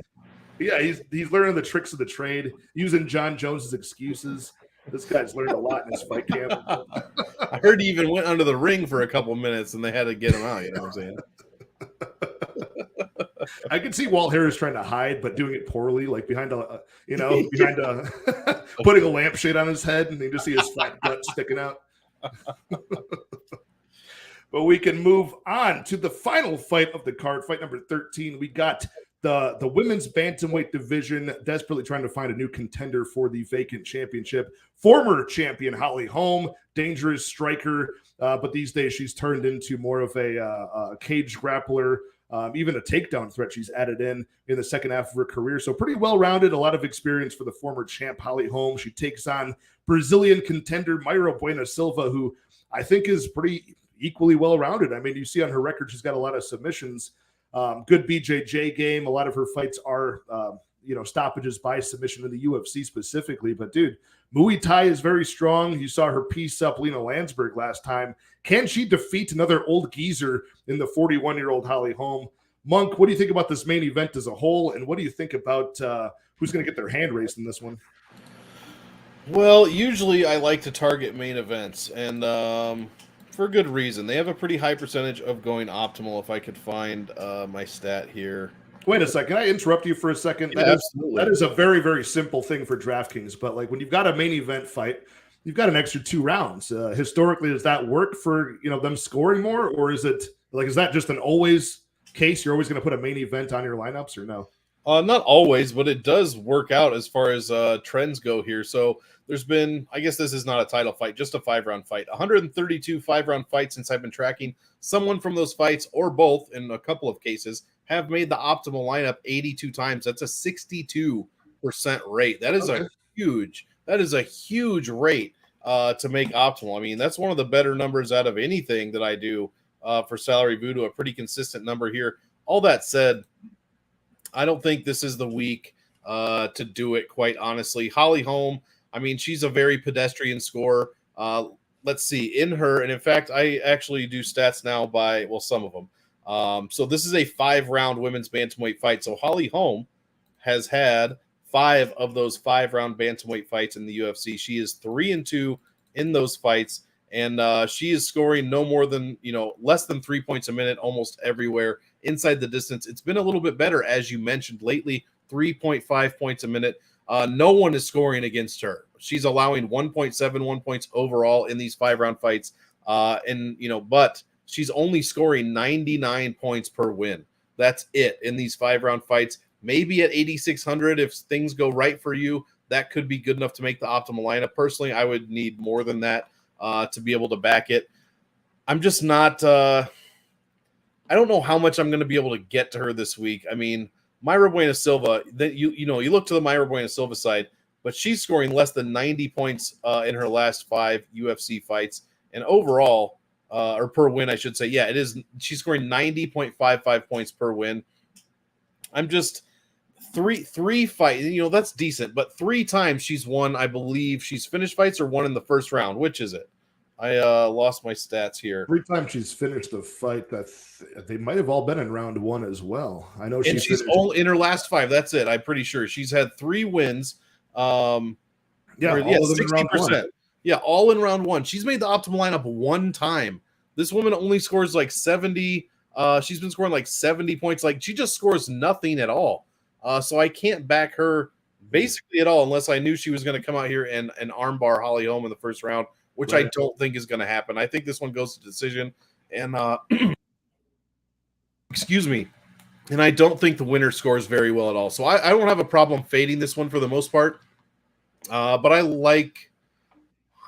Yeah, he's learning the tricks of the trade, using John Jones's excuses. This guy's learned a lot in his fight camp. I heard he even went under the ring for a couple minutes, and they had to get him out. You know what I'm saying? I could see Walt Harris trying to hide, but doing it poorly, like behind putting a lampshade on his head, and you just see his fat gut sticking out. But we can move on to the final fight of the card, fight number 13. We got the women's bantamweight division desperately trying to find a new contender for the vacant championship. Former champion Holly Holm, dangerous striker, but these days she's turned into more of a cage grappler, even a takedown threat she's added in the second half of her career. So pretty well-rounded, a lot of experience for the former champ Holly Holm. She takes on Brazilian contender Mayra Bueno Silva, who I think is pretty equally well-rounded. I mean, you see on her record, she's got a lot of submissions, good BJJ game. A lot of her fights are, stoppages by submission in the UFC specifically. But dude, Muay Thai is very strong. You saw her piece up Lena Landsberg last time. Can she defeat another old geezer in the 41-year-old Holly Holm? Monk, what do you think about this main event as a whole? And what do you think about who's going to get their hand raised in this one? Well, usually I like to target main events, and for good reason. They have a pretty high percentage of going optimal. If I could find my stat here. Wait a second. Can I interrupt you for a second? Yeah, absolutely. That is a very, very simple thing for DraftKings. But like when you've got a main event fight, you've got an extra 2 rounds. Historically, does that work for them scoring more, or is that just an always case? You're always going to put a main event on your lineups, or no? Not always, but it does work out as far as trends go here. So there's been, I guess this is not a title fight, just a 5-round fight. 132 5-round fights since I've been tracking. Someone from those fights, or both in a couple of cases, have made the optimal lineup 82 times. That's a 62% rate. That is a huge rate to make optimal. I mean, that's one of the better numbers out of anything that I do for Salary Voodoo, a pretty consistent number here. All that said, I don't think this is the week to do it, quite honestly. Holly Holm, I mean, she's a very pedestrian scorer. Let's see, and in fact, I actually do stats now by, well, some of them. So this is a 5-round women's bantamweight fight. So Holly Holm has had 5 of those 5-round bantamweight fights in the UFC. She is 3-2 in those fights, and she is scoring no more than, less than 3 points a minute almost everywhere inside the distance. It's been a little bit better, as you mentioned, lately, 3.5 points a minute. No one is scoring against her. She's allowing 1.71 points overall in these 5-round fights, but she's only scoring 99 points per win. That's it in these 5-round fights. Maybe at 8,600, if things go right for you, that could be good enough to make the optimal lineup. Personally, I would need more than that to be able to back it. I'm just not I don't know how much I'm going to be able to get to her this week. I mean, Mayra Bueno Silva, you look to the Mayra Bueno Silva side, but she's scoring less than 90 points in her last 5 UFC fights. And overall, or per win, I should say. Yeah, it is. She's scoring 90.55 points per win. I'm just three fight. That's decent, but 3 times she's won. I believe she's finished fights or won in the first round. Which is it? I lost my stats here. 3 times she's finished the fight. They might have all been in round 1 as well. I know she's all in her last 5. That's it. I'm pretty sure she's had 3 wins. All of them 60%. Yeah, all in round 1. She's made the optimal lineup 1 time. This woman only scores like 70. She's been scoring like 70 points. Like, she just scores nothing at all. So I can't back her basically at all unless I knew she was going to come out here and armbar Holly Holm in the first round, which I don't think is going to happen. I think this one goes to decision. And excuse me. And I don't think the winner scores very well at all. So I don't have a problem fading this one for the most part. But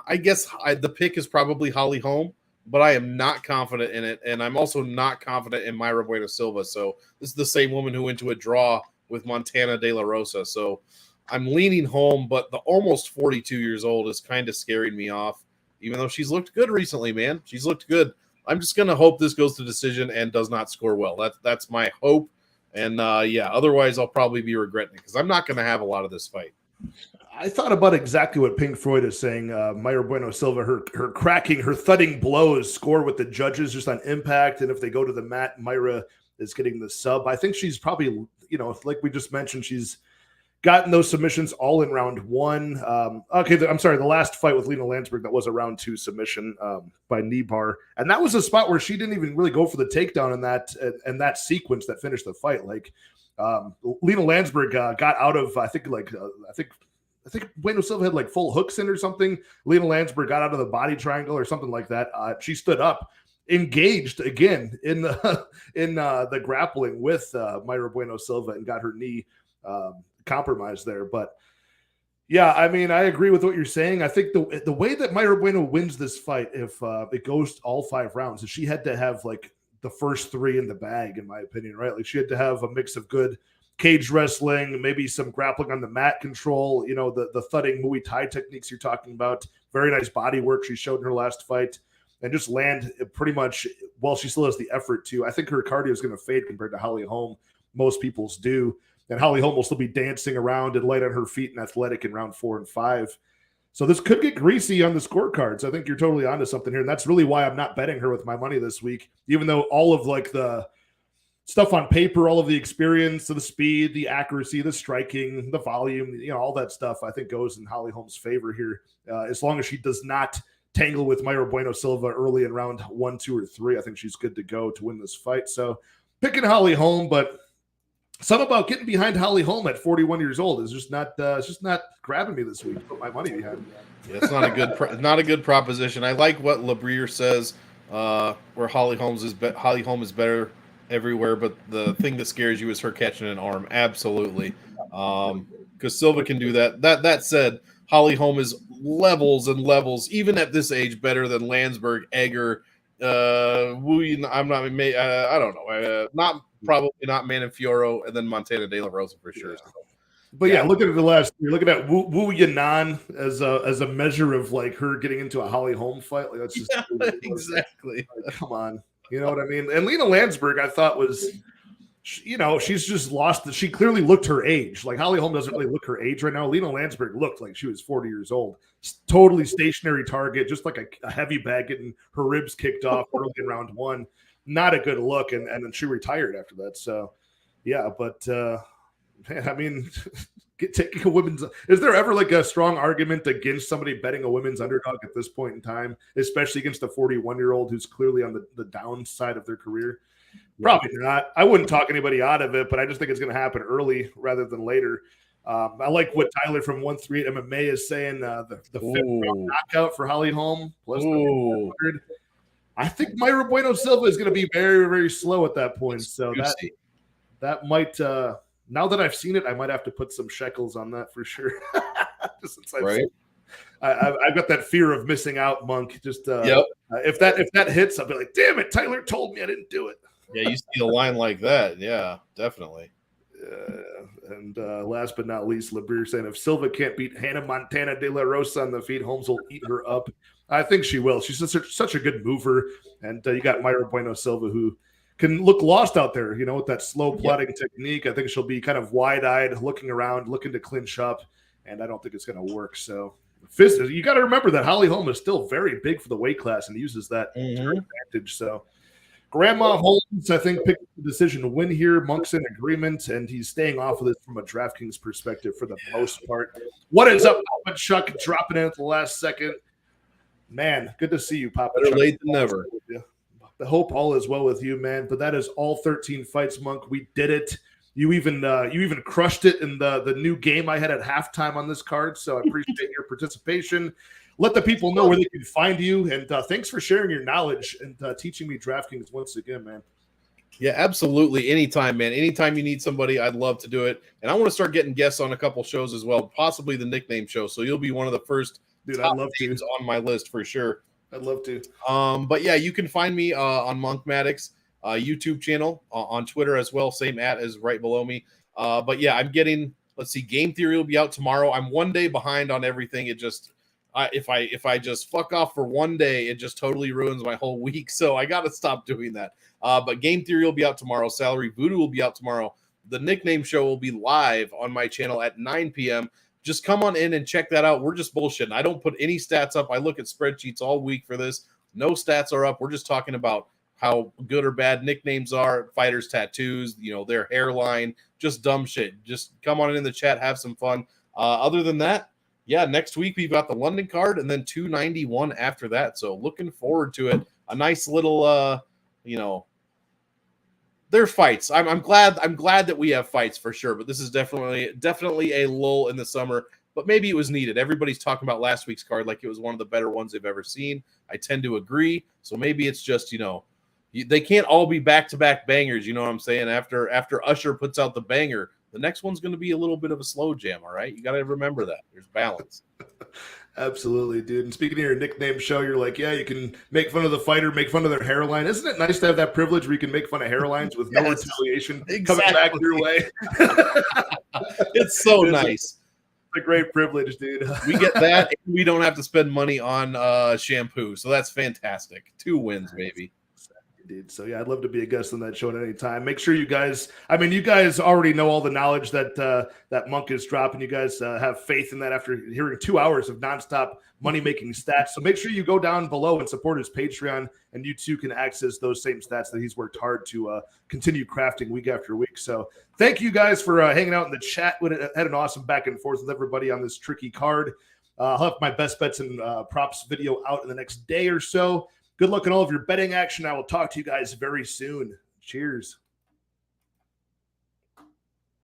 I guess the pick is probably Holly Holm, but I am not confident in it. And I'm also not confident in Mayra Bueno Silva. So this is the same woman who went to a draw with Montana De La Rosa. So I'm leaning Holm, but the almost 42 years old is kind of scaring me off, even though she's looked good recently, man. She's looked good. I'm just going to hope this goes to decision and does not score well. That's my hope. And otherwise I'll probably be regretting it because I'm not going to have a lot of this fight. I thought about exactly what Pink Floyd is saying. Mayra Bueno Silva, her cracking, her thudding blows score with the judges just on impact. And if they go to the mat, Mayra is getting the sub. I think she's probably, like we just mentioned, she's gotten those submissions all in round 1. I'm sorry, the last fight with Lena Landsberg, that was a round 2 submission by knee bar. And that was a spot where she didn't even really go for the takedown in that sequence that finished the fight. Like Lena Landsberg got out of, I think Bueno Silva had like full hooks in or something. Lena Landsberg got out of the body triangle or something like that. She stood up, engaged again in the grappling with Mayra Bueno Silva and got her knee compromised there. But yeah, I mean, I agree with what you're saying. I think the way that Mayra Bueno wins this fight, if it goes all 5 rounds, is she had to have like the first 3 in the bag, in my opinion, right? Like she had to have a mix of good cage wrestling, maybe some grappling on the mat control, the thudding Muay Thai techniques you're talking about. Very nice body work she showed in her last fight, and just land pretty much, well, she still has the effort to. I think her cardio is going to fade compared to Holly Holm. Most people's do. And Holly Holm will still be dancing around and light on her feet and athletic in round 4 and 5. So this could get greasy on the scorecards. I think you're totally onto something here. And that's really why I'm not betting her with my money this week, even though all of like the stuff on paper, all of the experience, the speed, the accuracy, the striking, the volume, all that stuff, I think goes in Holly Holm's favor here. As long as she does not tangle with Mayra Bueno Silva early in round 1, 2, or 3, I think she's good to go to win this fight. So picking Holly Holm, but something about getting behind Holly Holm at 41 years old is just not grabbing me this week to put my money behind. Yeah, it's not a good proposition. I like what LeBrier says, where Holly Holm is better everywhere, but the thing that scares you is her catching an arm. Absolutely, because Silva can do that. That said, Holly Holm is levels and levels, even at this age, better than Landsberg, Egger, Wu. I'm not. I don't know. Probably not Manafioro, and then Montana De La Rosa for sure. Yeah. But yeah, looking at the last, you're looking at Wu Yanan as a measure of like her getting into a Holly Holm fight. Like that's just exactly. Like, come on, you know what I mean? And Lena Landsberg, I thought was, she's just lost. She clearly looked her age. Like Holly Holm doesn't really look her age right now. Lena Landsberg looked like she was 40 years old. Totally stationary target, just like a heavy bag getting her ribs kicked off early in round 1. Not a good look, and then she retired after that. So, yeah, but Man, I mean, taking a women's. Is there ever like a strong argument against somebody betting a women's underdog at this point in time, especially against a 41-year-old who's clearly on the downside of their career? Probably not. I wouldn't talk anybody out of it, but I just think it's going to happen early rather than later. I like what Tyler from 138 MMA is saying. The fifth round knockout for Holly Holm plus 100. I think Mayra Bueno Silva is going to be very, very slow at that point. So that might. Now that I've seen it, I might have to put some shekels on that for sure. Just since I've got that fear of missing out, Monk. Just if that hits, I'll be like, damn it, Tyler told me I didn't do it. Yeah, you see a line like that. Yeah, definitely. And last but not least, Labrir saying if Silva can't beat Hannah Montana de la Rosa on the feet, Holmes will eat her up. I think she will. She's such a good mover. And you got Mayra Bueno Silva who can look lost out there, with that slow plotting technique. I think she'll be kind of wide-eyed, looking around, looking to clinch up, and I don't think it's going to work. So you got to remember that Holly Holm is still very big for the weight class and uses that to her advantage. So Grandma Holmes, I think, picked the decision to win here. Monk's in agreement, and he's staying off of this from a DraftKings perspective for the most part. What is up, Papa Chuck? Dropping in at the last second. Man, good to see you, Papa Chuck. Better late than never. I hope all is well with you, man. But that is all 13 fights, Monk. We did it. You even crushed it in the new game I had at halftime on this card. So I appreciate your participation. Let the people know where they can find you. And thanks for sharing your knowledge and teaching me DraftKings once again, man. Yeah, absolutely. Anytime, man. Anytime you need somebody, I'd love to do it. And I want to start getting guests on a couple shows as well, possibly the nickname show. So you'll be one of the first top names on my list for sure. I'd love to. But yeah, you can find me on MonkMMAtics YouTube channel, on Twitter as well. Same as right below me. But yeah, I'm getting, let's see, Game Theory will be out tomorrow. I'm one day behind on everything. It just, if I just fuck off for one day, it just totally ruins my whole week. So I got to stop doing that. But Game Theory will be out tomorrow. Salary Voodoo will be out tomorrow. The nickname show will be live on my channel at 9 p.m. Just come on in and check that out. We're just bullshitting. I don't put any stats up. I look at spreadsheets all week for this. No stats are up. We're just talking about how good or bad nicknames are, fighters' tattoos, their hairline, just dumb shit. Just come on in the chat, have some fun. Other than that, yeah, next week we've got the London card and then 291 after that. So looking forward to it. A nice little, they're fights. I'm glad that we have fights for sure, but this is definitely a lull in the summer, but maybe it was needed. Everybody's talking about last week's card like it was one of the better ones they've ever seen. I tend to agree. So maybe it's just, they can't all be back-to-back bangers, you know what I'm saying? After Usher puts out the banger, the next one's going to be a little bit of a slow jam, all right? You got to remember that. There's balance. Absolutely, dude. And speaking of your nickname show, you're like, yeah, you can make fun of the fighter, make fun of their hairline. Isn't it nice to have that privilege where you can make fun of hairlines with no retaliation coming back your way? It's so nice. It's a great privilege, dude. We get that, and we don't have to spend money on shampoo. So that's fantastic. 2 wins, baby. Dude. So yeah, I'd love to be a guest on that show at any time. Make sure you guys already know all the knowledge that Monk is dropping. You guys have faith in that after hearing 2 hours of nonstop money-making stats. So make sure you go down below and support his Patreon, and you too can access those same stats that he's worked hard to continue crafting week after week. So thank you guys for hanging out in the chat. We had an awesome back and forth with everybody on this tricky card. I'll have my best bets and props video out in the next day or so. Good luck in all of your betting action. I will talk to you guys very soon. Cheers.